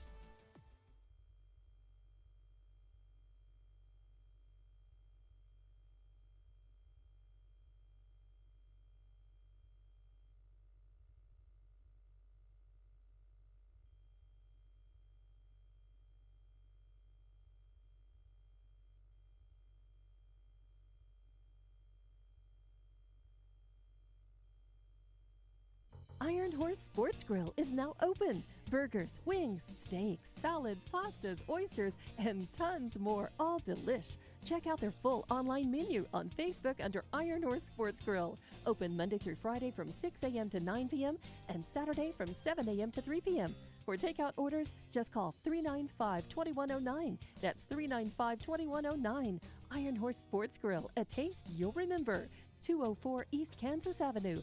Iron Horse Sports Grill is now open. Burgers, wings, steaks, salads, pastas, oysters, and tons more, all delish. Check out their full online menu on Facebook under Iron Horse Sports Grill. Open Monday through Friday from 6 a.m. to 9 p.m. and Saturday from 7 a.m. to 3 p.m. For takeout orders, just call 395-2109. That's 395-2109. Iron Horse Sports Grill, a taste you'll remember. 204 East Kansas Avenue.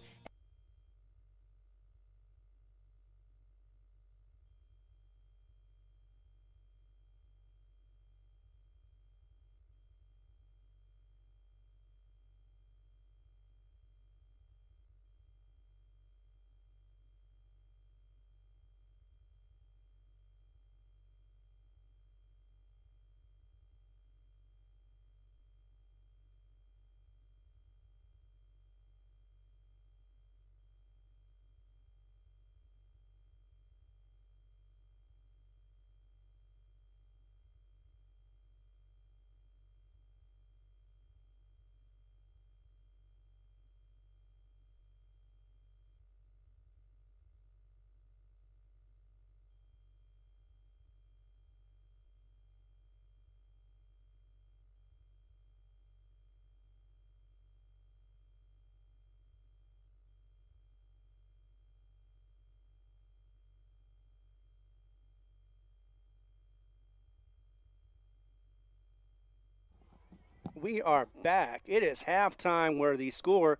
We are back. It is halftime where the score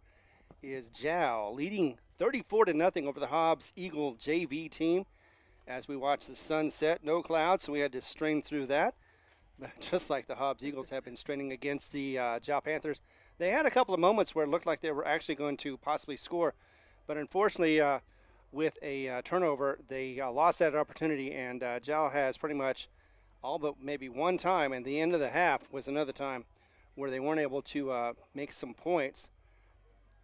is Jal leading 34 to nothing over the Hobbs JV team. As we watch the sun set, no clouds, so we had to strain through that. But just like the Hobbs Eagles have been straining against the Jal Panthers, they had a couple of moments where it looked like they were actually going to possibly score. But unfortunately, with a turnover, they lost that opportunity, and Jal has pretty much all but maybe one time, and the end of the half was another time where they weren't able to make some points.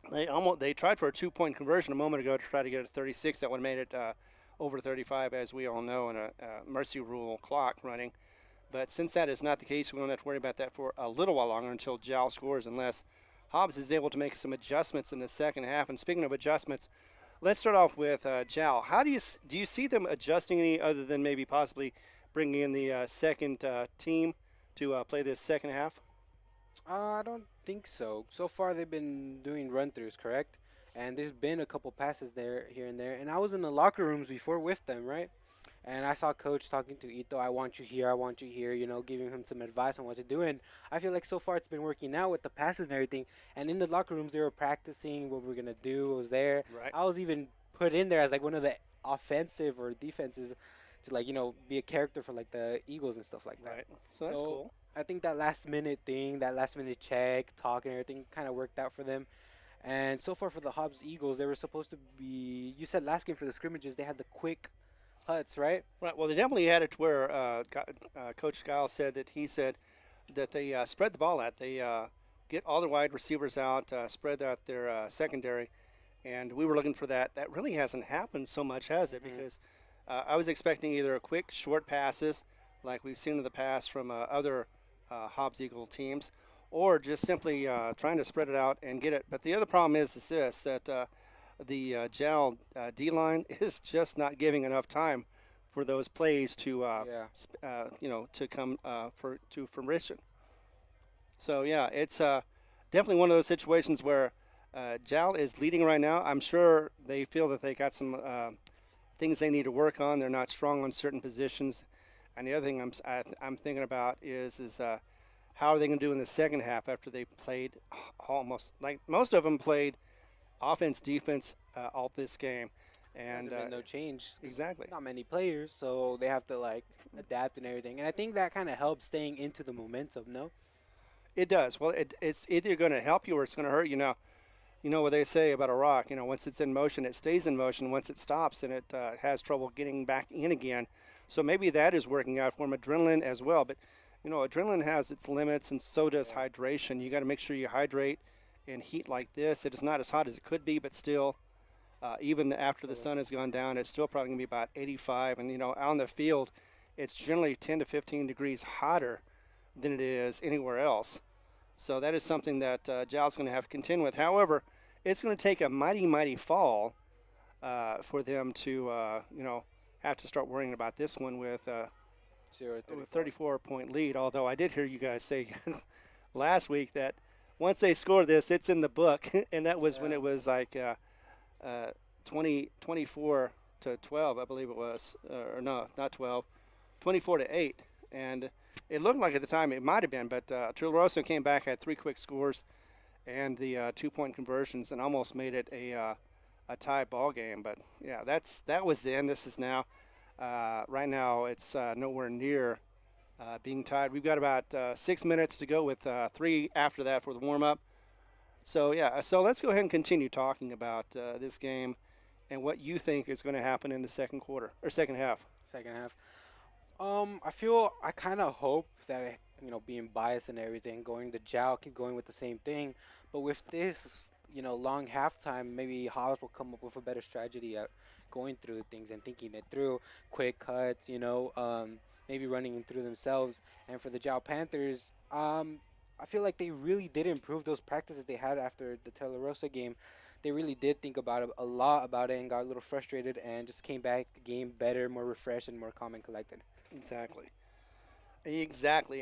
They tried for a 2-point conversion a moment ago to try to get a 36. That would have made it over 35, as we all know, in a mercy rule clock running. But since that is not the case, we don't have to worry about that for a little while longer until Jal scores, unless Hobbs is able to make some adjustments in the second half. And speaking of adjustments, let's start off with Jal. How do you see them adjusting any other than maybe possibly bringing in the second team to play this second half? I don't think so. So far, they've been doing run-throughs, correct? And there's been a couple passes there, here and there. And I was in the locker rooms before with them, right? And I saw Coach talking to Ito, I want you here, you know, giving him some advice on what to do. And I feel like so far it's been working out with the passes and everything. And in the locker rooms, they were practicing what we were going to do. I was there. Right. I was even put in there as, like, one of the offensive or defenses to, like, you know, be a character for, like, the Eagles and stuff like that. Right. So that's cool. I think that last-minute thing, that last-minute check, talk and everything kind of worked out for them. And so far for the Hobbs Eagles, they were supposed to be, you said last game for the scrimmages, they had the quick huts, right? Right. Well, they definitely had it to where Coach Giles said that they spread the ball out. They get all their wide receivers out, spread out their secondary, and we were looking for that. That really hasn't happened so much, has it? Because I was expecting either a quick, short passes, like we've seen in the past from other Hobbs Eagle teams, or just simply trying to spread it out and get it. But the other problem is this, that the Jal D-line is just not giving enough time for those plays to, to come to fruition. So, yeah, it's definitely one of those situations where Jal is leading right now. I'm sure they feel that they got some things they need to work on. They're not strong on certain positions. And the other thing I'm thinking about is how are they going to do in the second half after they played almost, like most of them played offense, defense all this game. And There's been no change. Exactly. Not many players, so they have to, like, adapt and everything. And I think that kind of helps staying into the momentum, no? It does. Well, it's either going to help you or it's going to hurt you. Now, you know what they say about a rock. You know, once it's in motion, it stays in motion. Once it stops, then it has trouble getting back in again. So maybe that is working out for them. Adrenaline as well. But, you know, adrenaline has its limits, and so does hydration. You got to make sure you hydrate in heat like this. It is not as hot as it could be, but still, even after the sun has gone down, it's still probably going to be about 85. And, you know, out on the field, it's generally 10 to 15 degrees hotter than it is anywhere else. So that is something that Jal's going to have to contend with. However, it's going to take a mighty, mighty fall for them to have to start worrying about this one with a 34-point lead. Although I did hear you guys say last week that once they score this, it's in the book, and that was when it was like 24 to 12, I believe it was, or no, not 12, 24 to 8, and it looked like at the time it might have been, but Tularosa came back, had 3 quick scores, and the 2-point conversions, and almost made it a tie ball game. But yeah, that was then. This is now. Right now, it's nowhere near being tied. We've got about 6 minutes to go with 3 after that for the warm up. So yeah, so let's go ahead and continue talking about this game and what you think is going to happen in the second half. Second half. I kind of hope that, being biased and everything, going to Jal, keep going with the same thing. But with this, long halftime, maybe Hobbs will come up with a better strategy at going through things and thinking it through. Quick cuts, maybe running it through themselves. And for the Jal Panthers, I feel like they really did improve those practices they had after the Tularosa game. They really did think about it, a lot about it, and got a little frustrated and just came back the game better, more refreshed, and more calm and collected. Exactly.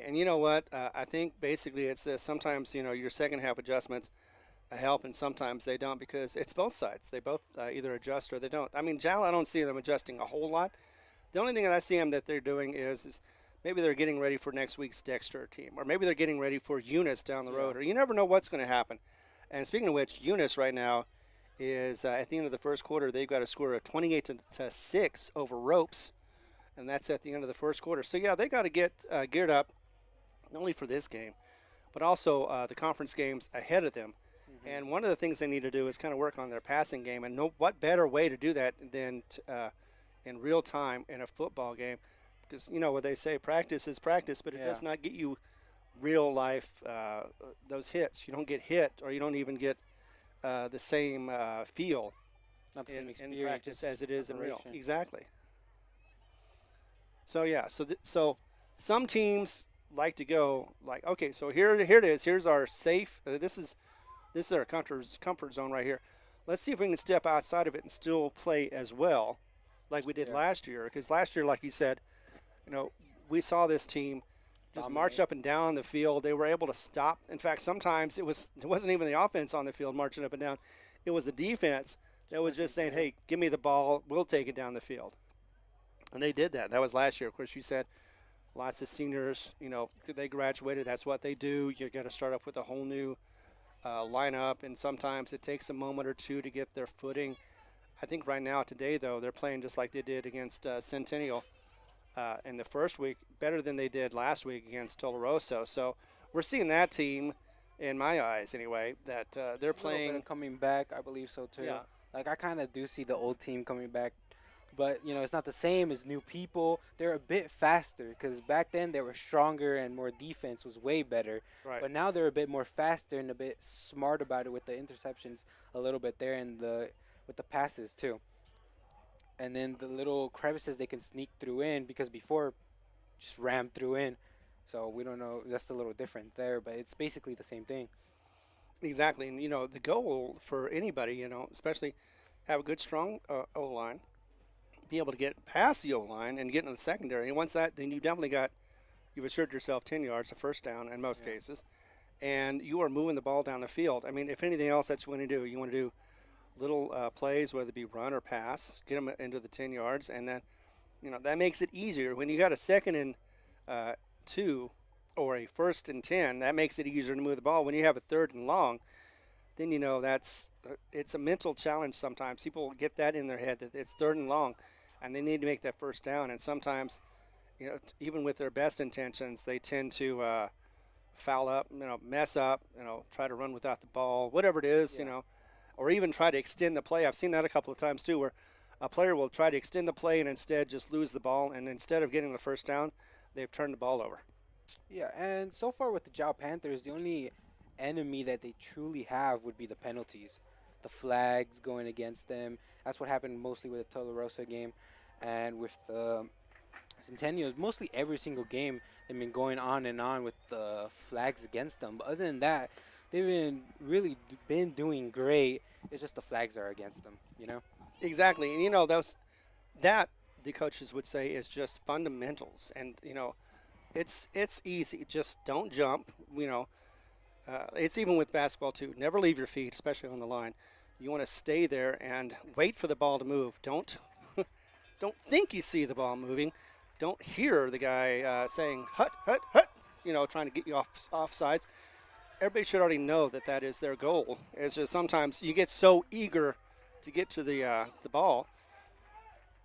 And you know what? I think basically it's sometimes, your second half adjustments help and sometimes they don't, because it's both sides. They both either adjust or they don't. I mean, Jal, I don't see them adjusting a whole lot. The only thing that I see them that they're doing is maybe they're getting ready for next week's Dexter team, or maybe they're getting ready for Eunice down the road, or you never know what's going to happen. And speaking of which, Eunice right now is at the end of the first quarter, they've got a score of 28-6 over Ropes, and that's at the end of the first quarter. So yeah, they got to get geared up, not only for this game, but also the conference games ahead of them. Mm-hmm. And one of the things they need to do is kind of work on their passing game, and what better way to do that than in real time in a football game, because what they say, practice is practice, but it does not get you real life those hits. You don't get hit, or you don't even get the same feel in practice as it is in real. Exactly. So yeah, so some teams like to go like, okay, so here it is. Here's our safe. This is our comfort zone right here. Let's see if we can step outside of it and still play as well, like we did last year. Because last year, like you said, we saw this team just march up and down the field. They were able to stop. In fact, sometimes it wasn't even the offense on the field marching up and down. It was the defense that was just saying, hey, give me the ball. We'll take it down the field. And they did that. That was last year. Of course, you said lots of seniors, they graduated. That's what they do. You got to start off with a whole new lineup, and sometimes it takes a moment or two to get their footing. I think right now, today, though, they're playing just like they did against Centennial in the first week, better than they did last week against Tularosa. So we're seeing that team, in my eyes anyway, that they're playing. Coming back, I believe so too. Yeah. Like, I kind of do see the old team coming back. But, it's not the same as new people. They're a bit faster, because back then they were stronger and more defense was way better. Right. But now they're a bit more faster and a bit smart about it with the interceptions a little bit there, and with the passes too. And then the little crevices they can sneak through in, because before just rammed through in. So we don't know. That's a little different there, but it's basically the same thing. Exactly. And, the goal for anybody, especially have a good, strong O-line, be able to get past the O-line and get into the secondary. And once that, then you've assured yourself 10 yards, a first down in most cases, and you are moving the ball down the field. I mean, if anything else, that's what you want to do. You want to do little plays, whether it be run or pass, get them into the 10 yards, and then, that makes it easier. When you got a 2nd and 2 or a 1st and 10, that makes it easier to move the ball. When you have a 3rd and long, then it's a mental challenge sometimes. People get that in their head that it's 3rd and long, and they need to make that first down. And sometimes, even with their best intentions, they tend to foul up, mess up, try to run without the ball, whatever it is, or even try to extend the play. I've seen that a couple of times too, where a player will try to extend the play and instead just lose the ball, and instead of getting the first down, they've turned the ball over. Yeah, and so far with the Jal Panthers, the only enemy that they truly have would be the penalties, the flags going against them. That's what happened mostly with the Tularosa game, and with the Centennials. Mostly every single game they've been going on and on with the flags against them. But other than that, they've been doing great. It's just the flags are against them, Exactly, and you know that the coaches would say is just fundamentals, and you know it's easy. Just don't jump. You know, it's even with basketball too. Never leave your feet, especially on the line. You want to stay there and wait for the ball to move. Don't think you see the ball moving. Don't hear the guy saying hut hut hut. You know, trying to get you off sides. Everybody should already know that that is their goal. It's just sometimes you get so eager to get to the ball.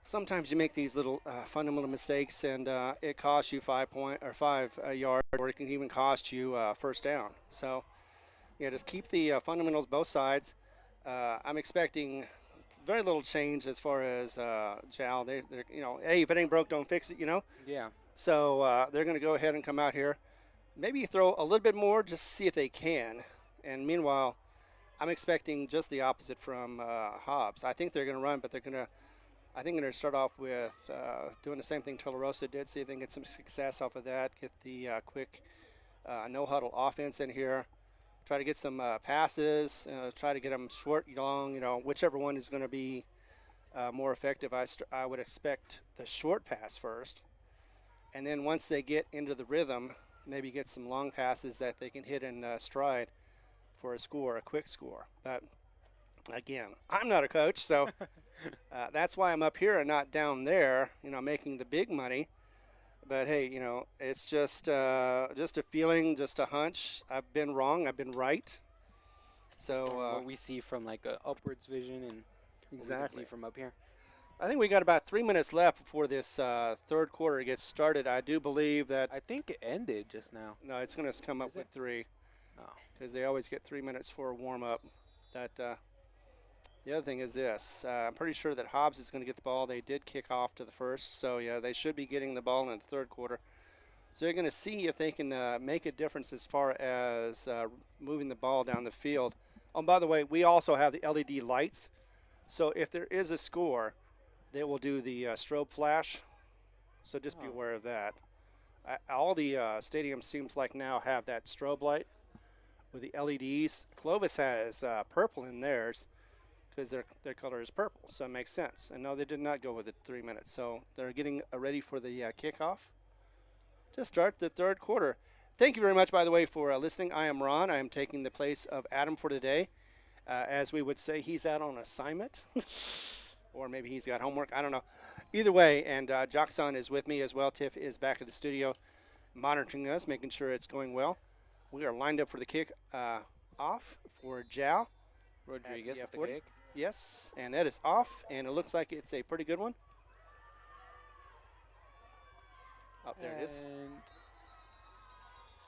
Sometimes you make these little fundamental mistakes, and it costs you 5 yards, or it can even cost you first down. So, yeah, just keep the fundamentals both sides. I'm expecting very little change as far as Jal. They're you know, hey, if it ain't broke, don't fix it. You know. Yeah. So they're going to go ahead and come out here. Maybe throw a little bit more, just see if they can. And meanwhile, I'm expecting just the opposite from Hobbs. I think they're going to run, but they're going to start off with doing the same thing Tularosa did, see if they can get some success off of that, get the quick no-huddle offense in here, try to get some passes, try to get them short, long, you know, whichever one is going to be more effective. I would expect the short pass first, and then once they get into the rhythm, maybe get some long passes that they can hit in stride for a quick score. But again, I'm not a coach, so that's why I'm up here and not down there, you know, making the big money. But hey, you know, it's just a feeling, just a hunch. I've been wrong, I've been right. So From what we see from like a upwards vision and what we can exactly see from up here. I think we got about 3 minutes left before this third quarter gets started. I do believe that I think it ended just now. no, it's going to come up Is with it? 3 Oh. because they always get 3 minutes for a warm up. That the other thing is this: I'm pretty sure that Hobbs is going to get the ball. They did kick off to the first, so yeah, they should be getting the ball in the third quarter. So they're going to see if they can make a difference as far as moving the ball down the field. Oh, by the way, we also have the LED lights, so if there is a score, they will do the strobe flash. So just be aware of that. All the stadiums seems like now have that strobe light with the LEDs. Clovis has purple in theirs because their color is purple, so it makes sense. And no, they did not go with it 3 minutes. So they're getting ready for the kickoff to start the third quarter. Thank you very much, by the way, for listening. I am Ron. I am taking the place of Adam for today. As we would say, he's out on assignment. Or maybe he's got homework. I don't know. Either way, and Jockson is with me as well. Tiff is back at the studio monitoring us, making sure it's going well. We are lined up for the kick off for Jal. Rodriguez At the with the 40. kick. Yes, and that is off, and it looks like it's a pretty good one. Up there it is. And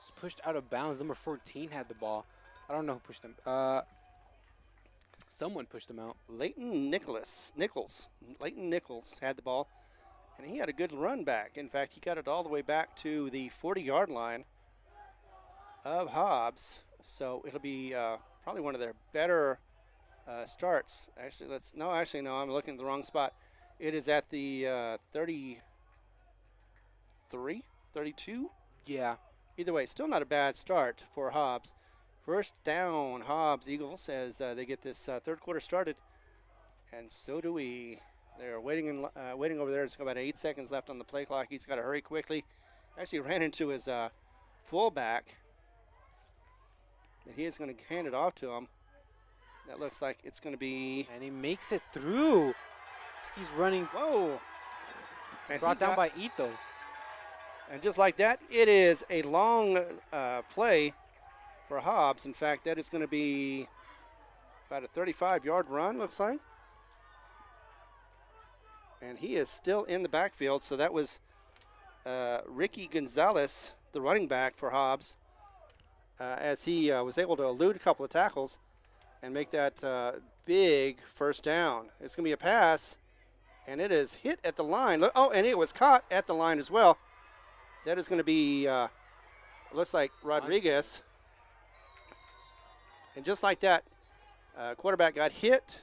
it's pushed out of bounds. Number 14 had the ball. I don't know who pushed him. Someone pushed him out. Leighton Nichols had the ball, and he had a good run back. In fact, he got it all the way back to the 40-yard line of Hobbs. So it'll be probably one of their better starts. Actually, no, I'm looking at the wrong spot. It is at the 33, 32. Yeah. Either way, still not a bad start for Hobbs. First down, Hobbs Eagles, as they get this third quarter started, and so do we. They're waiting over there. There's about 8 seconds left on the play clock. He's got to hurry quickly. Actually ran into his fullback, and he is going to hand it off to him. That looks like it's going to be. And he makes it through. He's running. Whoa! And Brought down by Ito. And just like that, it is a long play for Hobbs. In fact, that is going to be about a 35-yard run, looks like. And he is still in the backfield, so that was Ricky Gonzalez, the running back for Hobbs, as he was able to elude a couple of tackles and make that big first down. It's going to be a pass, and it is hit at the line. Oh, and it was caught at the line as well. That is going to be, looks like Rodriguez. And just like that, quarterback got hit.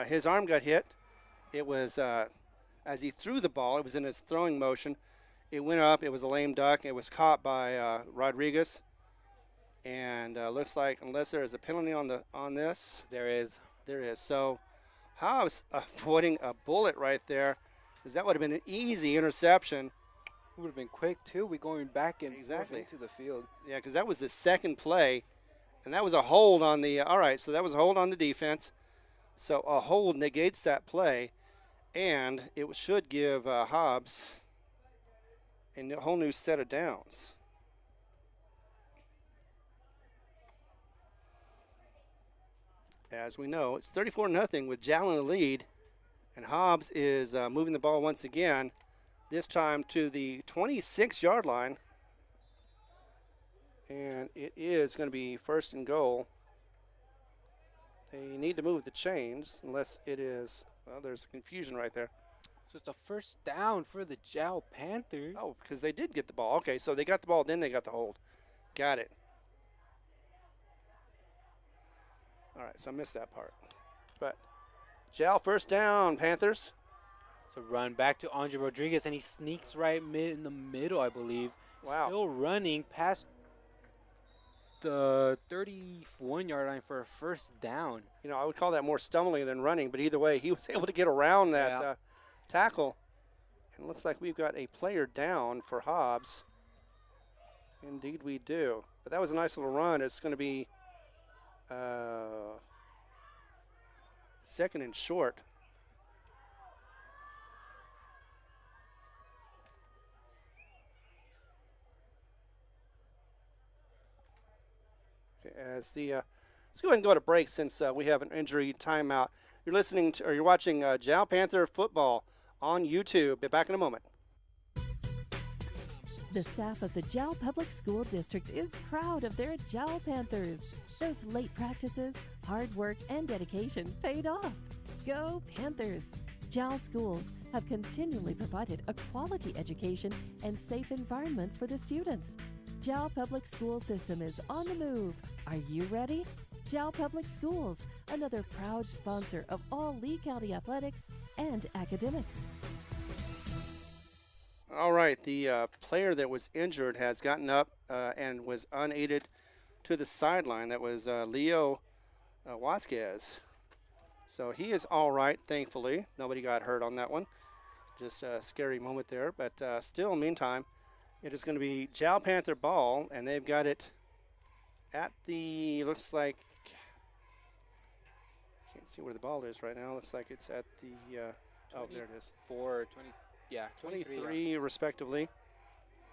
His arm got hit. It was, as he threw the ball, it was in his throwing motion. It went up. It was a lame duck. It was caught by Rodriguez. And looks like, unless there is a penalty on this. There is. There is. So Hobbs avoiding a bullet right there, because that would have been an easy interception. It would have been quick, too. We going back and Exactly. forth into the field. Yeah, because that was the second play, and that was a hold on the all right, so that was a hold on the defense. So a hold negates that play, and it should give Hobbs a whole new set of downs. As we know, it's 34-0 with Jal in the lead, and Hobbs is moving the ball once again, this time to the 26-yard line. And it is going to be first and goal. They need to move the chains unless it is, well, there's a confusion right there. So it's a first down for the Jal Panthers. Oh, because they did get the ball. Okay, so they got the ball, then they got the hold. Got it. All right, so I missed that part. But Jal, first down, Panthers. So run back to Andre Rodriguez, and he sneaks right in the middle, I believe. Wow. Still running past the 31-yard line for a first down. You know, I would call that more stumbling than running, but either way, he was able to get around that tackle. And it looks like we've got a player down for Hobbs. Indeed we do. But that was a nice little run. It's going to be second and short. Okay, as the let's go ahead and go to break since we have an injury timeout. You're listening to, or you're watching Jal Panther football on YouTube. Be back in a moment. The staff of the Jal Public School District is proud of their Jal Panthers. Those late practices, hard work, and dedication paid off. Go Panthers! Jal schools have continually provided a quality education and safe environment for the students. Jal Public School System is on the move. Are you ready? Jal Public Schools, another proud sponsor of all Lee County athletics and academics. All right, the player that was injured has gotten up and was unaided to the sideline. That was Leo Vasquez. So he is all right, thankfully. Nobody got hurt on that one. Just a scary moment there. But still, meantime, it is going to be Jal Panther ball, and they've got it at the, looks like, can't see where the ball is right now. Looks like it's at the, oh, there it is. 23 respectively.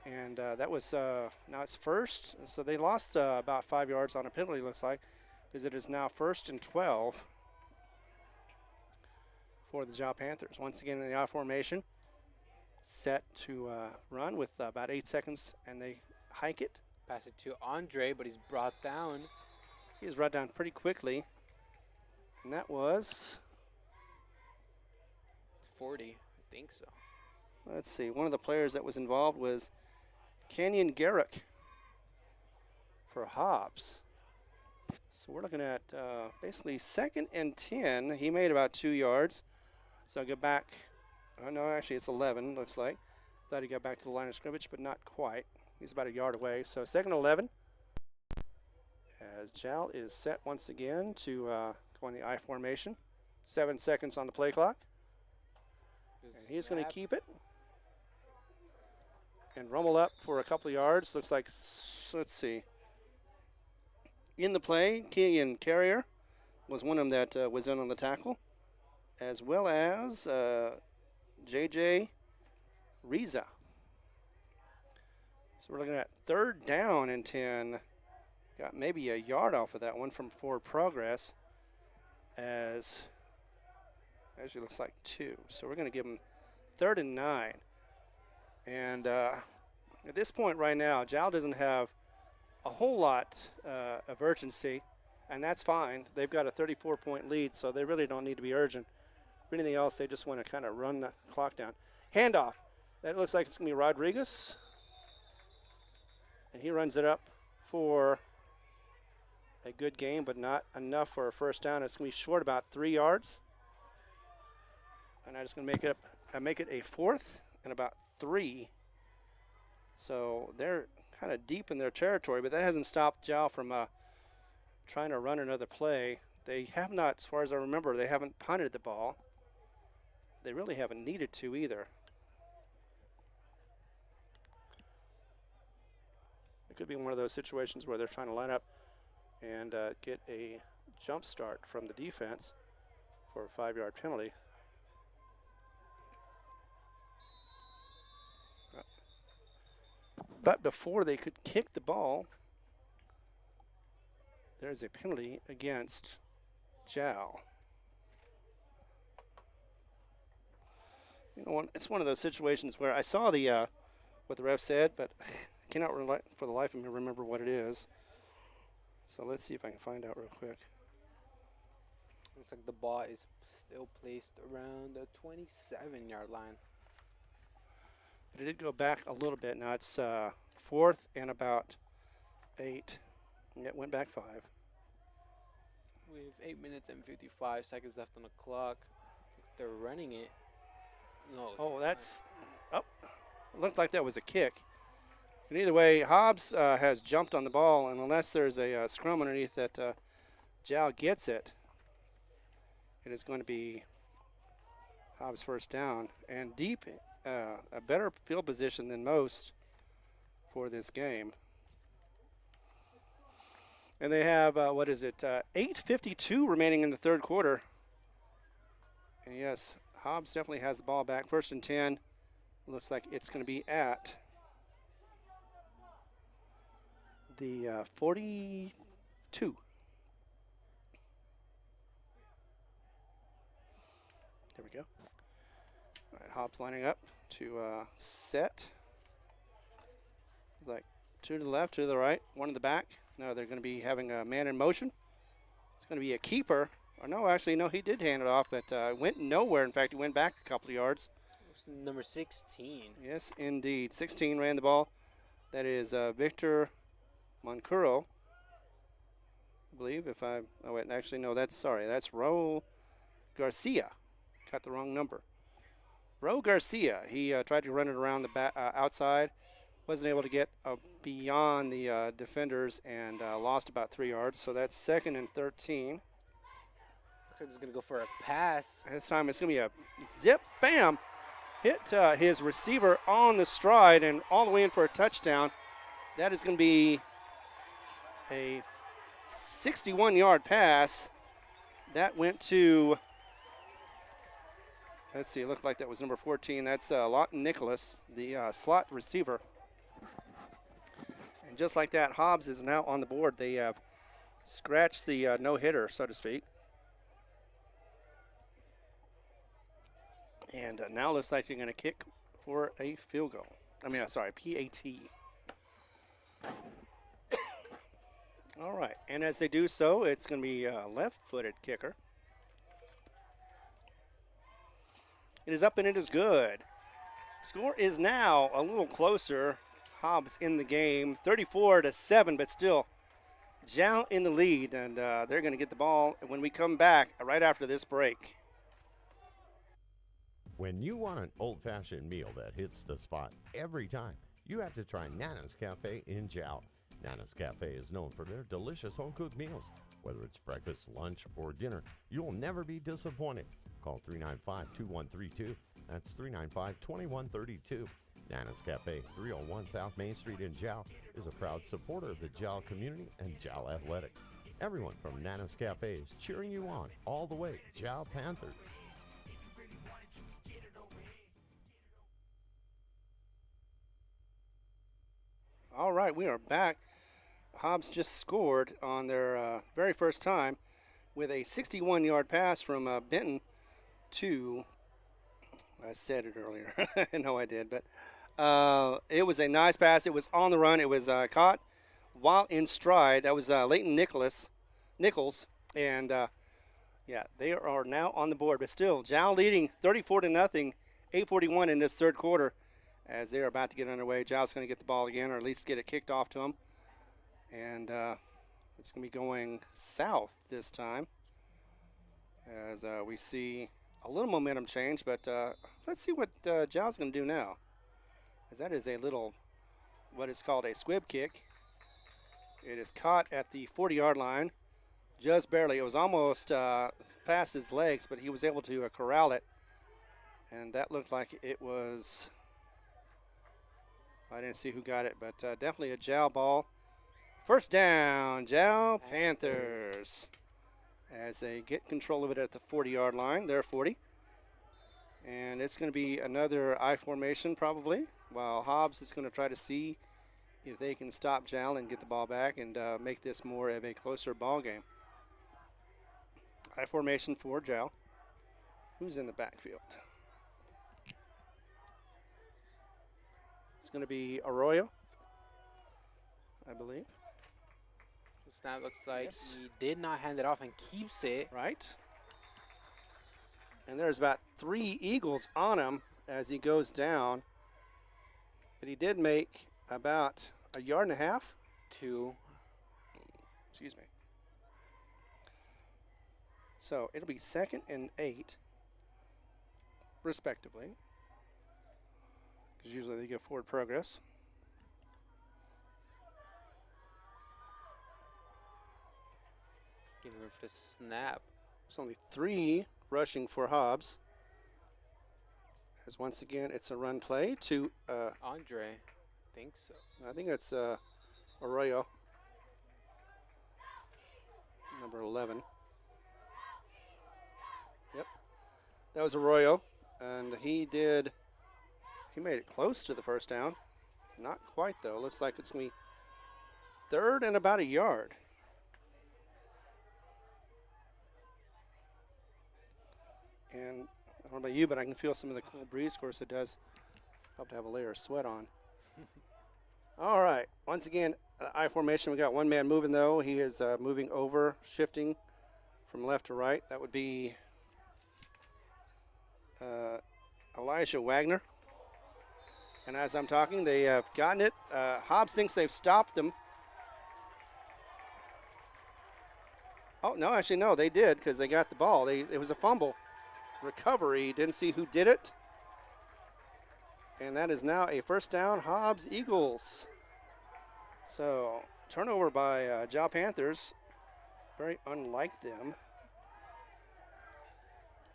And that was, now it's first. So they lost about 5 yards on a penalty, looks like, because it is now 1st and 12 for the Jal Panthers. Once again in the I formation, set to run with about 8 seconds, and they hike it. Pass it to Andre, but he's brought down. He was brought down pretty quickly, and that was, 40, I think so. let's see, one of the players that was involved was Kenyon Garrick for Hobbs. So we're looking at basically 2nd and 10. He made about 2 yards. So I'll go back. Oh, no, actually it's 11, looks like. Thought he got back to the line of scrimmage, but not quite. He's about a yard away. So 2nd and 11. As Jal is set once again to go in the I formation. 7 seconds on the play clock. And he's going to keep it. And rumble up for a couple of yards. Looks like, let's see. In the play, Kenyon Carrier was one of them that was in on the tackle, as well as J.J. Riza. So we're looking at 3rd down and 10. Got maybe a yard off of that one from forward progress, as actually looks like 2. So we're going to give them 3rd and 9. And at this point right now, Jal doesn't have a whole lot of urgency, and that's fine. They've got a 34-point lead, so they really don't need to be urgent. For anything else, they just want to kind of run the clock down. Handoff. That looks like it's going to be Rodriguez. And he runs it up for a good game, but not enough for a first down. It's going to be short about 3 yards. And I'm just going to make it a 4th and about 3. So they're kind of deep in their territory, but that hasn't stopped Jal from trying to run another play. They have not, as far as I remember, they haven't punted the ball. They really haven't needed to either. It could be one of those situations where they're trying to line up and get a jump start from the defense for a 5-yard penalty. But before they could kick the ball, there's a penalty against Jal. You know, it's one of those situations where I saw the what the ref said, but I cannot for the life of me remember what it is. So let's see if I can find out real quick. Looks like the ball is still placed around the 27-yard line. But it did go back a little bit. Now it's 4th and about 8. And it went back 5. With 8 minutes and 55 seconds left on the clock. They're running it. No. Oh, that's up. It looked like that was a kick. And either way, Hobbs has jumped on the ball, and unless there's a scrum underneath that Jal gets it, it is going to be Hobbs' first down. And deep, a better field position than most for this game. And they have, 8:52 remaining in the third quarter. And yes, Hobbs definitely has the ball back. 1st and 10. Looks like it's going to be at the 42. There we go. All right, Hobbs lining up to set. Like 2 to the left, 2 to the right, 1 in the back. No, they're going to be having a man in motion. It's going to be a keeper. Or no, actually, no, he did hand it off, but went nowhere. In fact, he went back a couple of yards. Number 16. Yes, indeed. 16 ran the ball. That is Victor Moncuro, I believe. That's Raul Garcia. Got the wrong number. Raul Garcia. He tried to run it around the outside. Wasn't able to get beyond the defenders and lost about 3 yards. So that's 2nd and 13. Looks like he's going to go for a pass. This time it's going to be a zip, bam. Hit his receiver on the stride and all the way in for a touchdown. That is going to be a 61-yard pass. That went to, let's see, it looked like that was number 14. That's Lawton Nicholas, the slot receiver. And just like that, Hobbs is now on the board. They have scratched the no-hitter, so to speak. And now looks like you're going to kick for a field goal. PAT. All right, and as they do so, it's going to be a left-footed kicker. It is up and it is good. Score is now a little closer. Hobbs in the game, 34-7, but still Jal in the lead, and they're going to get the ball when we come back right after this break. When you want an old-fashioned meal that hits the spot every time, you have to try Nana's Cafe in Jal. Nana's Cafe is known for their delicious home-cooked meals. Whether it's breakfast, lunch, or dinner, you'll never be disappointed. Call 395-2132. That's 395-2132. Nana's Cafe, 301 South Main Street in Jal, is a proud supporter of the Jal community and Jal athletics. Everyone from Nana's Cafe is cheering you on all the way. Jal Panthers. All right, we are back. Hobbs just scored on their very first time with a 61-yard pass from Benton to, I said it earlier. No, I did, but it was a nice pass. It was on the run. It was caught while in stride. That was Leighton Nichols, and they are now on the board. But still, Jal leading 34-0, 8:41 in this third quarter. As they're about to get underway, Jal's going to get the ball again, or at least get it kicked off to him. And it's going to be going south this time, as we see a little momentum change. But let's see what Jal's going to do now, as that is a little, what is called a squib kick. It is caught at the 40-yard line. Just barely. It was almost past his legs, but he was able to corral it. And that looked like it was, I didn't see who got it, but definitely a Jal ball. First down, Jal Panthers. As they get control of it at the 40-yard line. They're 40. And it's going to be another I formation probably, while Hobbs is going to try to see if they can stop Jal and get the ball back and make this more of a closer ball game. I formation for Jal. Who's in the backfield? It's going to be Arroyo, I believe. The snap looks like Yes. he did not hand it off and keeps it. Right. And there's about 3 Eagles on him as he goes down. But he did make about a yard and a half. 2. Excuse me. So it'll be 2nd and 8, respectively. Because usually they get forward progress. Getting ready for the snap. There's only 3 rushing for Hobbs. As once again, it's a run play to, Andre. Think so. I think it's Arroyo, number 11. Yep, that was Arroyo, and he made it close to the first down. Not quite, though. Looks like it's going to be 3rd and about a yard. And I don't know about you, but I can feel some of the cool breeze. Of course, it does help to have a layer of sweat on. All right. Once again, I formation. We got one man moving, though. He is moving over, shifting from left to right. That would be Elijah Wagner. And as I'm talking, they have gotten it. Hobbs thinks they've stopped them. Oh, no, actually, no, they did because they got the ball. It was a fumble. Recovery, didn't see who did it. And that is now a first down, Hobbs Eagles. So, turnover by Jal Panthers. Very unlike them.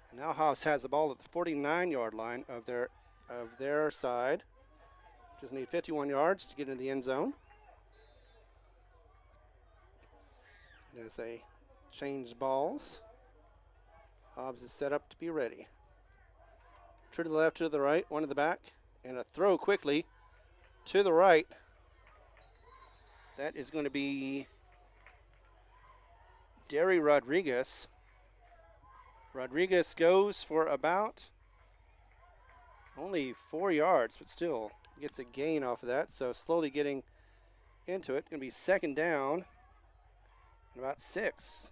And now Hobbs has the ball at the 49-yard line of their side. Just need 51 yards to get into the end zone. And as they change balls, Hobbs is set up to be ready. Two to the left, two to the right, one to the back, and a throw quickly to the right. That is going to be Derry Rodriguez. Rodriguez goes for about only 4 yards, but still gets a gain off of that. So slowly getting into it. Going to be 2nd down and about 6.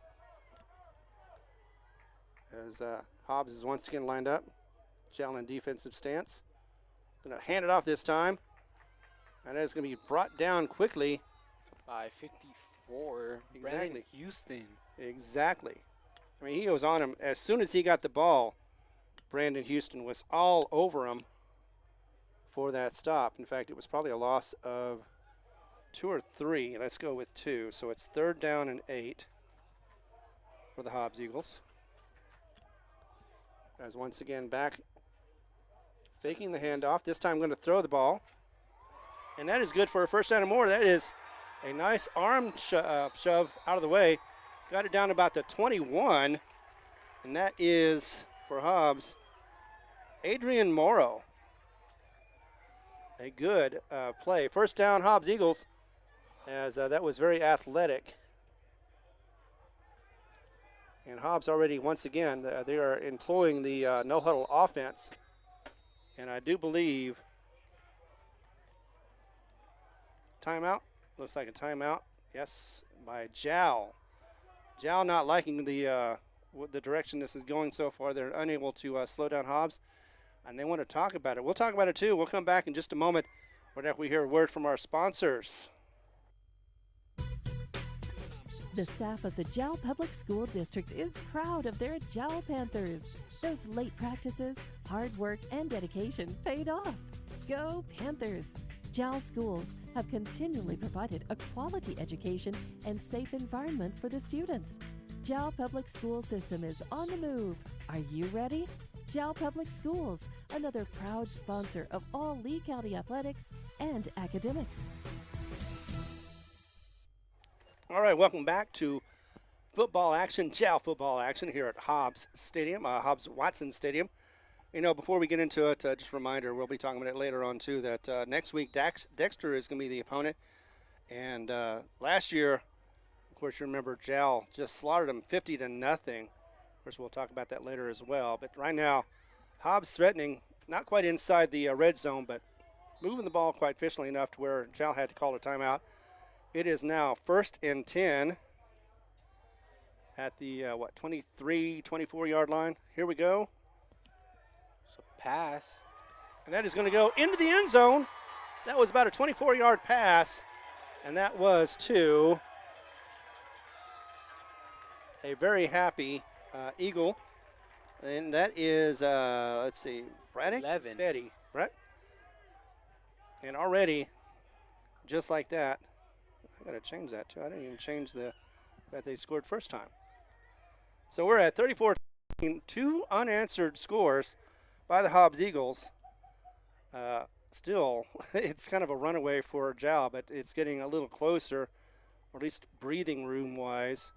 As Hobbs is once again lined up. Jal in defensive stance. Going to hand it off this time. And it's going to be brought down quickly. By 54. Exactly. Brandon Houston. Exactly. I mean, he goes on him. As soon as he got the ball, Brandon Houston was all over him for that stop. In fact, it was probably a loss of 2 or 3. Let's go with 2. So it's 3rd down and 8 for the Hobbs Eagles. As once again back, faking the handoff. This time going to throw the ball. And that is good for a first down and more. That is a nice arm shove out of the way. Got it down about the 21. And that is, for Hobbs, Adrian Morrow. A good play. First down, Hobbs Eagles, as that was very athletic. And Hobbs already, once again, they are employing the no-huddle offense. And I do believe timeout. Looks like a timeout. Yes, by Jal. Jal not liking the direction this is going so far. They're unable to slow down Hobbs, and they want to talk about it. We'll talk about it, too. We'll come back in just a moment whenever we hear a word from our sponsors. The staff of the Jal Public School District is proud of their Jal Panthers. Those late practices, hard work, and dedication paid off. Go Panthers! Jal schools have continually provided a quality education and safe environment for the students. Jal Public School System is on the move. Are you ready? Jal Public Schools, another proud sponsor of all Lee County athletics and academics. All right, welcome back to football action, Jal football action here at Hobbs Stadium, Hobbs Watson Stadium. You know, before we get into it, just a reminder, we'll be talking about it later on too, that next week Dexter is going to be the opponent. And last year, of course, you remember Jal just slaughtered them 50-0. Of course, we'll talk about that later as well. But right now, Hobbs threatening, not quite inside the red zone, but moving the ball quite efficiently enough to where Jal had to call a timeout. It is now 1st and 10 at the, 23, 24-yard line. Here we go. So pass. And that is going to go into the end zone. That was about a 24-yard pass, and that was to a very happy Eagle. And that is, let's see, Braddock? 11. Betty, right? And already, just like that, I got to change that too. I didn't even change that they scored first time. So we're at 34, 2 unanswered scores by the Hobbs Eagles. Still, it's kind of a runaway for Jal, but it's getting a little closer, or at least breathing room-wise,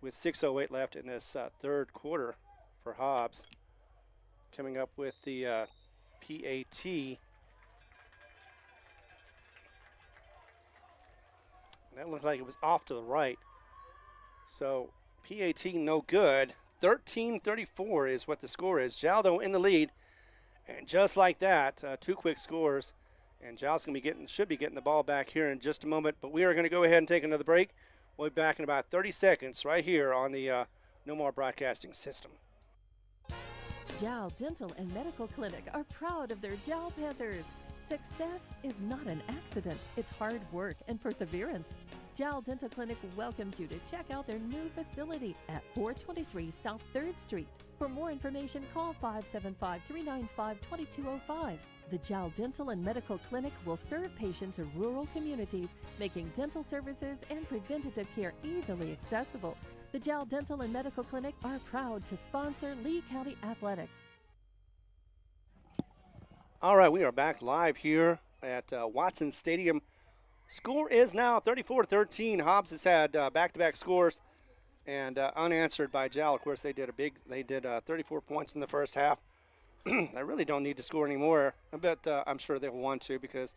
with 6:08 left in this third quarter for Hobbs. Coming up with the PAT. That looked like it was off to the right. So PAT no good. 13-34 is what the score is. Jal, though, in the lead. And just like that, 2 quick scores. And Jal's should be getting the ball back here in just a moment. But we are going to go ahead and take another break. We'll be back in about 30 seconds right here on the No More Broadcasting System. Jal Dental and Medical Clinic are proud of their Jal Panthers. Success is not an accident, it's hard work and perseverance. Jal Dental Clinic welcomes you to check out their new facility at 423 South 3rd Street. For more information, call 575-395-2205. The Jal Dental and Medical Clinic will serve patients in rural communities, making dental services and preventative care easily accessible. The Jal Dental and Medical Clinic are proud to sponsor Lee County Athletics. All right, we are back live here at Watson Stadium. Score is now 34-13. Hobbs has had back-to-back scores and unanswered by Jal. Of course, they did 34 points in the first half. I really don't need to score anymore, but I'm sure they'll want to, because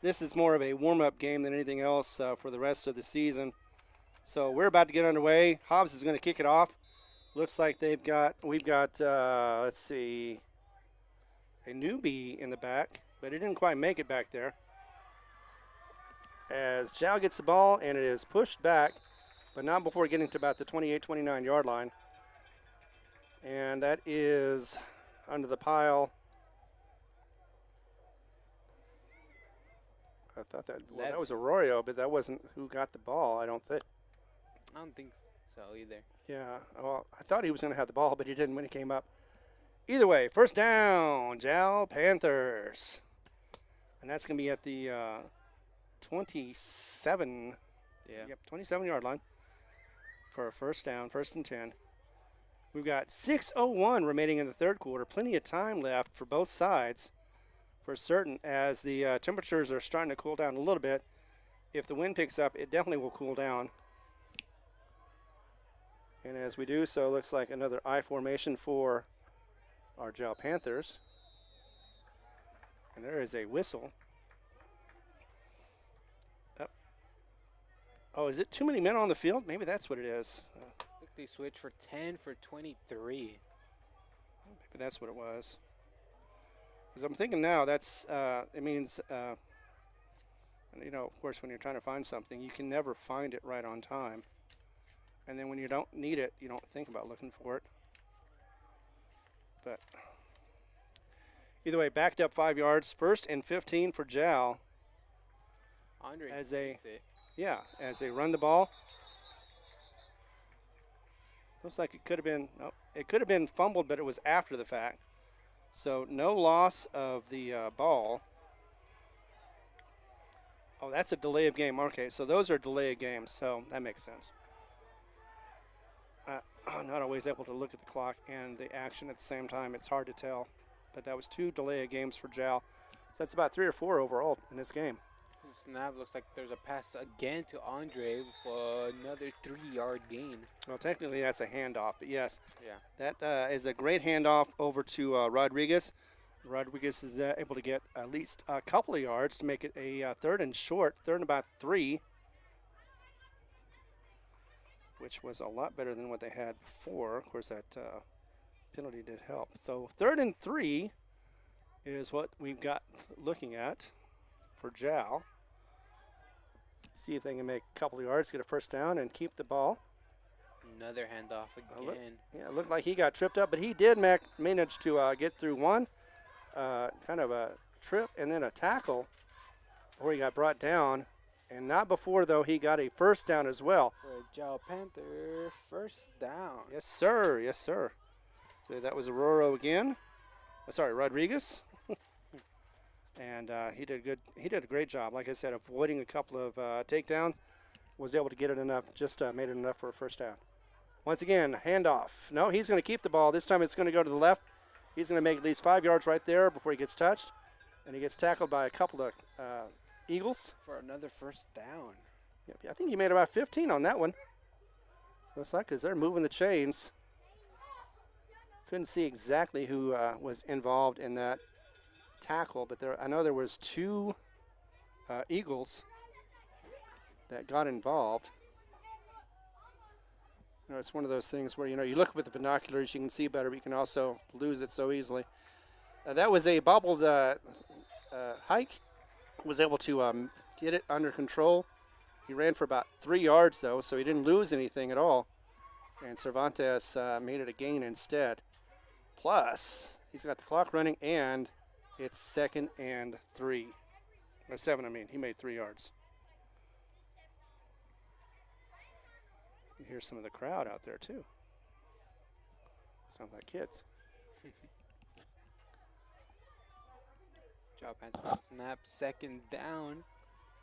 this is more of a warm-up game than anything else for the rest of the season. So we're about to get underway. Hobbs is going to kick it off. Looks like we've got let's see, a newbie in the back, but he didn't quite make it back there. As Jal gets the ball, and it is pushed back, but not before getting to about the 28-29 yard line. And that is under the pile. I thought that was Arroyo, but that wasn't who got the ball, I don't think. I don't think so either. Yeah, well, I thought he was going to have the ball, but he didn't when he came up. Either way, first down, Jal Panthers. And that's going to be at the 27. Yeah. Yep, 27-yard line for a first down, 1st and 10. We've got 6:01 remaining in the third quarter. Plenty of time left for both sides for certain, as the temperatures are starting to cool down a little bit. If the wind picks up, it definitely will cool down. And as we do so, looks like another I formation for our Jal Panthers. And there is a whistle. Oh, is it too many men on the field? Maybe that's what it is. Look, they switched for 10 for 23. Maybe that's what it was. Because I'm thinking now that's, it means, you know, of course, when you're trying to find something, you can never find it right on time. And then when you don't need it, you don't think about looking for it. But either way, backed up 5 yards. 1st and 15 for Jal. Andre As they, takes it. yeah, as they run the ball. Looks like it could have been fumbled, but it was after the fact. So no loss of the ball. Oh, that's a delay of game. Okay, so those are delay of games, so that makes sense. not always able to look at the clock and the action at the same time. It's hard to tell. But that was 2 delay of games for Jal. So that's about 3 or 4 overall in this game. Snap looks like there's a pass again to Andre for another 3-yard gain. Well, technically that's a handoff, but yes. Yeah. That is a great handoff over to Rodriguez. Rodriguez is able to get at least a couple of yards to make it a third and short, third and about 3, which was a lot better than what they had before. Of course, that penalty did help. So 3rd and 3 is what we've got looking at for Jal. See if they can make a couple of yards, get a first down, and keep the ball. Another handoff again. It looked like he got tripped up, but he did manage to get through one. Kind of a trip and then a tackle before he got brought down. And not before, though, he got a first down as well. For Jal Panther, first down. Yes, sir. Yes, sir. So that was Aurora again. Rodriguez. And he did good. He did a great job. Like I said, avoiding a couple of takedowns, was able to get it enough. Just made it enough for a first down. Once again, handoff. No, he's going to keep the ball. This time it's going to go to the left. He's going to make at least 5 yards right there before he gets touched, and he gets tackled by a couple of Eagles for another first down. Yep, I think he made about 15 on that one. Looks like because they're moving the chains. Couldn't see exactly who was involved in that tackle, but I know there was 2 Eagles that got involved. It's one of those things where, you look with the binoculars, you can see better, but you can also lose it so easily. That was a bobbled hike. Was able to get it under control. He ran for about 3 yards, though, so he didn't lose anything at all. And Cervantes made it a gain instead. Plus, he's got the clock running, and it's 2nd and 3. Or 7, I mean. He made 3 yards. You hear some of the crowd out there, too. Sound like kids. Jal Panther snap, 2nd down.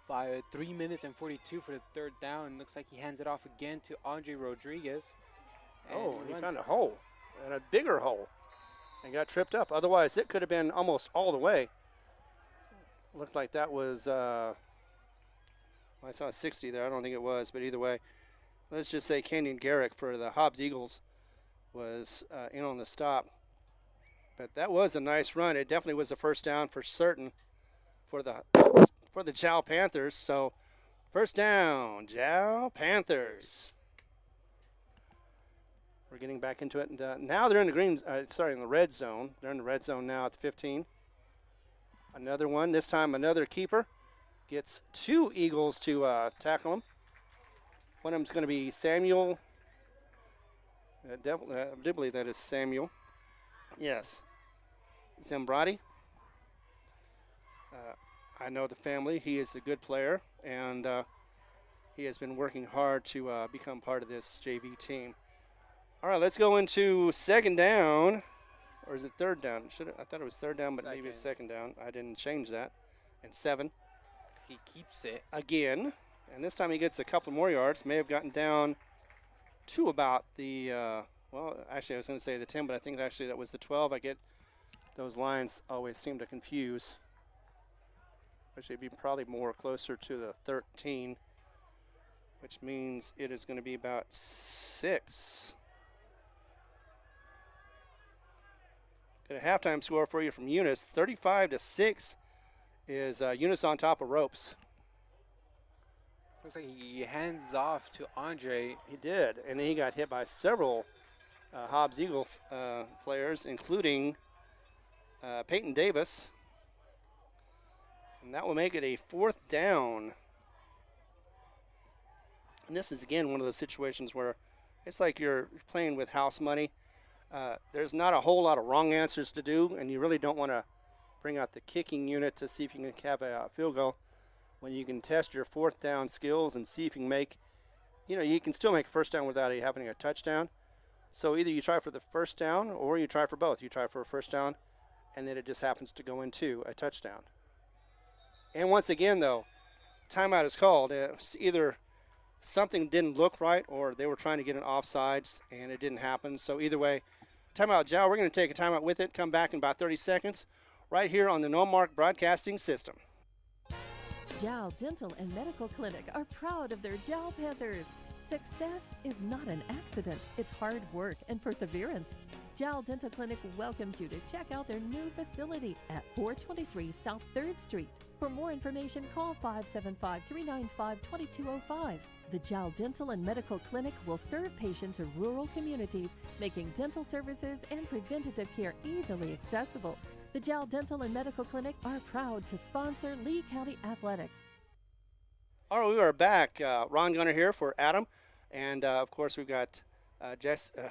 3 minutes and 42 for the 3rd down. Looks like he hands it off again to Andre Rodriguez. And he found a hole, and a bigger hole, and got tripped up. Otherwise, it could have been almost all the way. Looked like that was, I saw 60 there. I don't think it was, but either way. Let's just say Kenyon Garrick for the Hobbs Eagles was in on the stop. But that was a nice run. It definitely was a first down for certain for the Jal Panthers. So first down, Jal Panthers. We're getting back into it. And now they're in the red zone. They're in the red zone now at the 15. Another one. This time another keeper gets 2 Eagles to tackle him. One of them's going to be Samuel. I do believe that is Samuel. Yes. Zambrati. I know the family. He is a good player, and he has been working hard to become part of this JV team. All right, let's go into 2nd down. Or is it 3rd down? I thought it was 3rd down, but maybe it's 2nd down. I didn't change that. And 7. He keeps it. Again. And this time he gets a couple more yards. May have gotten down to about the, actually I was going to say the 10, but I think actually that was the 12. I get those lines always seem to confuse. Actually, it'd be probably more closer to the 13, which means it is going to be about 6. Got a halftime score for you from Eunice. 35-6 is Eunice on top of ropes. Looks like he hands off to Andre. He did, and then he got hit by several Hobbs Eagle players, including Peyton Davis. And that will make it a 4th down. And this is, again, one of those situations where it's like you're playing with house money. There's not a whole lot of wrong answers to do, and you really don't want to bring out the kicking unit to see if you can have a field goal. When you can test your 4th down skills and see if you can you can still make a first down without having a touchdown. So either you try for the first down or you try for both. You try for a first down, and then it just happens to go into a touchdown. And once again, though, timeout is called. It's either something didn't look right, or they were trying to get an offsides and it didn't happen. So either way, timeout, Jal. We're going to take a timeout with it. Come back in about 30 seconds, right here on the No Mark Broadcasting System. Jal Dental and Medical Clinic are proud of their Jal Panthers. Success is not an accident, it's hard work and perseverance. Jal Dental Clinic welcomes you to check out their new facility at 423 South 3rd Street. For more information, call 575-395-2205. The Jal Dental and Medical Clinic will serve patients in rural communities, making dental services and preventative care easily accessible. The Jal Dental and Medical Clinic are proud to sponsor Lee County Athletics. All right, we are back. Ron Gunner here for Adam. And, of course, we've got Johnson.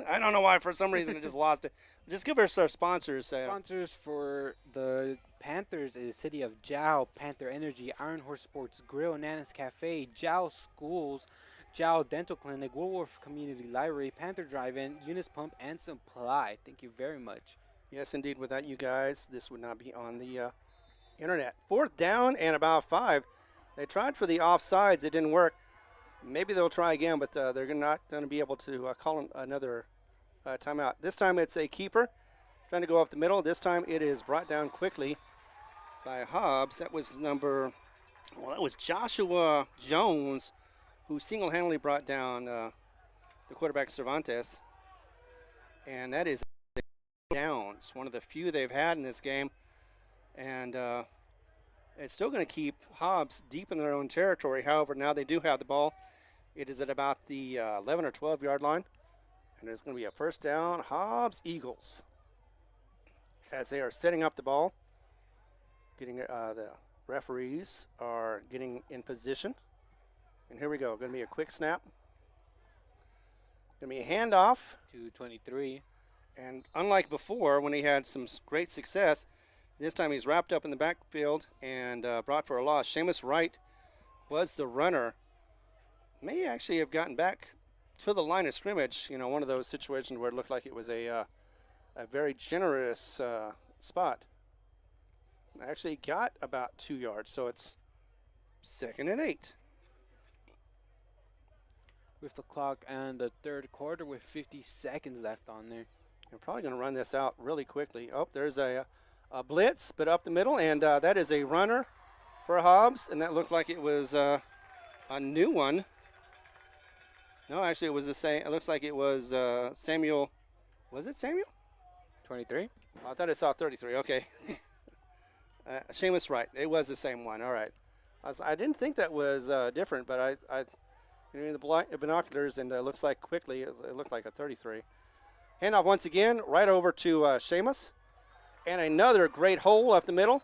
I don't know why. For some reason, I just lost it. Just give us our sponsors. Sponsors for the Panthers is City of Jal, Panther Energy, Iron Horse Sports Grill, Nana's Cafe, Jal Schools, Jal Dental Clinic, Woolworth Community Library, Panther Drive-In, Eunice Pump, and Supply. Thank you very much. Yes, indeed. Without you guys, this would not be on the internet. 4th down and about 5. They tried for the offsides. It didn't work. Maybe they'll try again, but they're not going to be able to call another timeout. This time it's a keeper trying to go up the middle. This time it is brought down quickly by Hobbs. That was Joshua Jones, who single-handedly brought down the quarterback Cervantes. And that is downs, one of the few they've had in this game. And it's still going to keep Hobbs deep in their own territory. However, now they do have the ball. It is at about the 11 or 12-yard line. And it's going to be a first down, Hobbs Eagles. As they are setting up the ball, getting the referees are getting in position. And here we go. Going to be a quick snap. Going to be a handoff. 2:23. And unlike before, when he had some great success, this time he's wrapped up in the backfield and brought for a loss. Seamus Wright was the runner. May actually have gotten back to the line of scrimmage. You know, one of those situations where it looked like it was a very generous spot. Actually got about 2 yards, so it's 2nd and 8. With the clock and the third quarter with 50 seconds left on there. We're probably going to run this out really quickly. Oh, there's a blitz, but up the middle, and that is a runner for Hobbs, and that looked like it was a new one. No, actually, it was the same. It looks like it was Samuel. Was it Samuel? 23. Oh, I thought I saw 33. Okay. Seamus Wright. It was the same one. All right. I didn't think that was different, but I in the binoculars, and it looks like quickly it looked like a 33. Handoff once again, right over to Seamus. And another great hole up the middle,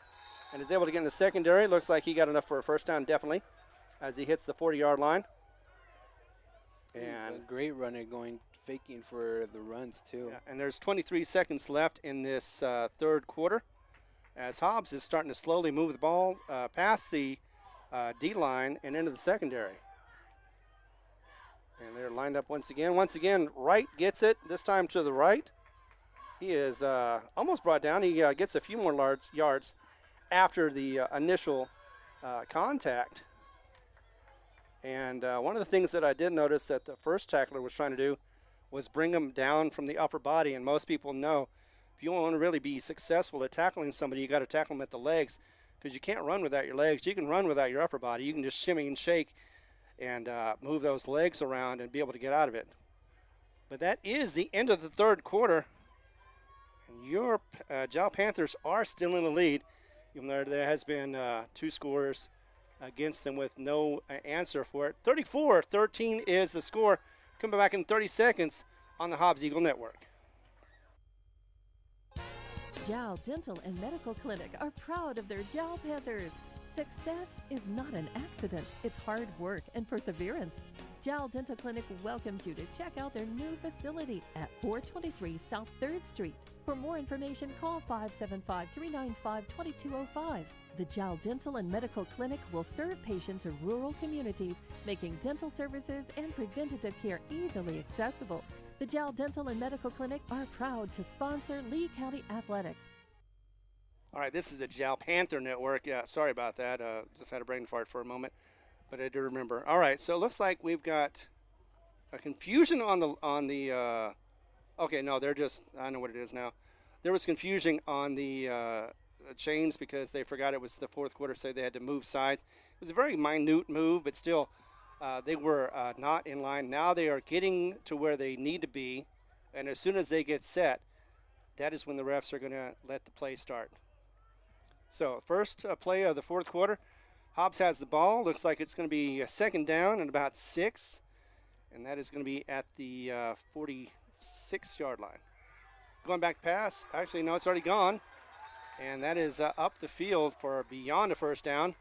and is able to get in the secondary. Looks like he got enough for a first down, definitely, as he hits the 40-yard line. And a great runner faking for the runs, too. Yeah, and there's 23 seconds left in this third quarter, as Hobbs is starting to slowly move the ball past the D-line and into the secondary. And they're lined up once again. Once again, Wright gets it, this time to the right. He is almost brought down. He gets a few more yards after the initial contact. And one of the things that I did notice that the first tackler was trying to do was bring him down from the upper body. And most people know if you want to really be successful at tackling somebody, you got to tackle them at the legs, because you can't run without your legs. You can run without your upper body. You can just shimmy and shake and move those legs around and be able to get out of it. But that is the end of the third quarter. And your Jal Panthers are still in the lead, even though there has been 2 scores against them with no answer for it. 34-13 is the score. Coming back in 30 seconds on the Hobbs Eagle Network. Jal Dental and Medical Clinic are proud of their Jal Panthers. Success is not an accident, it's hard work and perseverance. Jal Dental Clinic welcomes you to check out their new facility at 423 South 3rd Street. For more information, call 575-395-2205. The Jal Dental and Medical Clinic will serve patients in rural communities, making dental services and preventative care easily accessible. The Jal Dental and Medical Clinic are proud to sponsor Lee County Athletics. All right, this is the Jal Panther Network. Yeah, sorry about that. Just had a brain fart for a moment. but I do remember. All right, so it looks like we've got a confusion on the. Okay, no, they're just. I know what it is now. There was confusion on the chains because they forgot it was the fourth quarter, so they had to move sides. It was a very minute move, but still, they were not in line. Now they are getting to where they need to be, and as soon as they get set, that is when the refs are going to let the play start. So first play of the fourth quarter, Hobbs has the ball. Looks like it's going to be a second down and about 6, and that is going to be at the 46-yard line. Going back pass. Actually, no, it's already gone. And that is up the field for beyond a first down.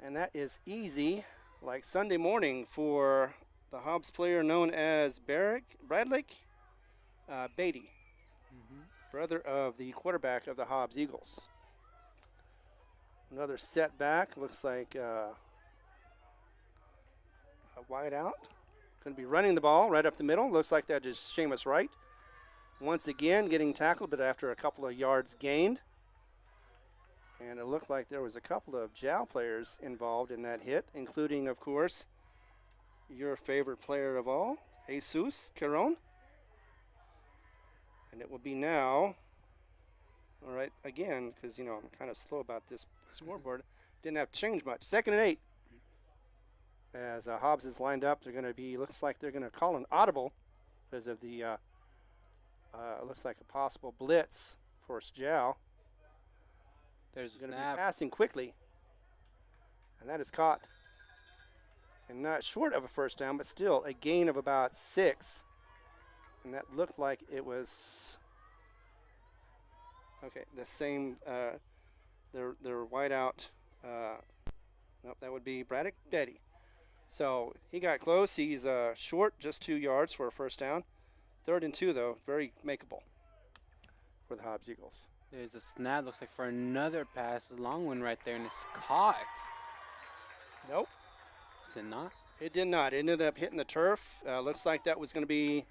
And that is easy, like Sunday morning for the Hobbs player known as Bradley Beatty, brother of the quarterback of the Hobbs Eagles. Another setback. Looks like a wide out. Going to be running the ball right up the middle. Looks like that is Seamus Wright. Once again, getting tackled, but after a couple of yards gained. And it looked like there was a couple of Jal players involved in that hit, including, of course, your favorite player of all, Jesus Caron. And it will be now, all right, again, because, I'm kind of slow about this scoreboard. Didn't have to change much. 2nd and 8. As Hobbs is lined up, they're going to be, looks like they're going to call an audible because of the, looks like a possible blitz for Jal. There's a going to be snap. passing quickly. And that is caught. And not short of a first down, but still a gain of about 6. And that looked like it was, okay, the same, their wide out, nope, that would be Braddock Betty. So he got close. He's short, just 2 yards for a first down. 3rd and 2, though, very makeable for the Hobbs Eagles. There's a snap. Looks like for another pass. A long one right there, and it's caught. Nope. Is it not? It did not. It ended up hitting the turf. Looks like that was going to be,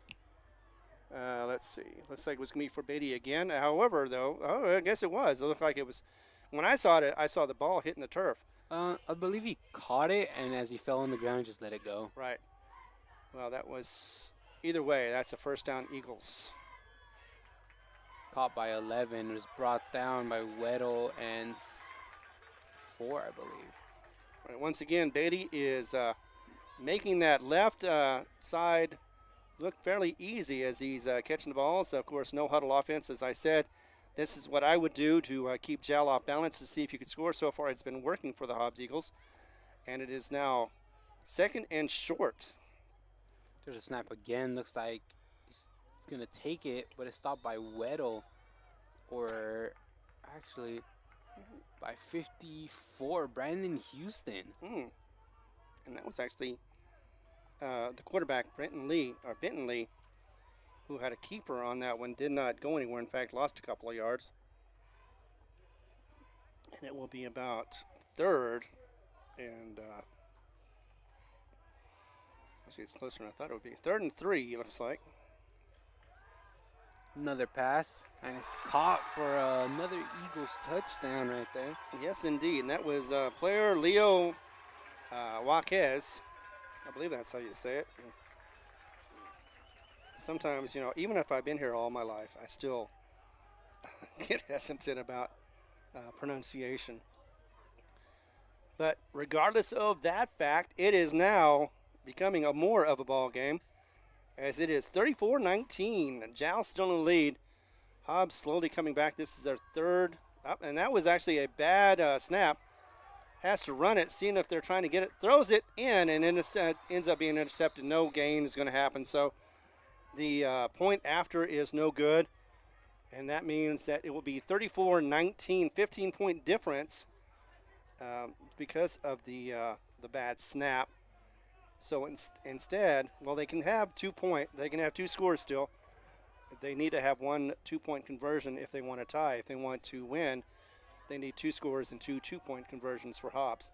let's see. Looks like it was going to be for Beatty again. However, though, I guess it was. It looked like it was. When I saw it, I saw the ball hitting the turf. I believe he caught it, and as he fell on the ground, just let it go. Right. Well, that was, either way, that's a first down Eagles. Caught by 11. Was brought down by Weddle and 4, I believe. Right, once again, Beatty is making that left side look fairly easy as he's catching the ball. So, of course, no huddle offense. As I said, this is what I would do to keep Jal off balance to see if you could score. So far, it's been working for the Hobbs Eagles. And it is now 2nd and short. There's a snap again. Looks like he's going to take it, but it's stopped by Weddle. Or actually by 54, Brandon Houston. And that was actually the quarterback, Benton Lee, who had a keeper on that one, did not go anywhere. In fact, lost a couple of yards. And it will be about 3rd. And actually, it's closer than I thought it would be. 3rd and 3, it looks like. Another pass, and it's caught for another Eagles touchdown right there. Yes, indeed. And that was player Leo Jaquez. I believe that's how you say it. Sometimes, even if I've been here all my life, I still get hesitant about pronunciation. But regardless of that fact, it is now becoming more of a ball game, as it is 34-19. Jal still in the lead. Hobbs slowly coming back. This is their 3rd. And that was actually a bad snap. Has to run it, seeing if they're trying to get it. Throws it in, and ends up being intercepted. No gain is going to happen. So the point after is no good. And that means that it will be 34-19, 15-point difference because of the bad snap. So instead, well, they can have 2 scores still. But they need to have 1 2-point conversion if they want to tie. If they want to win, they need 2 scores and 2 2-point conversions for Hobbs.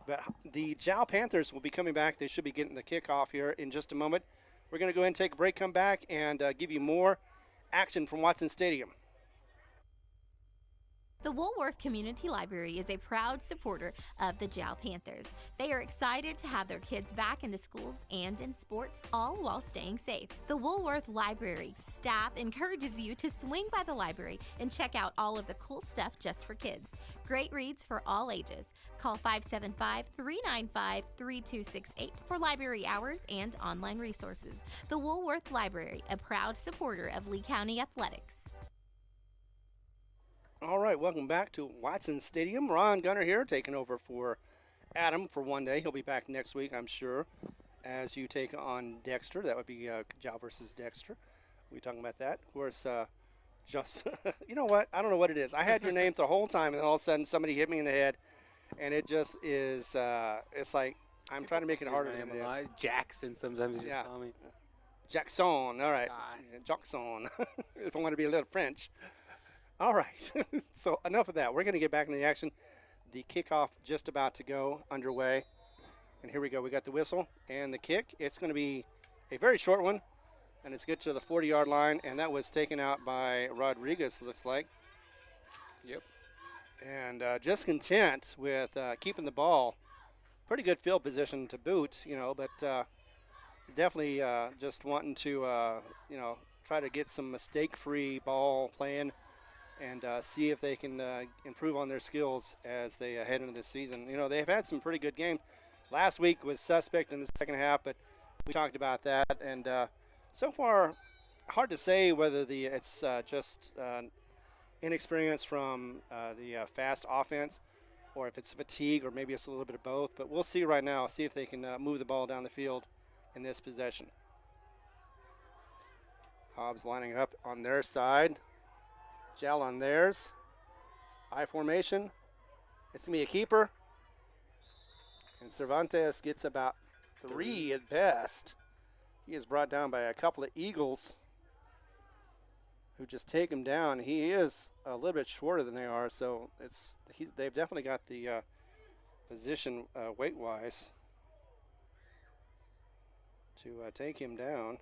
But the Jal Panthers will be coming back. They should be getting the kickoff here in just a moment. We're going to go ahead and take a break, come back, and give you more action from Watson Stadium. The Woolworth Community Library is a proud supporter of the Jal Panthers. They are excited to have their kids back into schools and in sports, all while staying safe. The Woolworth Library staff encourages you to swing by the library and check out all of the cool stuff just for kids. Great reads for all ages. Call 575-395-3268 for library hours and online resources. The Woolworth Library, a proud supporter of Lee County Athletics. All right, welcome back to Watson Stadium. Ron Gunner here, taking over for Adam for one day. He'll be back next week, I'm sure, as you take on Dexter. That would be Jal versus Dexter. We'll be talking about that. Of course, just, you know what? I don't know what it is. I had your name the whole time, and then all of a sudden somebody hit me in the head, and it just is, it's like I'm trying to make it harder than it is. Jackson sometimes just call me. Jackson, all right. Jackson, if I want to be a little French. All right, so enough of that. We're going to get back into the action. The kickoff just about to go underway. And here we go. We got the whistle and the kick. It's going to be a very short one, and it's good to the 40-yard line, and that was taken out by Rodriguez, looks like. Yep. And just content with keeping the ball. Pretty good field position to boot, but definitely just wanting to, try to get some mistake-free ball playing and see if they can improve on their skills as they head into this season. They've had some pretty good games. Last week was suspect in the second half, but we talked about that. And so far, hard to say whether it's just inexperience from the fast offense or if it's fatigue or maybe it's a little bit of both. But we'll see right now, see if they can move the ball down the field in this possession. Hobbs lining up on their side. Jal on theirs. I formation. It's going to be a keeper. And Cervantes gets about 3 at best. He is brought down by a couple of Eagles who just take him down. He is a little bit shorter than they are, so they've definitely got the position weight-wise to take him down.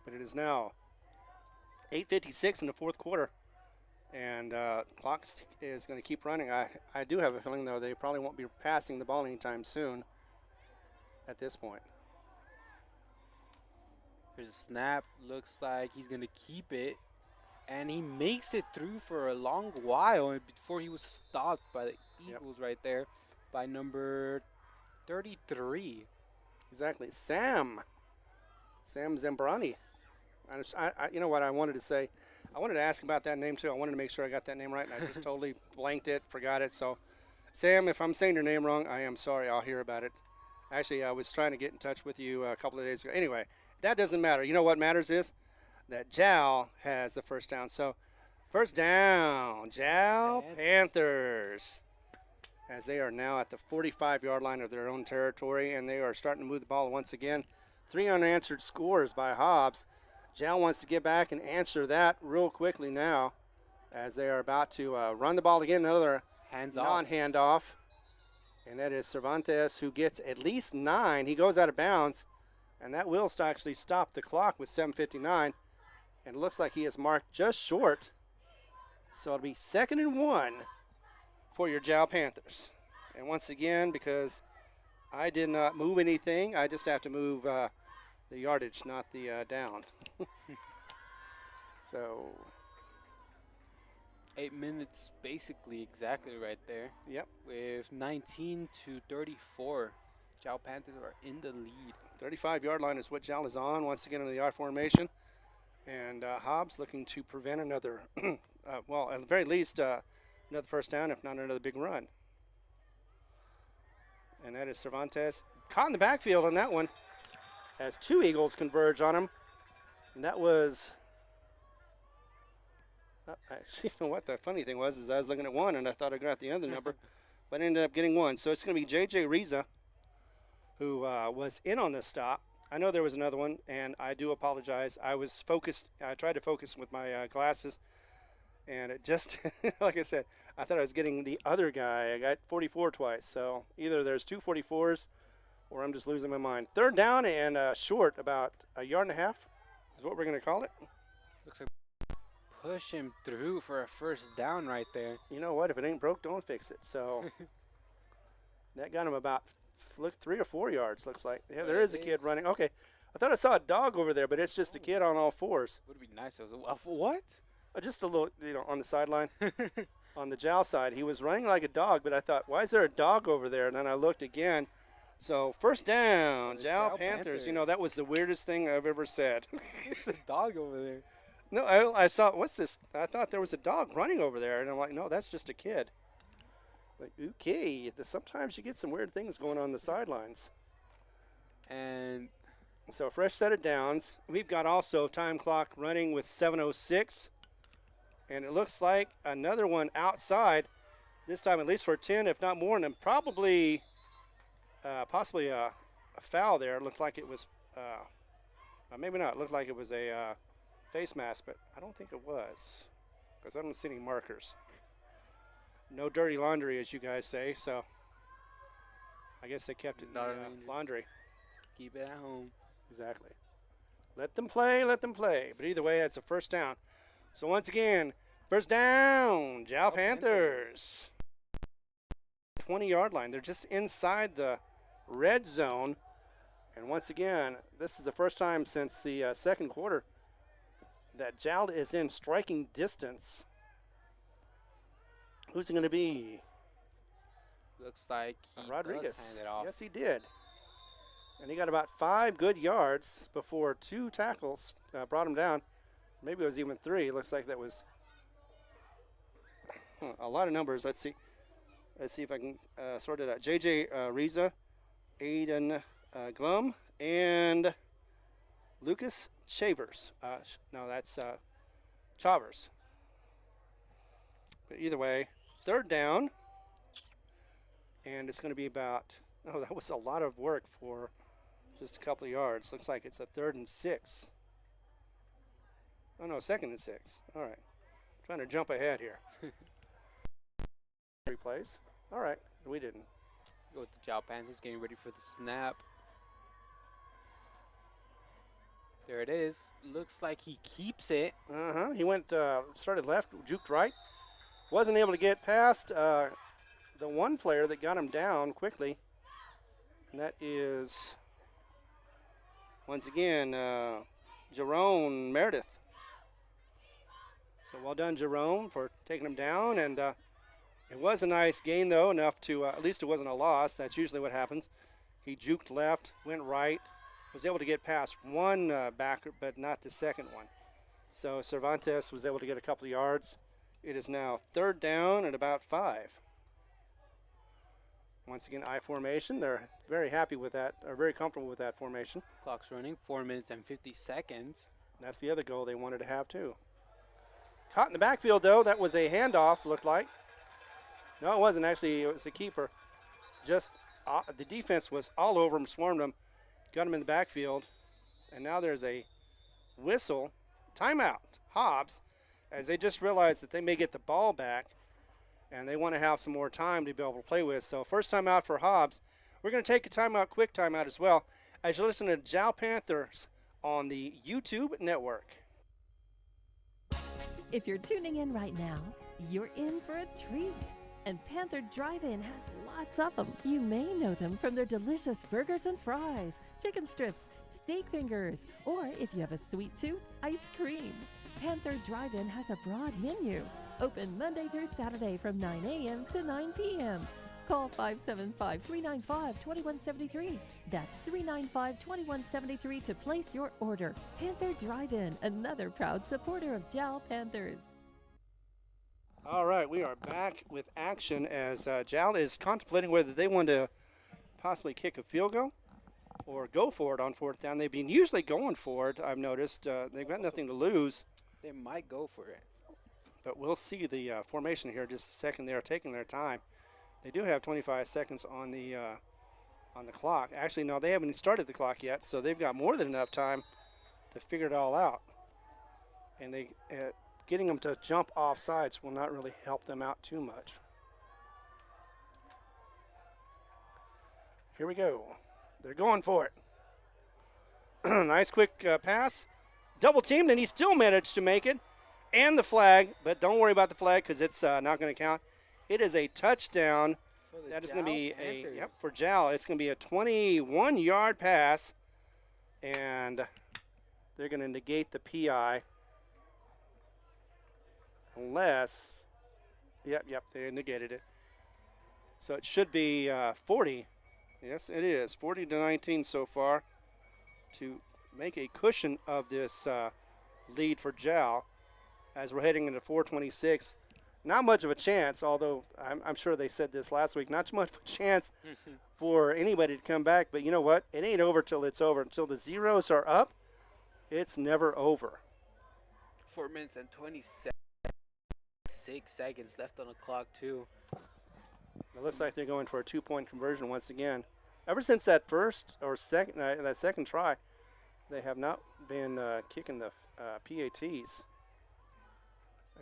But it is now 8:56 in the fourth quarter, and clock is going to keep running. I do have a feeling, though, they probably won't be passing the ball anytime soon at this point. There's a snap. Looks like he's going to keep it, and he makes it through for a long while before he was stopped by the Eagles right there by number 33. Exactly. Sam Zambrani. You know what I wanted to say? I wanted to ask about that name, too. I wanted to make sure I got that name right, and I just totally blanked it, forgot it. So, Sam, if I'm saying your name wrong, I am sorry. I'll hear about it. Actually, I was trying to get in touch with you a couple of days ago. Anyway, that doesn't matter. You know what matters is that Jal has the first down. So, first down, Jal Panthers, as they are now at the 45-yard line of their own territory, and they are starting to move the ball once again. 3 unanswered scores by Hobbs. Jal wants to get back and answer that real quickly now as they are about to run the ball again. Another non-handoff. And that is Cervantes, who gets at least 9. He goes out of bounds, and that will actually stop the clock with 7:59. And it looks like he is marked just short. So it'll be 2nd and 1 for your Jal Panthers. And once again, because I did not move anything, I just have to move the yardage, not the down. So 8 minutes basically exactly right there. Yep. With 19-34. Jal Panthers are in the lead. 35-yard line is what Jal is on once again in the yard formation. And Hobbs looking to prevent another, well, at the very least, another first down, if not another big run. And that is Cervantes. Caught in the backfield on that one as 2 Eagles converge on him. And that was, actually, you know what? The funny thing was is I was looking at 1 and I thought I got the other number, but I ended up getting 1. So it's going to be J.J. Reza, who was in on this stop. I know there was another one, and I do apologize. I was focused. I tried to focus with my glasses, and it just, like I said, I thought I was getting the other guy. I got 44 twice. So either there's 2 44s or I'm just losing my mind. 3rd down and short, about 1.5 yards is what we're going to call it. Looks like push him through for a first down right there. You know what? If it ain't broke, don't fix it. So that got him about 3 or 4 yards, looks like. Yeah, there is a kid running. Okay. I thought I saw a dog over there, but it's just a kid on all fours. Would be nice. If it was what? Just a little, on the sideline. On the Jal side, he was running like a dog, but I thought, why is there a dog over there? And then I looked again. So first down, Jal Panthers. That was the weirdest thing I've ever said. It's a dog over there. No, I thought, what's this? I thought there was a dog running over there, and I'm like, no, that's just a kid. Like, okay, sometimes you get some weird things going on the sidelines. And so fresh set of downs. We've got also time clock running with 7:06, and it looks like another one outside. This time at least for 10, if not more, and possibly a foul there. It looked like it was, maybe not. It looked like it was a face mask, but I don't think it was because I don't see any markers. No dirty laundry, as you guys say, so I guess they kept it in the laundry. Keep it at home. Exactly. Let them play, let them play. But either way, it's a first down. So once again, first down, Jal Panthers. 20-yard line. They're just inside the red zone. And once again, this is the first time since the second quarter that Jal is in striking distance. Who's it going to be? Looks like he Rodriguez. does hand it off. Yes, he did. And he got about 5 good yards before 2 tackles brought him down. Maybe it was even 3. Looks like that was a lot of numbers. Let's see if I can sort it out. J.J. Riza, Aiden Glum, and Lucas Chavers. No, that's Chavers. But either way, third down. And it's going to be about, that was a lot of work for just a couple of yards. Looks like it's a 3rd and 6. Oh, no, 2nd and 6. All right. Trying to jump ahead here. Replays. All right. We didn't. Go with the Jal Panthers getting ready for the snap. There it is. Looks like he keeps it. He went, started left, juked right. Wasn't able to get past the one player that got him down quickly. And that is, once again, Jerome Meredith. So well done, Jerome, for taking him down. And it was a nice gain, though, enough to, at least it wasn't a loss. That's usually what happens. He juked left, went right, was able to get past one backer, but not the second one. So Cervantes was able to get a couple of yards. It is now 3rd down at about 5. Once again, I formation. They're very happy with that, or very comfortable with that formation. Clock's running, 4 minutes and 50 seconds. That's the other goal they wanted to have, too. Caught in the backfield, though. That was a handoff, looked like. No, it wasn't, actually. It was the keeper. Just the defense was all over him, swarmed him, got him in the backfield. And now there's a whistle. Timeout, Hobbs, as they just realized that they may get the ball back. And they want to have some more time to be able to play with. So first timeout for Hobbs. We're going to take a timeout, quick timeout as well, as you listen to Jal Panthers on the YouTube network. If you're tuning in right now, you're in for a treat. And Panther Drive-In has lots of them. You may know them from their delicious burgers and fries, chicken strips, steak fingers, or if you have a sweet tooth, ice cream. Panther Drive-In has a broad menu. Open Monday through Saturday from 9 a.m. to 9 p.m. Call 575-395-2173. That's 395-2173 to place your order. Panther Drive-In, another proud supporter of Jal Panthers. All right, we are back with action as Jal is contemplating whether they want to possibly kick a field goal or go for it on 4th down. They've been usually going for it, I've noticed. They've got nothing to lose. They might go for it. But we'll see the formation here just a second. They are taking their time. They do have 25 seconds on the clock. Actually, no, they haven't started the clock yet, so they've got more than enough time to figure it all out. And they getting them to jump off sides will not really help them out too much. Here we go. They're going for it. Nice quick pass. double teamed, and he still managed to make it. And the flag, but don't worry about the flag because it's not going to count. It is a touchdown. That is going to be for Jal. It's going to be a 21-yard pass, and they're going to negate the PI unless, yep, they negated it. So it should be 40. Yes, it is 40-19 so far to make a cushion of this lead for Jal as we're heading into 4:26. Not much of a chance, although I'm sure they said this last week, not much of a chance for anybody to come back. But you know what? It ain't over till it's over. Until the zeros are up, it's never over. 4 minutes and 26 seconds left on the clock, too. It looks like they're going for a 2-point conversion once again. Ever since that second try, they have not been kicking the PATs.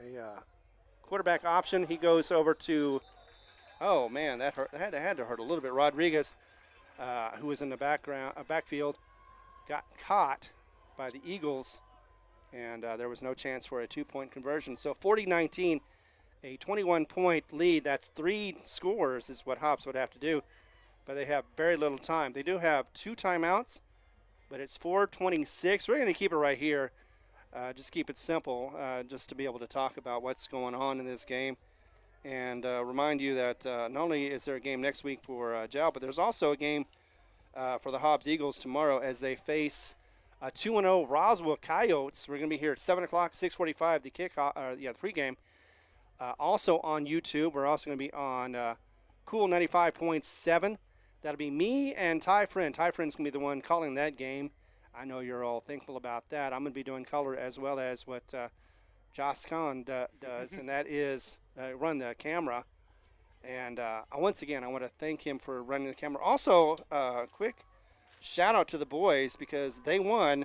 A quarterback option. He goes over to, oh man, that hurt. That had to hurt a little bit. Rodriguez, who was in the backfield, got caught by the Eagles, and there was no chance for a 2-point conversion. So 40-19, a 21-point lead. That's 3 scores is what Hobbs would have to do, but they have very little time. They do have 2 timeouts, but it's 4:26. We're going to keep it right here. Just keep it simple, just to be able to talk about what's going on in this game. And remind you that not only is there a game next week for Jal, but there's also a game for the Hobbs Eagles tomorrow as they face 2-0 Roswell Coyotes. We're going to be here at 7 o'clock, 6:45, the kickoff, the pregame. Also on YouTube. We're also going to be on Cool 95.7. That'll be me and Ty Friend. Ty Friend's going to be the one calling that game. I know you're all thankful about that. I'm going to be doing color as well as what Josh Kahn does, and that is run the camera. And once again, I want to thank him for running the camera. Also, quick shout out to the boys because they won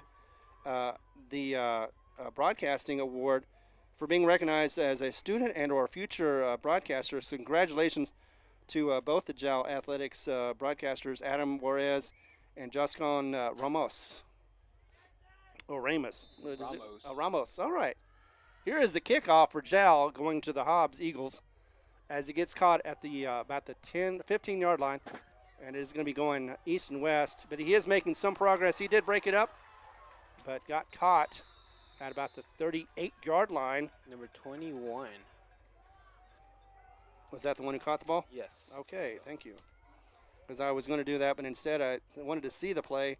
the broadcasting award for being recognized as a student and or future broadcaster. So congratulations to both the Jal Athletics broadcasters, Adam Juarez and Joscon Ramos. Oh, Ramos. Ramos. All right. Here is the kickoff for Jal going to the Hobbs Eagles as he gets caught at the about the 15-yard line, and it is going to be going east and west. But he is making some progress. He did break it up, but got caught at about the 38-yard line. Number 21. Was that the one who caught the ball? Yes. Okay, thank you. Because I was going to do that, but instead I wanted to see the play.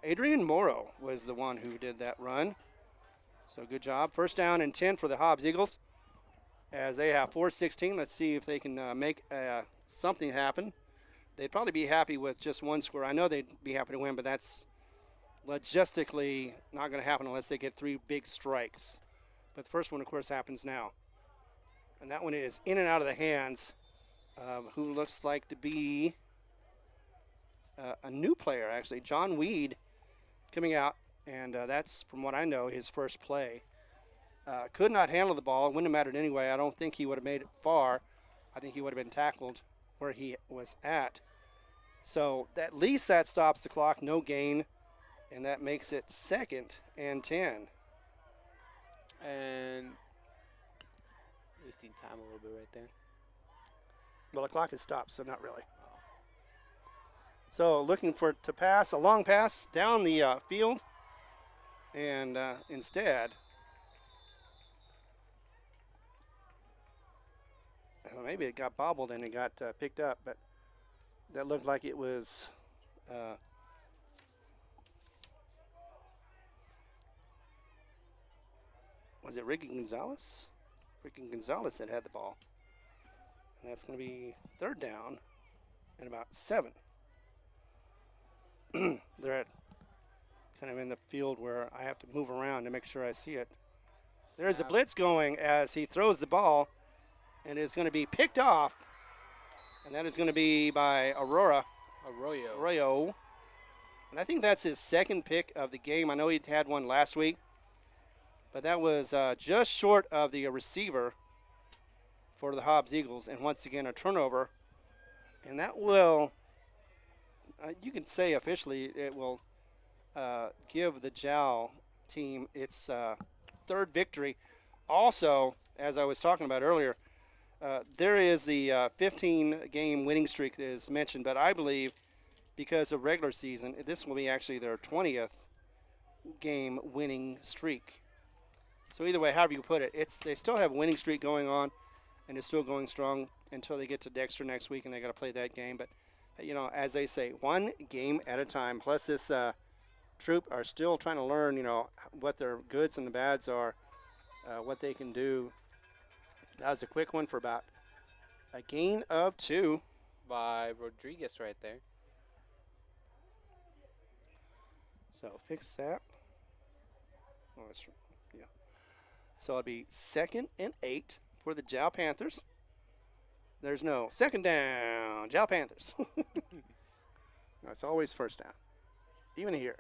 Adrian Morrow was the one who did that run. So good job. First down and 10 for the Hobbs Eagles as they have 4:16. Let's see if they can make something happen. They'd probably be happy with just one score. I know they'd be happy to win, but that's logistically not going to happen unless they get 3 big strikes. But the first one, of course, happens now. And that one is in and out of the hands of who looks like to be a new player, actually. John Weed coming out, and that's, from what I know, his first play. Could not handle the ball. Wouldn't have mattered anyway. I don't think he would have made it far. I think he would have been tackled where he was at. So at least that stops the clock, no gain, and that makes it 2nd and 10. And wasting time a little bit right there. Well, the clock has stopped, so not really. So looking for it to pass, a long pass down the field, and instead, maybe it got bobbled and it got picked up, but that looked like it was it Ricky Gonzalez? Ricky Gonzalez that had the ball. And that's going to be 3rd down and about 7. They're at kind of in the field where I have to move around to make sure I see it. There's a blitz going as he throws the ball, and it's going to be picked off, and that is going to be by Arroyo. And I think that's his 2nd pick of the game. I know he had one last week, but that was just short of the receiver for the Hobbs Eagles, and once again a turnover, and that will, you can say officially, it will give the Jal team its third victory. Also, as I was talking about earlier, there is the 15-game winning streak that is mentioned, but I believe because of regular season, this will be actually their 20th game winning streak. So either way, however you put it, they still have a winning streak going on, and it's still going strong until they get to Dexter next week, and they got to play that game. But you know, as they say, one game at a time. Plus, this troop are still trying to learn, you know, what their goods and the bads are, what they can do. That was a quick one for about a gain of 2 by Rodriguez right there. So fix that. Oh, it's, yeah. So it'll be 2nd and 8 for the Jal Panthers. There's no second down, Jal Panthers. No, it's always first down, even here.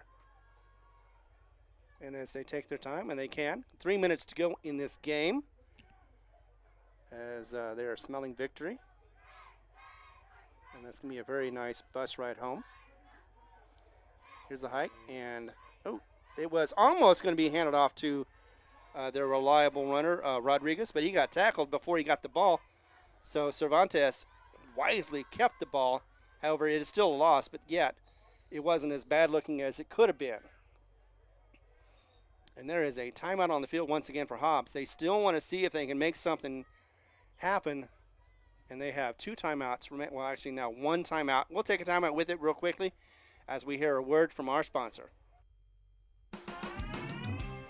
And as they take their time, and they can, 3 minutes to go in this game as they are smelling victory. And that's going to be a very nice bus ride home. Here's the hike, and it was almost going to be handed off to their reliable runner, Rodriguez, but he got tackled before he got the ball. So Cervantes wisely kept the ball. However, it is still a loss, but yet it wasn't as bad looking as it could have been. And there is a timeout on the field once again for Hobbs. They still want to see if they can make something happen, and they have 2 timeouts. Well, actually now 1 timeout. We'll take a timeout with it real quickly as we hear a word from our sponsor.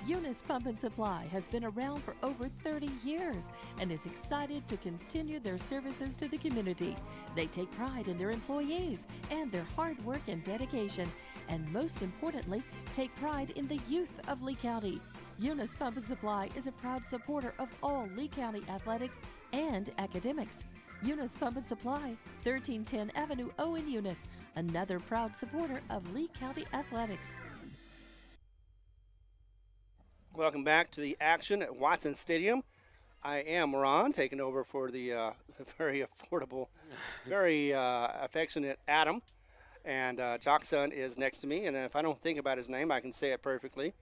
Eunice Pump and Supply has been around for over 30 years and is excited to continue their services to the community. They take pride in their employees and their hard work and dedication, and most importantly, take pride in the youth of Lee County. Eunice Pump and Supply is a proud supporter of all Lee County athletics and academics. Eunice Pump and Supply, 1310 Avenue O in Eunice, another proud supporter of Lee County athletics. Welcome back to the action at Watson Stadium. I am Ron, taking over for the very affordable, very affectionate Adam. And Jockson is next to me, and if I don't think about his name, I can say it perfectly.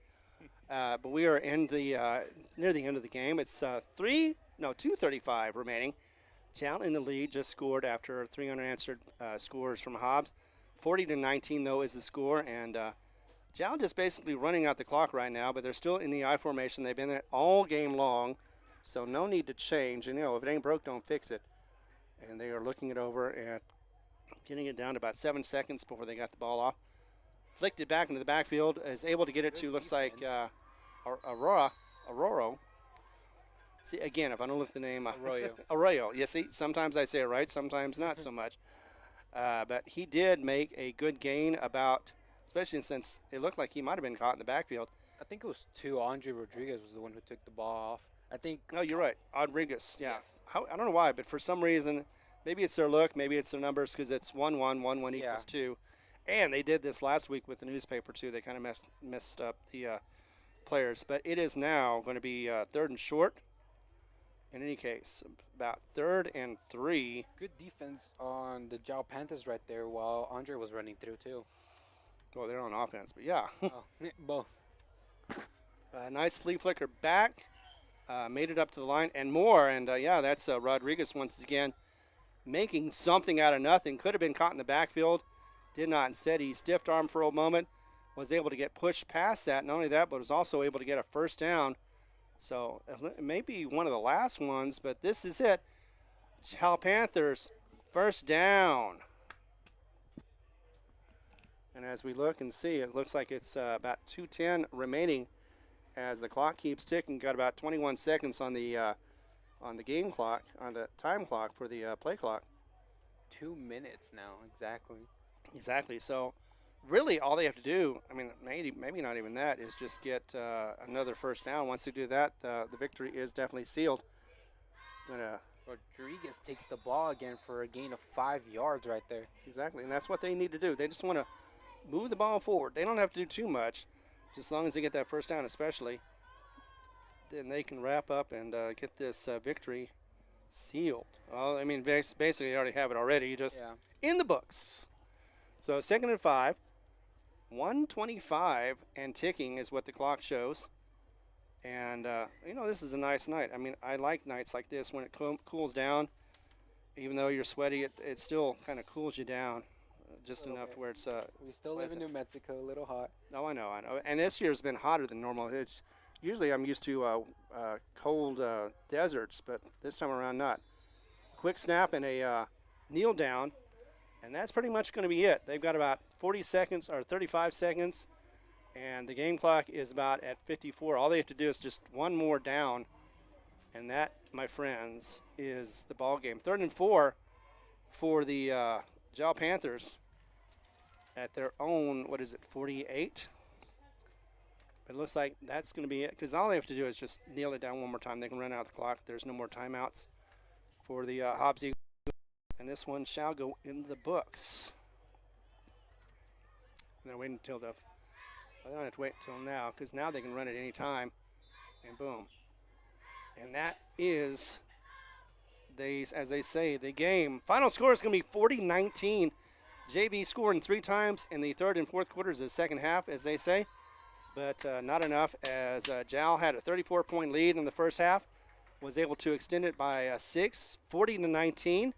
But we are in the near the end of the game. It's 2:35 remaining. Jal in the lead, just scored after 3 unanswered scores from Hobbs. 40-19, though, is the score, and Jal just basically running out the clock right now, but they're still in the I formation. They've been there all game long, so no need to change. And, you know, if it ain't broke, don't fix it. And they are looking it over and getting it down to about 7 seconds before they got the ball off. Flicked it back into the backfield, is able to get it to, looks like, Arroyo. See, again, if I don't look the name. Arroyo. Arroyo. Yeah, see, sometimes I say it right, sometimes not so much. But he did make a good gain about, especially since it looked like he might have been caught in the backfield. I think it was 2. Andre Rodriguez was the one who took the ball off. I think. No, you're right. Rodriguez, yeah. Yes. I don't know why, but for some reason, maybe it's their look, maybe it's their numbers, because it's 1-1, 1-1 Yeah. equals 2. And they did this last week with the newspaper, too. They kind of messed up the players. But it is now going to be 3rd and short. In any case, about 3rd and 3. Good defense on the Jal Panthers right there while Andre was running through, too. Well, they're on offense, but yeah. Both. Nice flea flicker back. Made it up to the line and more. And, that's Rodriguez once again making something out of nothing. Could have been caught in the backfield. Did not. Instead, he stiffed arm for a moment. Was able to get pushed past that. Not only that, but was also able to get a first down. So it may be one of the last ones, but this is it. Jal Panthers, first down. And as we look and see, it looks like it's about 2:10 remaining as the clock keeps ticking. Got about 21 seconds on the game clock, on the time clock for the play clock. 2 minutes now, exactly. Exactly. So really all they have to do, I mean, maybe not even that, is just get another first down. Once they do that, the victory is definitely sealed. Rodriguez takes the ball again for a gain of 5 yards right there. Exactly, and that's what they need to do. They just want to move the ball forward. They don't have to do too much, just as long as they get that first down especially. Then they can wrap up and get this victory sealed. Well, I mean, basically you already have it already, just in the books. So 2nd and 5. 1:25 and ticking is what the clock shows. And, this is a nice night. I mean, I like nights like this when it cools down. Even though you're sweaty, it still kind of cools you down just enough bit. where it's We still live in New Mexico, a little hot. Oh, I know. And this year's been hotter than normal. It's usually I'm used to cold deserts, but this time around not. Quick snap and a kneel down, and that's pretty much going to be it. They've got about 40 seconds or 35 seconds, and the game clock is about at 54. All they have to do is just one more down, and that, my friends, is the ball game. 3rd and 4 for the Jal Panthers at their own, 48? It looks like that's going to be it, because all they have to do is just kneel it down one more time. They can run out the clock. There's no more timeouts for the Hobbs Eagles, and this one shall go in the books. And they're waiting until they don't have to wait until now, because now they can run it any time, and boom. And that is, as they say, the game. Final score is going to be 40-19. JV scoring 3 times in the 3rd and 4th quarters of the second half, as they say, but not enough, as Jal had a 34-point lead in the first half, was able to extend it by 6, 40-19,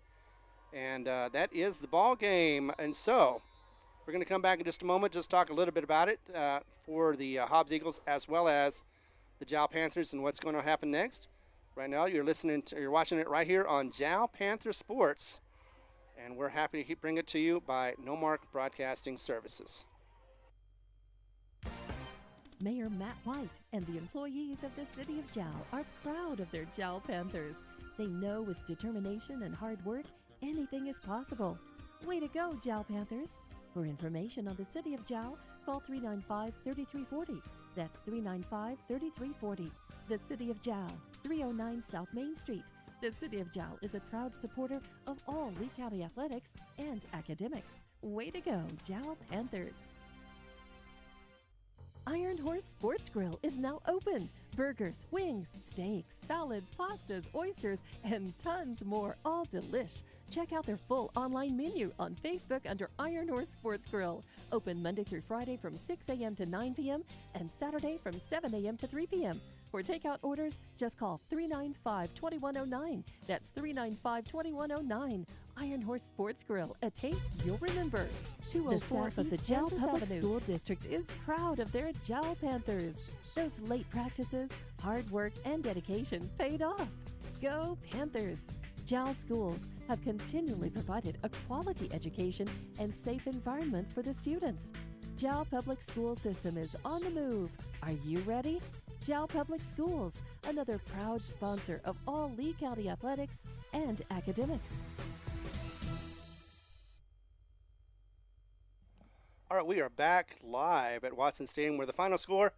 and that is the ball game. And so we're going to come back in just a moment, just talk a little bit about it for the Hobbs Eagles as well as the Jal Panthers and what's going to happen next. Right now, you're watching it right here on Jal Panther Sports, and we're happy to bring it to you by No Mark Broadcasting Services. Mayor Matt White and the employees of the City of Jal are proud of their Jal Panthers. They know with determination and hard work, anything is possible. Way to go, Jal Panthers. For information on the City of Jal, call 395-3340. That's 395-3340. The City of Jal, 309 South Main Street. The City of Jal is a proud supporter of all Lee County athletics and academics. Way to go, Jal Panthers. Iron Horse Sports Grill is now open. Burgers, wings, steaks, salads, pastas, oysters, and tons more, all delish. Check out their full online menu on Facebook under Iron Horse Sports Grill. Open Monday through Friday from 6 a.m. to 9 p.m. and Saturday from 7 a.m. to 3 p.m. For takeout orders, just call 395-2109. That's 395-2109. Iron Horse Sports Grill, a taste you'll remember. The staff of the Jal Public School District is proud of their Jal Panthers. Those late practices, hard work, and dedication paid off. Go Panthers! Jal schools have continually provided a quality education and safe environment for the students. Jal Public School System is on the move. Are you ready? Jal Public Schools, another proud sponsor of all Lee County athletics and academics. All right, we are back live at Watson Stadium, where the final score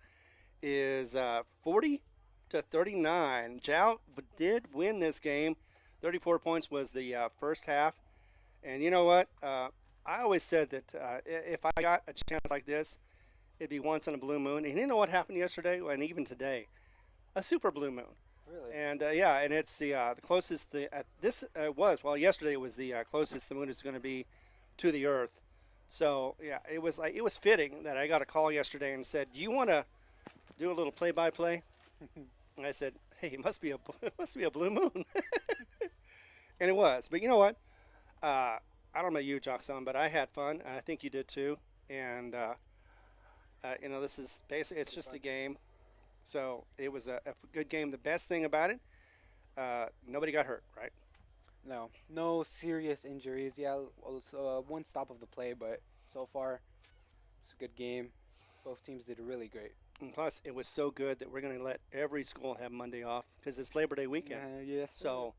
is 40-39. Jal did win this game. 34 points was the first half. And you know what? I always said that if I got a chance like this, it'd be once in a blue moon. And you know what happened yesterday and even today? A super blue moon. Really? And and it's the closest yesterday was the closest the moon is going to be to the Earth. So yeah, it was fitting that I got a call yesterday and said, "Do you want to do a little play-by-play?" And I said, "Hey, it must be a blue moon," and it was. But you know what? I don't know about you, Jackson, but I had fun, and I think you did too. And this is basically it's just a game. So it was a good game. The best thing about it, nobody got hurt, right? No serious injuries. Yeah, also one stop of the play, but so far it's a good game. Both teams did really great. And plus, it was so good that we're going to let every school have Monday off because it's Labor Day weekend. Yes. So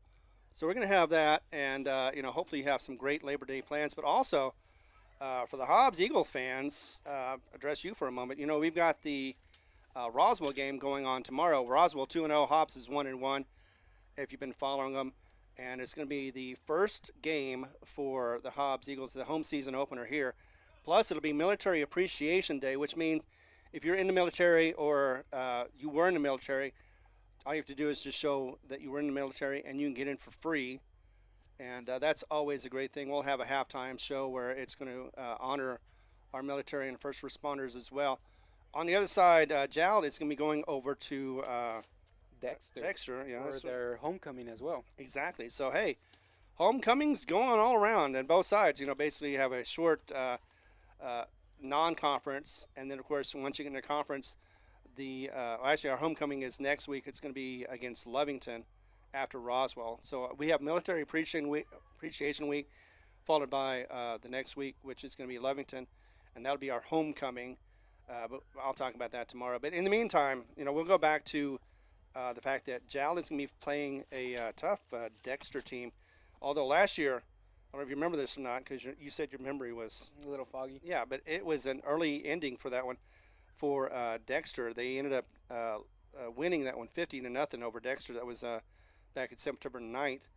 we're going to have that, and hopefully you have some great Labor Day plans. But also, for the Hobbs Eagles fans, address you for a moment. We've got the Roswell game going on tomorrow. Roswell 2-0, Hobbs is 1-1. If you've been following them. And it's going to be the first game for the Hobbs Eagles, the home season opener here. Plus, it'll be Military Appreciation Day, which means if you're in the military or you were in the military, all you have to do is just show that you were in the military and you can get in for free. And that's always a great thing. We'll have a halftime show where it's going to honor our military and first responders as well. On the other side, Jal is going to be going over to Dexter yeah, for their homecoming as well. exactly. So, hey, homecoming's going all around on both sides. Basically you have a short non-conference, and then, of course, once you get into conference, actually our homecoming is next week. It's going to be against Lovington after Roswell. So we have Military Appreciation Week, followed by the next week, which is going to be Lovington, and that'll be our homecoming. But I'll talk about that tomorrow. But in the meantime, we'll go back to the fact that Jal is going to be playing a tough Dexter team. Although last year, I don't know if you remember this or not, because you said your memory was A little foggy. yeah, but it was an early ending for that one for Dexter. They ended up winning that one 50-0 over Dexter. That was back at September 9th.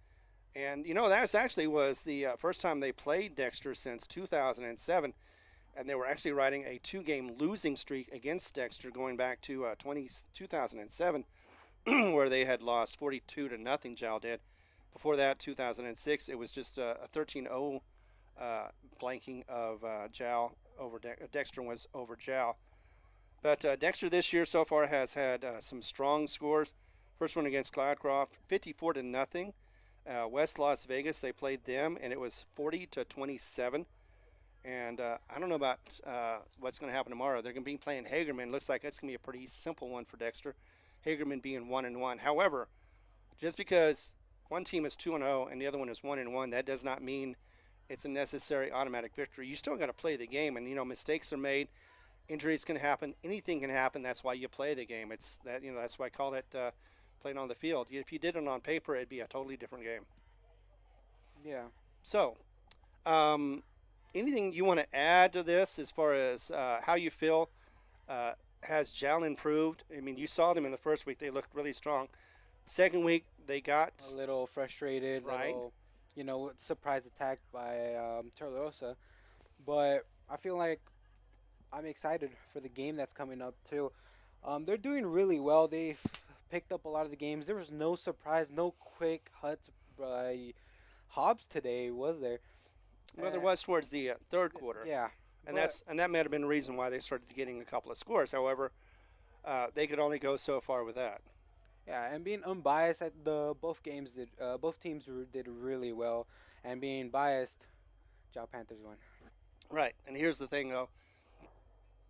And, that actually was the first time they played Dexter since 2007. And they were actually riding a 2-game losing streak against Dexter going back to 2007, where they had lost 42-0, Jal did. Before that, 2006, it was just a 13-0 blanking of Jal over Dexter was over Jal. But Dexter this year so far has had some strong scores. First one against Cloudcroft, 54-0. West Las Vegas, they played them, and it was 40-27. And I don't know about what's going to happen tomorrow. They're going to be playing Hagerman. Looks like it's going to be a pretty simple one for Dexter. Hagerman being 1-1. However, just because one team is 2-0 and the other one is 1-1, that does not mean it's a necessary automatic victory. You still got to play the game, and mistakes are made, injuries can happen, anything can happen. That's why you play the game. It's that that's why I call it playing on the field. If you did it on paper, it'd be a totally different game. Yeah. So, anything you want to add to this as far as how you feel? Has Jal improved? I mean, you saw them in the first week; they looked really strong. Second week, they got A little frustrated, Right. little, surprise attack by Torlosa. But I feel like I'm excited for the game that's coming up, too. They're doing really well. They've picked up a lot of the games. There was no surprise, no quick huts by Hobbs today, was there? well, there was towards the third quarter. Yeah. And but- that may have been the reason why they started getting a couple of scores. However, they could only go so far with that. Yeah, and being unbiased at both teams did really well, and being biased, Jal Panthers won. Right. And here's the thing, though.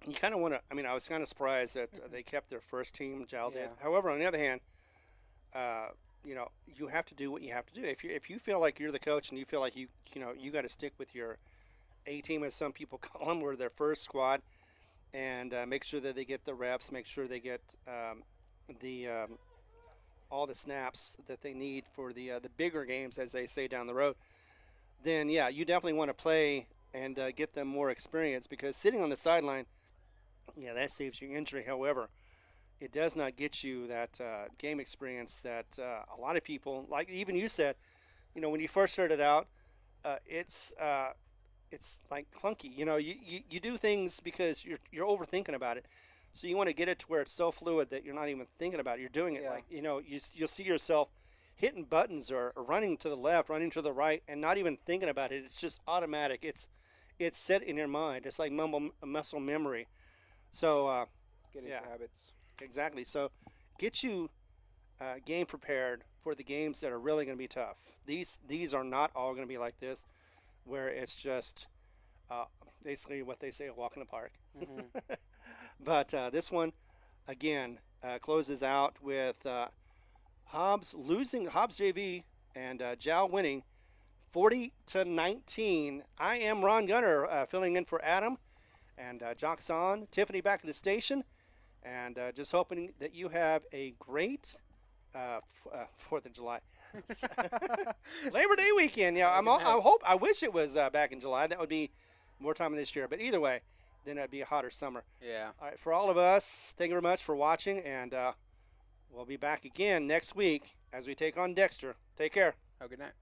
You kind of want to. I mean, I was kind of surprised that they kept their first team. Jal did. Yeah. However, on the other hand, you have to do what you have to do. If you feel like you're the coach and you feel like you got to stick with your A team, as some people call them, or their first squad, and make sure that they get the reps, make sure they get all the snaps that they need for the bigger games, as they say down the road, then yeah, you definitely want to play and get them more experience, because sitting on the sideline, yeah, that saves you injury. However, it does not get you that game experience that a lot of people, like even you said, when you first started out, it's like clunky. You do things because you're overthinking about it. So you want to get it to where it's so fluid that you're not even thinking about it. You're doing it Yeah. like, you'll see yourself hitting buttons or running to the left, running to the right, and not even thinking about it. It's just automatic. It's set in your mind. It's like muscle memory. So Get into Yeah. habits. exactly. So get you game prepared for the games that are really going to be tough. These are not all going to be like this, where it's just basically what they say, a walk in the park. Mhm. But this one, again, closes out with Hobbs JV and Jal winning 40-19. I am Ron Gunner, filling in for Adam, and Jock's on. Tiffany back at the station, and just hoping that you have a great 4th of July. Labor Day weekend. Yeah, I wish it was back in July. That would be more time this year. But either way, then it'd be a hotter summer. Yeah. All right, for all of us, thank you very much for watching, and we'll be back again next week as we take on Dexter. Take care. Have a good night.